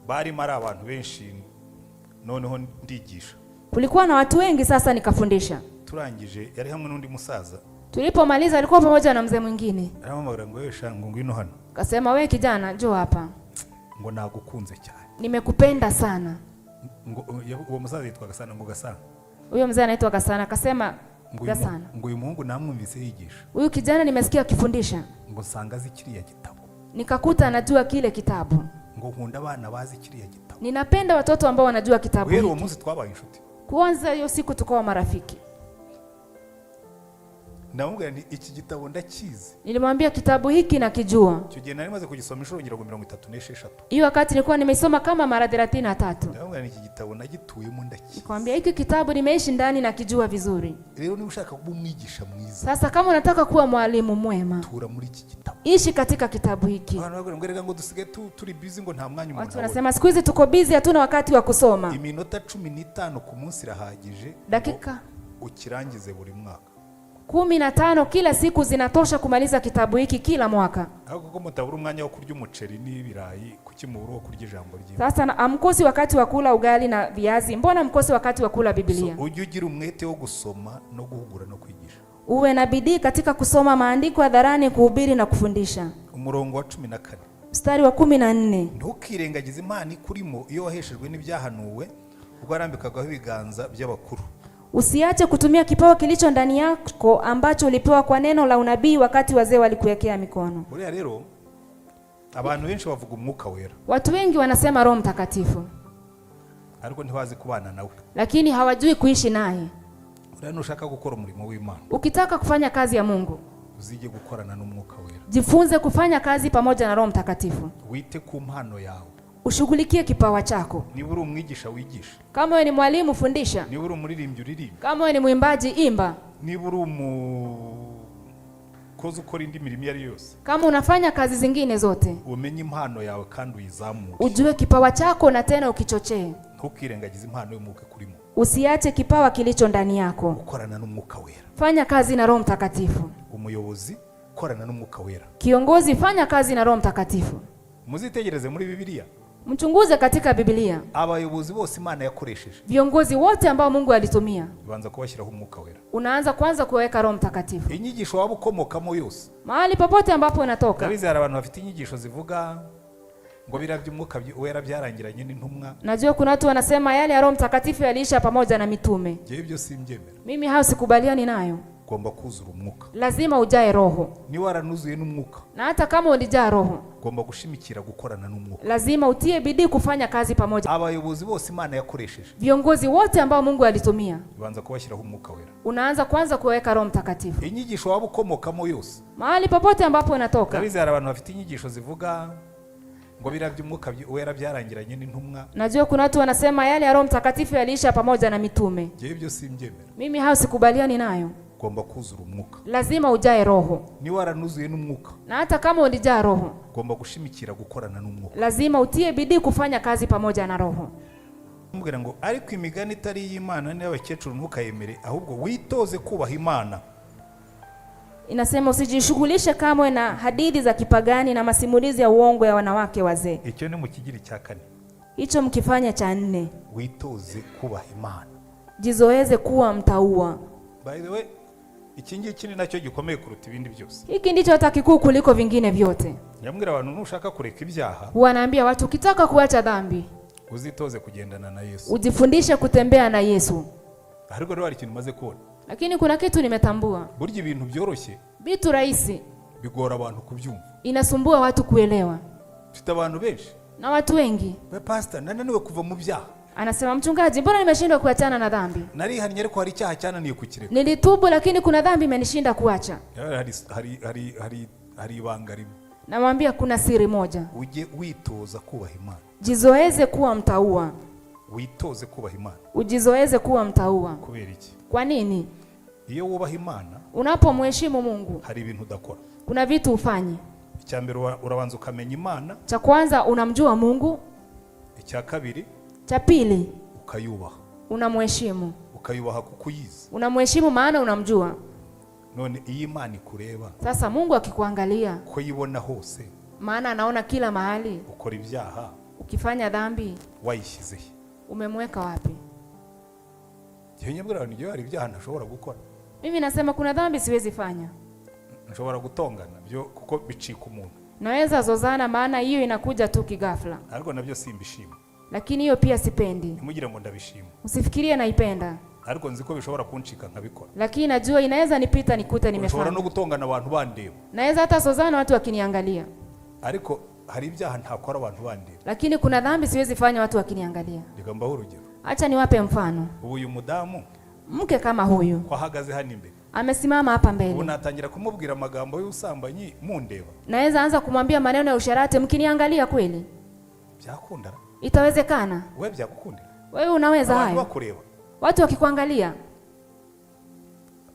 bari mara abantu benshi, noneho ndigisha, kulikuwa na watu wengi. Sasa nikafundisha, turangije yari hamwe n'undi musaza. Tulipomaliza alikuwa pamoja na mzee mwingine. Aramubwira ngo wewe shangu ngwino hano, akasema wewe kijana njoo hapa, ngo nagukunze cyane, nimekupenda sana. Uwo musaza yitwa Gasana, ngo Gasana, huyo mzee anaitwa Gasana, akasema Gasana, ngo uyu muhungu namwumvise yigisha, huyu kijana nimesikia akifundisha, ngo sangazi kiriya gitabo, nikakuta anajua kile kitabu, ngo nkunda abana bazi kiriya gitabo, ninapenda watoto ambao wanajua kitabu hiki. Wewe umunsi twabaye inshuti, kuanza hiyo siku tukawa marafiki. Namubwira nti iki gitabo ndakizi, nilimwambia kitabu hiki nakijua. Cyo gihe nari maze kugisoma inshuro ngira ngo 36. Hiyo wakati nilikuwa nimesoma kama mara 33. Namubwira iki gitabo nagituyemo ndakizi. Nikamwambia hiki kitabu nimeishi ndani na kijua vizuri. Rero ni ushaka kuba umwigisha mwiza, sasa kama unataka kuwa mwalimu mwema, tura muri iki gitabo, ishi katika kitabu hiki. Abantu bagomba ngo dusige turi busy, ngo nta mwanya umuntu. Watu wanasema siku hizi tuko busy, hatuna wakati wa kusoma. Iminota 15 ku munsi irahagije, dakika ukirangize buri mwaka. 15 kila siku zinatosha kumaliza kitabu hiki kila mwaka. Ahubwo ko mutabura umwanya wo kurya umuceri n'ibirayi, kuki mubura wo kurya ijambo ry'Imana? Sasa amkosi wakati wa kula ugali na viazi, mbona mkosi wakati wa kula Biblia? Ujye ugira umwete wo gusoma no guhugura no kwigisha. Uwe na bidii katika kusoma maandiko hadharani, kuhubiri na kufundisha. Umurongo wa 14. Mstari wa 14. Ntukirengagize Imana ikurimo iyo waheshejwe n'ibyahanuwe, ubwo arambikagaho ibiganza by'abakuru. Usiache kutumia kipawa kilicho ndani yako ambacho ulipewa kwa neno la unabii wakati wazee walikuwekea mikono. Buriya rero abantu benshi bavuga umwuka wera. Watu wengi wanasema Roho Mtakatifu, ariko ntibazi kubana nawe, lakini hawajui kuishi naye. Buriya ushaka gukora umurimo w'Imana, ukitaka kufanya kazi ya Mungu, uzige gukorana n'umwuka wera. Jifunze kufanya kazi pamoja na Roho Mtakatifu. Wite ku mpano yawe, ushughulikie kipawa chako. Niba uri umwigisha wigisha, kama wewe ni mwalimu fundisha, niba uri umuririmbyi uririmba, kama wewe ni mwimbaji imba, niba uri umukozi ukora indi mirimo yari yose, kama unafanya kazi zingine zote, umenye impano yawe kandi uyizamure. Ujue kipawa chako na tena ukichochee. Ntukirengagize impano y'umwuka kurimo. Usiache kipawa kilicho ndani yako. Gukorana n'umwuka wera. Fanya kazi na Roho Mtakatifu. Umuyobozi gukorana n'umwuka wera. Kiongozi, fanya kazi na Roho Mtakatifu. Muzitegereze muri Bibiliya. Mchunguze katika Biblia. Abayobozi bose Imana yakoresheje, Viongozi wote ambao Mungu alitumia, ubanza kubashyiraho umwuka wera. unaanza kwanza kuweka Roho Mtakatifu. Inyigisho waba ukomokamo yose, Mahali popote ambapo unatoka. ndabizi hari abantu bafite inyigisho zivuga ngo birabye umwuka wera byarangiranye n'intumwa. Najua kuna watu wanasema yale ya Roho Mtakatifu yaliisha pamoja na mitume. Je, ibyo simbyemera. Mimi hao sikubaliani nayo. Ugomba kuzura umwuka. Lazima ujae Roho. Ni waranuzuye n'umwuka, Na hata kama ulijaa Roho, ugomba gushimikira gukorana n'umwuka. lazima utie bidii kufanya kazi pamoja. Abayobozi bose Imana yakoresheje, Viongozi wote ambao Mungu alitumia, ubanza kubashyiraho umwuka wera. unaanza kwanza kuweka Roho Mtakatifu. Inyigisho waba ukomokamo yose, Mahali popote ambapo unatoka. ndabizi hari abantu bafite inyigisho zivuga ngo birabye umwuka wera byarangiranye n'intumwa. Najua kuna watu wanasema yale ya Roho Mtakatifu yaliisha pamoja na mitume. Je, ibyo simbyemera. Mimi hao sikubaliani nayo. Ugomba kuzura umwuka. Lazima ujae Roho. Ni waranuzuye n'umwuka, Na hata kama ulijaa Roho, ugomba gushimikira gukorana n'umwuka. lazima utie bidii kufanya kazi pamoja na Roho. Mbwira ngo ariko imigani itari y'Imana n'abakecuru ntukayemere, ahubwo witoze kubaha Imana. Inasema usijishughulishe kamwe na hadithi za kipagani na masimulizi ya uongo ya wanawake wazee. Icyo ni mu kigiri cya 4. Hicho mkifanya cha 4. Witoze kubaha Imana. Jizoeze kuwa mtaua. By the way, iki ngiki ni nacyo gikomeye kuruta ibindi byose. Hiki ndicho hata kikuu kuliko vingine vyote. Nyamwira abantu nushaka kureka ibyaha, Wanaambia watu ukitaka kuacha dhambi, uzitoze kugendana na Yesu. ujifundishe kutembea na Yesu. Ariko rero hari ikintu maze kubona. Lakini kuna kitu nimetambua. Burya ibintu byoroshye Vitu rahisi bigora abantu kubyumva. inasumbua watu kuelewa. Mfite abantu benshi, Na watu wengi we pastor, nananiwe kuva mu byaha. anasema, mchungaji, mbona nimeshindwa kuachana na dhambi? Narihannye ariko hari icyaha cyananiye kukireka. Nilitubu lakini kuna dhambi imenishinda kuacha. Hari ibanga rimwe. Namwambia kuna siri moja. Ujye witoza kubaha Imana. Jizoeze kuwa mtaua. Witoze kubaha Imana. Ujizoeze kuwa mtaua. Kubera iki? Kwa nini? Iyo wubaha Imana, Unapomheshimu Mungu, hari ibintu udakora. kuna vitu ufanye. Icya mbere urabanza ukamenya Imana, Cha kwanza unamjua Mungu, icya kabiri cha pili ukayubaha. unamheshimu. Ukayubaha kuko uyizi. Unamheshimu maana unamjua. None iyi Imana ikureba, Sasa Mungu akikuangalia, ko yibona hose, maana anaona kila mahali, ukora ibyaha, ukifanya dhambi wayishyizehe. umemweka wapi? Nyamwira abantu hari ibyaha ntashobora gukora. Mimi nasema kuna dhambi siwezi fanya. Nshobora gutongana byo kuko bicika umuntu. Naweza zozana maana hiyo inakuja tu kigafla. Ariko nabyo simbishima. Lakini hiyo pia sipendi. Ntimugire ngo ndabishima. Usifikirie naipenda. Ariko nzi ko bishobora kuncika nkabikora. Lakini najua inaweza nipita nikute Nshobora no nimefanya. gutongana abantu bandeba. Naweza hata sozana watu wakiniangalia. Ariko hari ibyaha ntakora abantu bandeba. Lakini kuna dhambi siwezi fanya watu wakiniangalia. Reka mbaho urugero. Acha niwape mfano. Uyu mudamu Mke kama huyu ko ahagaze hano imbere, amesimama hapa ubu mbele. natangira kumubwira amagambo y'ubusambanyi mundeba. Naweza anza kumwambia maneno ya usharati mkiniangalia kweli? Byakundara? Itawezekana? We byagukundira? Wewe unaweza Abantu hayo? bakureba. Watu wakikuangalia.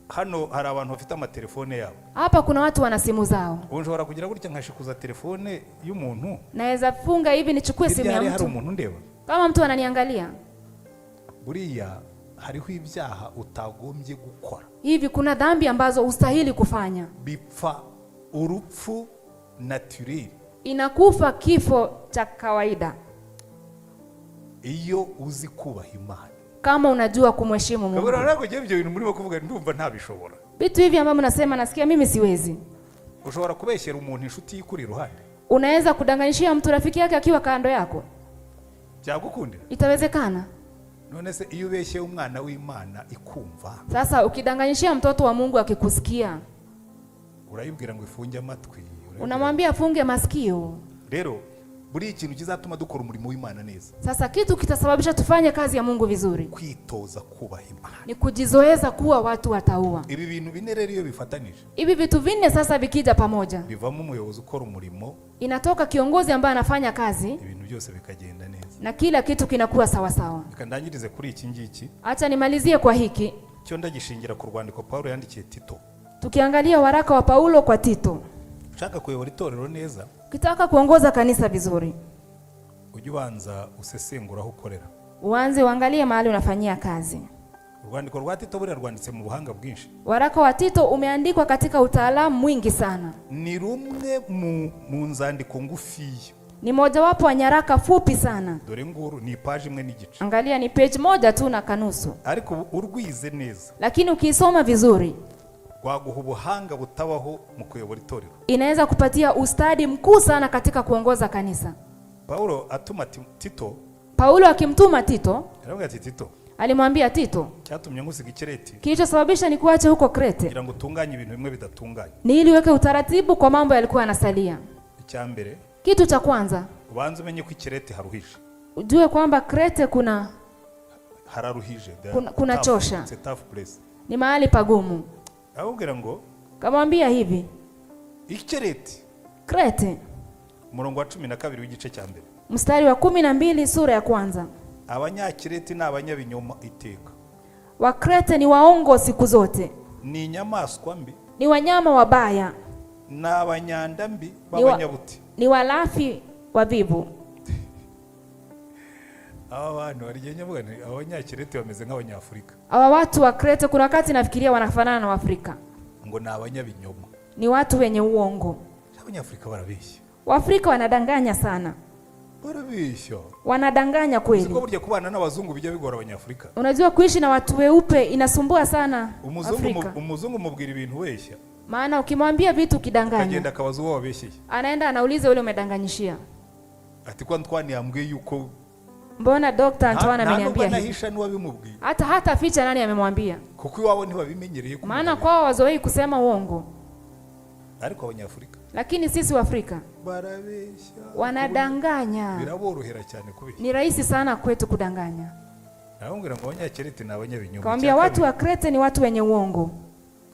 Hano hari abantu bafite amatelefone yabo. Hapa kuna watu wana simu zao. Ubu nshobora kugira gutya nkashikuza telefone y'umuntu. Naweza funga hivi nichukue simu ya Hari mtu. umuntu ndeba. Kama mtu ananiangalia. Buriya hariho ibyaha utagombye gukora. Hivi kuna dhambi ambazo ustahili kufanya. Bipfa urupfu naturel. Inakufa kifo cha kawaida. Iyo uzi kubaha Imana. Kama unajua kumheshimu Mungu. Kabura nako je ibyo bintu muri kuvuga ndumva ntabishobora. Vitu hivi ambavyo nasema nasikia mimi siwezi. Ushobora kubeshyera umuntu inshuti y'ikuri iruhande. Unaweza kudanganyishia mtu rafiki yake akiwa kando yako? Byagukundira? Itawezekana? None se iyo ubeshye umwana w'Imana ikumva, Sasa ukidanganyishia mtoto wa Mungu akikusikia, urayibwira ngo ifunge amatwi. unamwambia afunge masikio. Rero buri ikintu kizatuma dukora umurimo w'Imana neza. Sasa kitu kitasababisha tufanye kazi ya Mungu vizuri Kwitoza kubaha Imana. ni kujizoeza kuwa watu wataua. Ibi bintu bine rero iyo bifatanije, Hivi vitu vinne sasa vikija pamoja, bivamo umuyobozi ukora umurimo, inatoka kiongozi ambaye anafanya kazi ibintu byose bikagenda neza. na kila kitu kinakuwa sawa sawa. Ikandangirize kuri iki ngiki, Acha nimalizie kwa hiki. cyo ndagishingira ku rwandiko Paulo yandikiye Tito. Tukiangalia waraka wa Paulo kwa Tito. Ushaka kuyobora itorero neza, Ukitaka kuongoza kanisa vizuri, ujye ubanza usesengura aho ukorera. uanze uangalie mahali unafanyia kazi. urwandiko rwa Tito buriya rwanditse mu buhanga bwinshi. Waraka wa Tito umeandikwa katika utaalamu mwingi sana. Ni rumwe mu nzandiko ngufiya. Ni mojawapo wa nyaraka fupi sana. Dore nguru ni page imwe n'igice. Angalia ni page moja tu na kanusu. Ariko urwize neza. Lakini ukisoma vizuri waguha ubuhanga butabaho mu kuyobora itorero. Inaweza kupatia ustadi mkuu sana katika kuongoza kanisa. Paulo atuma Tito. Paulo akimtuma Tito. Aravuga ati Tito. Alimwambia Tito. Cyatumye ngusiga Kirete. Kilichosababisha ni kuacha huko Krete. Kugira ngo utunganye ibintu bimwe bidatunganye. Ni ili weke utaratibu kwa mambo yalikuwa yanasalia. Icyambere. Kitu cha kwanza. Ubanze umenye ko Kirete haruhije. Ujue kwamba Krete hararuhije. Kuna chosha. It's a tough place. Ni mahali pagumu. Ahubwira ngo kamwambia hivi. Ikirete. Krete. Umurongo wa 12 w'igice cya mbere. Mstari wa 12 sura ya kwanza. Abanyakirete n'abanyabinyoma iteka. Wakrete ni waongo siku zote. Ni inyamaswa mbi. Ni wanyama wabaya. N'abanyanda mbi b'abanyabuti. Ni walafi wavivu. Abantu barigenya bwana abanyakirete bameze nk'abanyafrika. Hawa watu wa Krete kuna wakati nafikiria wanafanana na Waafrika. Ngo ni abanyabinyoma. Ni watu wenye uongo. Abanyafrika barabeshya. Waafrika wanadanganya sana. Barabeshya. Wanadanganya kweli. Siko burya kubana n'abazungu bijya bigora abanyafrika. Unajua kuishi na watu weupe inasumbua sana Afrika. Umuzungu mubwira ibintu weshya. Maana ukimwambia vitu kidanganya. Agenda akabaza uwo wabeshye. Anaenda anauliza yule umedanganyishia. Ati kwa Ntwani yambwiye yuko mbona Dr. Antoine ameniambia nahisha n'uwabimubwiye. Hata ficha nani amemwambia? Kuko iwabo ntibabimenyereye ku. Maana kwao wazoei kusema uongo. Ariko abanyafrika. Lakini sisi wa Afrika barabeshya. Wanadanganya. Biraborohera cyane kubeshya. Ni rahisi sana kwetu kudanganya. Naongira ngo abanyakirete n'abanyabinyoma. Kaambia watu wa Krete ni watu wenye uongo.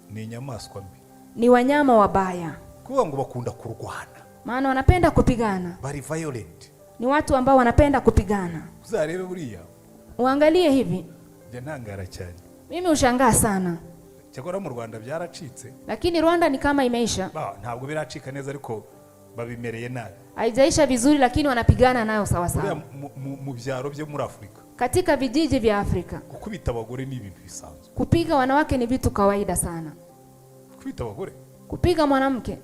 Ni inyamaswa mbi. Ni wanyama wabaya. Kuba ngo bakunda kurwana. Maana wanapenda kupigana. Bari violent. Ni watu ambao wanapenda kupigana. Uzarebe buriya. Uangalie hivi. Je ntangara cyane. Mimi ushangaa sana. Cyakora mu Rwanda byaracitse. Lakini Rwanda ni kama imeisha. Ntabwo biracika neza ariko babimereye nabi. Haijaisha vizuri lakini wanapigana nayo sawa sawa. Mu byaro byo muri Afrika. Katika vijiji vya Afrika. Kukubita abagore ni ibintu bisanzwe. Kupiga wanawake ni vitu kawaida sana. Kukubita abagore? Kupiga mwanamke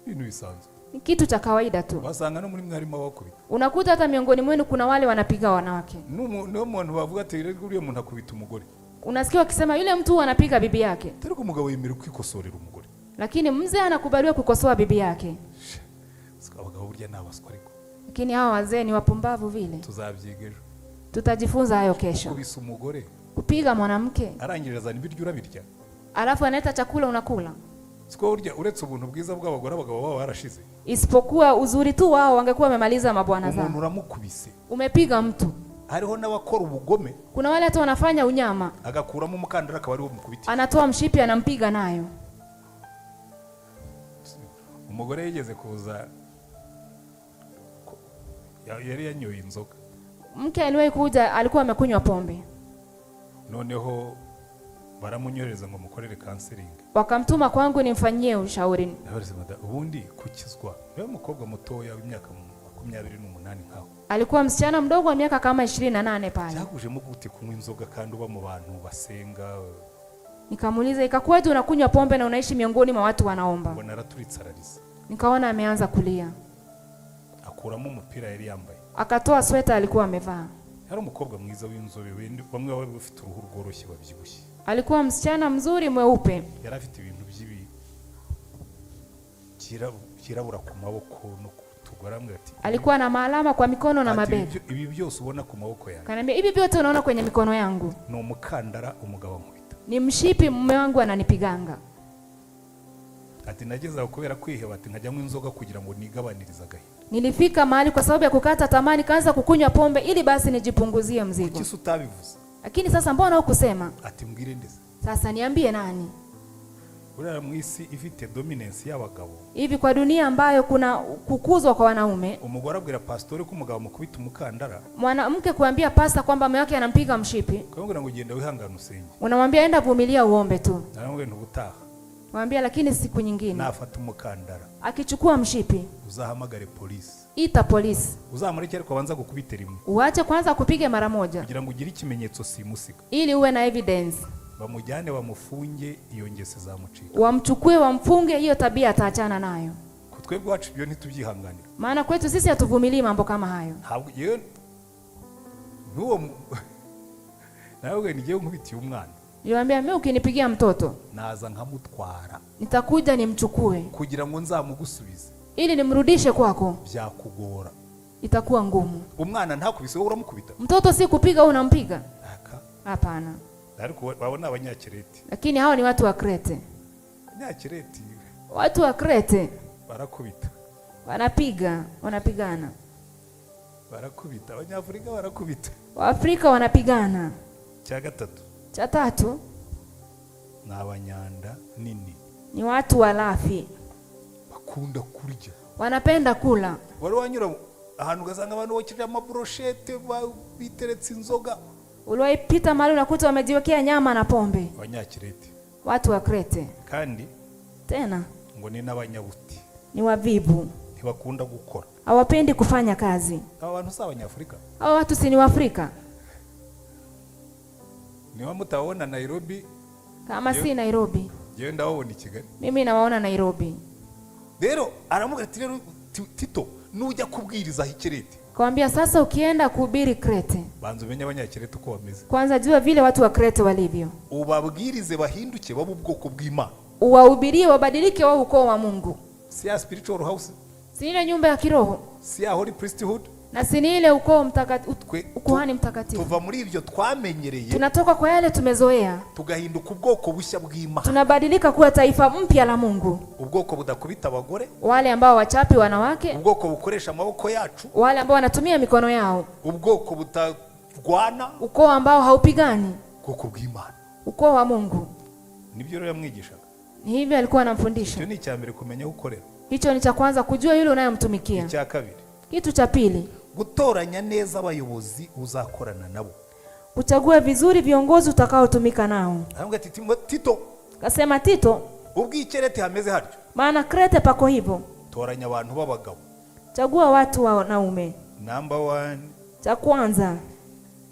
ibintu bisanzwe. Ni kitu cha kawaida tu. Basanga no muri mwarimo abakubita. Unakuta hata miongoni mwenu kuna wale wanapiga wanawake. No muntu bavuga ati uriye muntu akubita umugore. Unasikia wakisema yule mtu anapiga bibi yake. Ariko umugabo yemera kwikosorera umugore. Lakini mzee anakubaliwa kukosoa bibi yake. Abagabo burya nabaswa ariko. Lakini hawa wazee ni wapumbavu vile. Tuzabyigejo. Tutajifunza hayo kesho. Kubisa umugore. Kupiga mwanamke. Arangiriza n'ibiryo urabirya. Alafu analeta chakula unakula. Siko urya uretse ubuntu bwiza bw'abagore abagabo baba barashize. Isipokuwa uzuri tu wao wangekuwa wamemaliza mabwana zao. Umuntu uramukubise. Umepiga mtu. Hariho n'abakora ubugome. Kuna wale hata wanafanya unyama. Agakuramo umukandara akaba ari wo mukubiti. Anatoa mshipi anampiga nayo. Umugore yigeze kuza yari yanyoye inzoga. Mke aliwahi kuja alikuwa amekunywa pombe. Noneho baramunyoreza ngo mukorere counseling. Wakamtuma kwangu nimfanyie ushauri. Nabarizema ubundi kukizwa. Wewe mukobwa mutoya w'imyaka 28 nkaho. Alikuwa msichana mdogo wa miaka kama 28 pale. Cyaguje mu gute kunywa inzoga kandi uba mu bantu basenga. Nikamuuliza ikakuwaje unakunywa pombe na unaishi miongoni mwa watu wanaomba? Mbona araturitsalariza. Nikaona ameanza kulia. Akuramo umupira yari yambaye. Akatoa sweta alikuwa amevaa. Yari umukobwa mwiza w'inzobe bamwe bari bafite uruhu rworoshye babyibushye. Alikuwa msichana mzuri mweupe. Yari afite ibintu by'ibi kirabura ku maboko no kutugoramwe ati. Alikuwa na maalama kwa mikono na mabega. Ibi byose ubona ku maboko yangu. Kanambia hivi vyote unaona kwenye mikono yangu. Ni umukandara umugabo nkubita. Ni mshipi mume wangu ananipiganga. Ati nageza kubera kwiheba ati nkajyamo inzoga kugira ngo nigabaniriza gahinda. Nilifika mahali kwa sababu ya kukata tamani kaanza kukunywa pombe ili basi nijipunguzie mzigo. Kuki utabivuze? Lakini sasa mbona hukusema? Ati mbwire ndeze. Sasa niambie nani? Ura mwisi ifite dominance y'abagabo. Hivi kwa dunia ambayo kuna kukuzwa kwa wanaume. Umugore abwira pastor ko umugabo mukubita umukandara. Mwanamke kuambia pasta kwamba mume wake anampiga mshipi. Kaongera ngo ugenda wihangana usenge. Unamwambia enda vumilia uombe tu. Nawe ntubutaha. Mwambia lakini siku nyingine. Nafata umukandara. Akichukua mshipi. Uzahamagare polisi. ita polisi. Uzamureke ariko banza gukubita rimwe. Uache kwanza kupige mara moja. Kugira ngo ugire ikimenyetso simusiga. Ili uwe na evidence. Bamujyane bamufunge iyo ngese zamucika. Wamchukue wamfunge, hiyo tabia ataachana nayo. Twebwe wacu byo ntitubyihanganira. Maana kwetu sisi hatuvumilii mambo kama hayo. Ntabwo yewe nuwo nawe ngiye nkubitiye umwana. Niwaambia mimi ukinipigia mtoto naza nkamutwara. Nitakuja nimchukue. Kugira ngo nzamugusubize. Ili nimrudishe kwako. Byakugora. Itakuwa ngumu. Umwana ntakubise wowe uramukubita. Mtoto si kupiga au unampiga? Hapana. Ariko wabona abanyakireti. Lakini hao ni watu wa Krete. Nyakireti. Watu wa Krete barakubita. Wanapiga, wanapigana. Barakubita, Abanyafrika barakubita. Waafrika wanapigana. Cha gatatu. Cha tatu ni abanyanda nini. Ni watu walafi. Bakunda kurya. Wanapenda kula. Wari wanyura ahantu ugasanga abantu bakirira amabroshete biteretse inzoga. Uliwaipita mahali unakuta wamejiwekea nyama na pombe. Abanyakireti. Watu wa Krete. Kandi tena ngo ni n'abanyabuti. Ni wavivu. Ntibakunda gukora. Hawapendi kufanya kazi. Aba bantu si Abanyafrika. Hao watu si ni Waafrika. Niba mutaona Nairobi. Kama si Nairobi. Je, ndabona i Kigali. Mimi nawaona Nairobi. Rero aramuga ati rero Tito nujya kubwiriza Ikireti. Kwambia sasa ukienda kuhubiri Krete. Banza umenye Abanyakireti uko bameze. Kwanza jua vile watu wa Krete walivyo. Ubabwirize bahinduke babu ubwoko bw'Imana. Uwahubirie wabadilike wao ukoo wa Mungu. Si ya spiritual house. Si ile nyumba ya kiroho. Si ya holy priesthood. Na si ile ukoo mtakatifu, ukuhani mtakatifu. Tuva muri ibyo twamenyereye. Tunatoka kwa yale tumezoea. Tugahinduka ubwoko bushya bw'Imana. Tunabadilika kuwa taifa mpya la Mungu. Ubwoko budakubita abagore. Wale ambao wachapi wanawake. Ubwoko bukoresha amaboko yacu. Wale ambao wanatumia mikono yao. Ubwoko butarwana. Ukoo ambao haupigani. Ubwoko bw'Imana. Ukoo wa Mungu. Nibyo rero yamwigisha. Ni hivi alikuwa anamfundisha. Hicho ni cha mbere kumenya ukorera. Hicho ni cha kwanza, kujua yule unayemtumikia. Icya kabiri. Kitu cha pili, gutoranya neza abayobozi uzakorana nabo. Kuchagua vizuri viongozi utakaotumika nao. Aramubwira ati Tito. Kasema Tito. Ubw'Ikireti hameze hatyo. Maana Krete pako hivyo. Toranya abantu b'abagabo. Chagua watu wanaume. Number 1. Cha kwanza,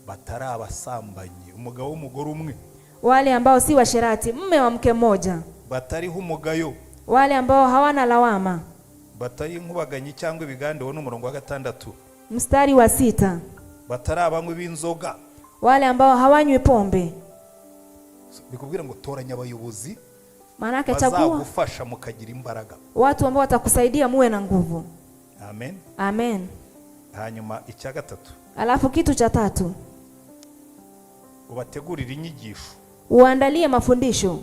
batari abasambanyi, umugabo w'umugore umwe. Wale ambao si washerati, mume wa mke mmoja. Batari humugayo. Wale ambao hawana lawama. Batari nkubaganyi cyangwa ibigande wo n'umurongo wa 6. Mstari wa 6. Batari abanywi b'inzoga. Wale ambao hawanywi pombe. Bikubwira ngo toranya abayobozi. Maana chagua bazagufasha mukagira imbaraga. Watu ambao watakusaidia muwe na nguvu. Amen. Amen. Hanyuma icya gatatu. Alafu kitu cha tatu, ubategurira inyigisho. Uandalie mafundisho.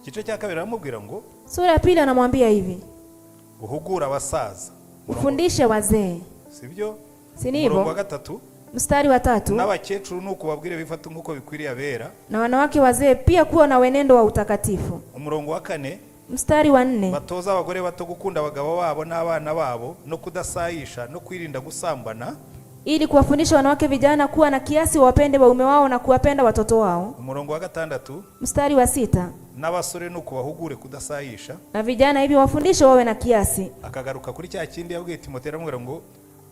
Kice cya kabiri aramubwira ngo, sura ya pili anamwambia hivi, uhugura abasaza. Ufundishe wazee. Sibyo? Si ni hivyo? Umurongo wa 3. Mstari wa 3. N'abakecuru nuko babwire bifata nkuko bikwiriye abera. Na wanawake wazee pia kuwa na wenendo wa utakatifu. Umurongo wa 4. Mstari wa 4. Batoza abagore bato gukunda abagabo babo n'abana babo no kudasayisha no kwirinda gusambana. Ili kuwafundisha wanawake vijana kuwa na kiasi, wapende waume wao na kuwapenda watoto wao. Umurongo wa 6. Mstari wa 6. N'abasore nuko bahugure kudasayisha. Na vijana hivi wafundishe wawe na kiasi. Akagaruka kuri cya kindi yabwiye Timotheo aramubwira ngo,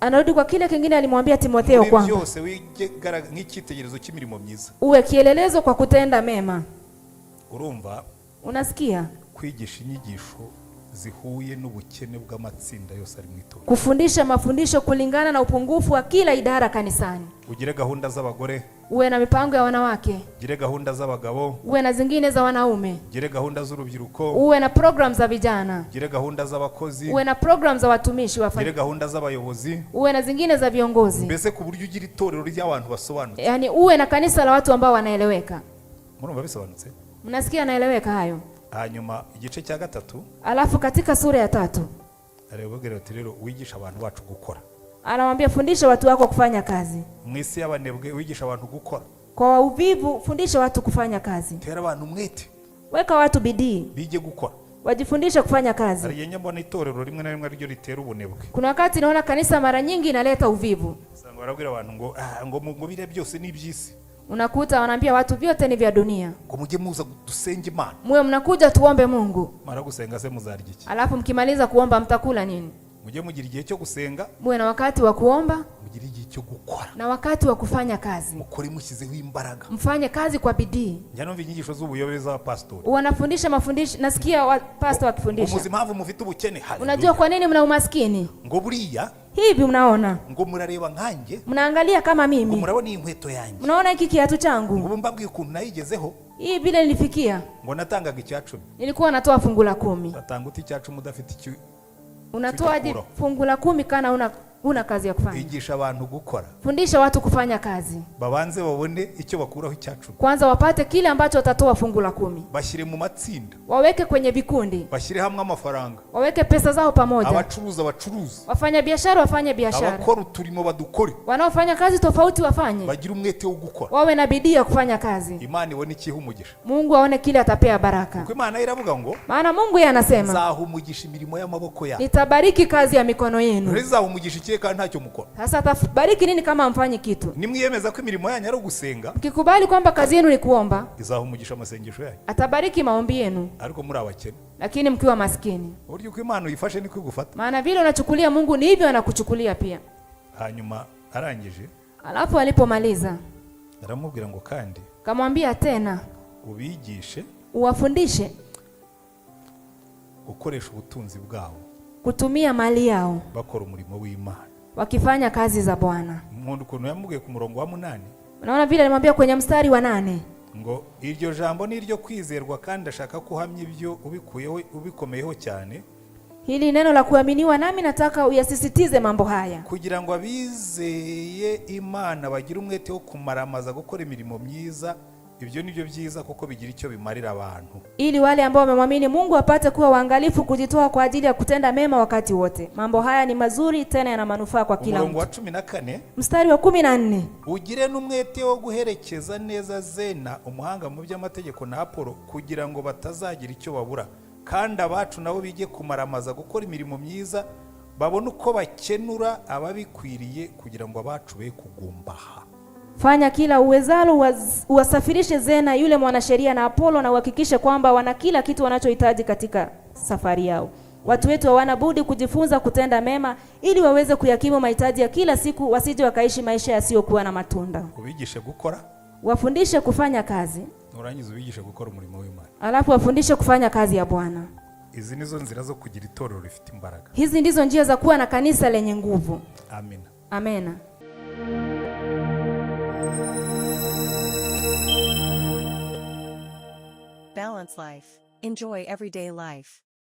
anarudi kwa kile kingine alimwambia Timotheo kwamba byose wigera nk'icyitegererezo cy'imirimo myiza. Uwe kielelezo kwa kutenda mema. Urumva? Unasikia? Kwigisha inyigisho zihuye n'ubukene bw'amatsinda yose ari mw'itorero. Kufundisha mafundisho kulingana na upungufu wa kila idara kanisani. Ugire gahunda z'abagore. Uwe na mipango ya wanawake. Ugire gahunda z'abagabo. Uwe na zingine za wanaume. Ugire gahunda z'urubyiruko. Uwe na programs za vijana. Ugire gahunda z'abakozi. Uwe na programs za watumishi wa Ugire gahunda z'abayobozi. Uwe na zingine za viongozi. Mbese ku buryo ugira itorero ry'abantu basobanutse. Yaani uwe na kanisa la watu ambao wanaeleweka. Murumva bisobanutse? Mnasikia naeleweka hayo? Hanyuma igice cya 3. Alafu katika sura ya 3. Arababwira ati rero wigisha abantu bacu gukora. Anamwambia fundisha watu wako kufanya kazi. Mwisi y'abanebwe wigisha abantu gukora. Kwa uvivu fundisha watu kufanya kazi. Tera abantu mwete. Weka watu bidii. Bije gukora. Wajifundisha kufanya kazi. Ariyenye mbona itorero rimwe na rimwe ryo ritera ubunebwe. Kuna wakati naona kanisa mara nyingi inaleta uvivu. Sanga barabwira abantu ngo bire byose ni iby'isi. Unakuta wanaambia watu vyote ni vya dunia. Ngo mujye muza dusenge Imana. Mwe mnakuja tuombe Mungu. Mara gusenga se muzarya iki? Alafu mkimaliza kuomba mtakula nini? mujye mugira igihe cyo gusenga, muwe na wakati wa kuomba mugira igihe cyo gukora, na wakati wa kufanya kazi. mukore mushyizeho imbaraga. Mfanye kazi kwa bidii. Njya numva inyigisho z'ubuyobe za pastori. Wanafundisha mafundisho, nasikia pastor wakifundisha. Umuzi mpamvu mufite ubukene. Unajua kwa nini mna umaskini? Ngo buriya Hivi mnaona? ngo murareba nkanjye. Mnaangalia kama Ngo mimi. murabona iyi nkweto yanjye. Mnaona hiki kiatu changu? Ngo mbabwiye ukuntu nayigezeho. Hii vile nilifikia. Ngo natangaga icya 10. Nilikuwa natoa fungu la 10. Natanga uti icya 10 udafite icyo. Unatoaje fungu la 10 kana una kazi ya kufanya? Igisha abantu gukora. Fundisha watu kufanya kazi. Babanze babone icyo bakuraho icya 10. Kwanza wapate kile ambacho watatoa fungu la 10. Bashyire mu matsinda. Waweke kwenye vikundi. Bashyire hamwe amafaranga. Waweke pesa zao pamoja. Abacuruza. Wafanya biashara wafanye biashara. Abakora uturimo badukore. Wanaofanya kazi tofauti wafanye. Bagira umwete wo gukora. Wawe na bidii ya kufanya kazi. Imana ibone ikiha umugisha. Mungu aone kile atapea baraka. Kuko Imana iravuga ngo, maana Mungu yeye anasema, nzaha umugisha imirimo y'amaboko yawe. Nitabariki kazi ya mikono yenu. Nzaha umugisha ikihe kandi ntacyo mukora. Sasa atabariki nini kama amfanye kitu? Nimwiyemeza ko imirimo yanyu ari ugusenga. Mkikubali kwamba kazi yenu ni kuomba, izaha umugisha amasengesho yanyu. Atabariki maombi yenu. Ariko muri abakene. Lakini mkiwa maskini. Uburyo uko Imana uyifashe niko igufata. Maana vile unachukulia Mungu ni hivyo anakuchukulia pia. Hanyuma arangije. Alafu alipomaliza, aramubwira ngo kandi kamwambia tena, ubigishe, uwafundishe gukoresha ubutunzi bwabo, kutumia mali yao, bakora umurimo w'Imana, wakifanya kazi za Bwana. Umuntu ukuntu yamubwiye ku murongo wa 8. Unaona vile alimwambia kwenye mstari wa 8. Ngo iryo jambo ni ryo kwizerwa kandi ashaka kuhamya ibyo ubikomeyeho cyane. Hili neno la kuaminiwa, nami nataka uyasisitize mambo haya. Kugira ngo abizeye Imana bagira umwete wo kumaramaza gukora imirimo myiza. Ibyo nibyo byiza kuko bigira icyo bimarira abantu. Ili wale ambao wamemwamini Mungu wapate kuwa waangalifu kujitoa kwa ajili ya kutenda mema wakati wote. Mambo haya ni mazuri tena yana manufaa kwa kila mtu. Wa 14. Mstari wa 14. Ugire n'umwete wo guherekeza neza Zena umuhanga mu by'amategeko na Apolo kugira ngo batazagira icyo babura. Kandi abacu nabo bige kumaramaza gukora imirimo myiza, babone uko bakenura ababikwiriye kugira ngo abacu be kugumbaha. Fanya kila uwezalo uwasafirishe Zena yule mwanasheria na Apolo, na uhakikishe kwamba wana kila kitu wanachohitaji katika safari yao. Watu wetu hawana budi kujifunza kutenda mema ili waweze kuyakimu mahitaji ya kila siku, wasije wakaishi maisha yasiyokuwa na matunda. Ubigishe gukora, wafundishe kufanya kazi, nurangiza ubigishe gukora umurimo w'Imana. Alafu wafundishe kufanya kazi ya Bwana. Izi nizo nzira zo kugira itorero rifite imbaraga. Hizi ndizo njia za kuwa na kanisa lenye nguvu. Amina. Amena. Balance life. Enjoy everyday life.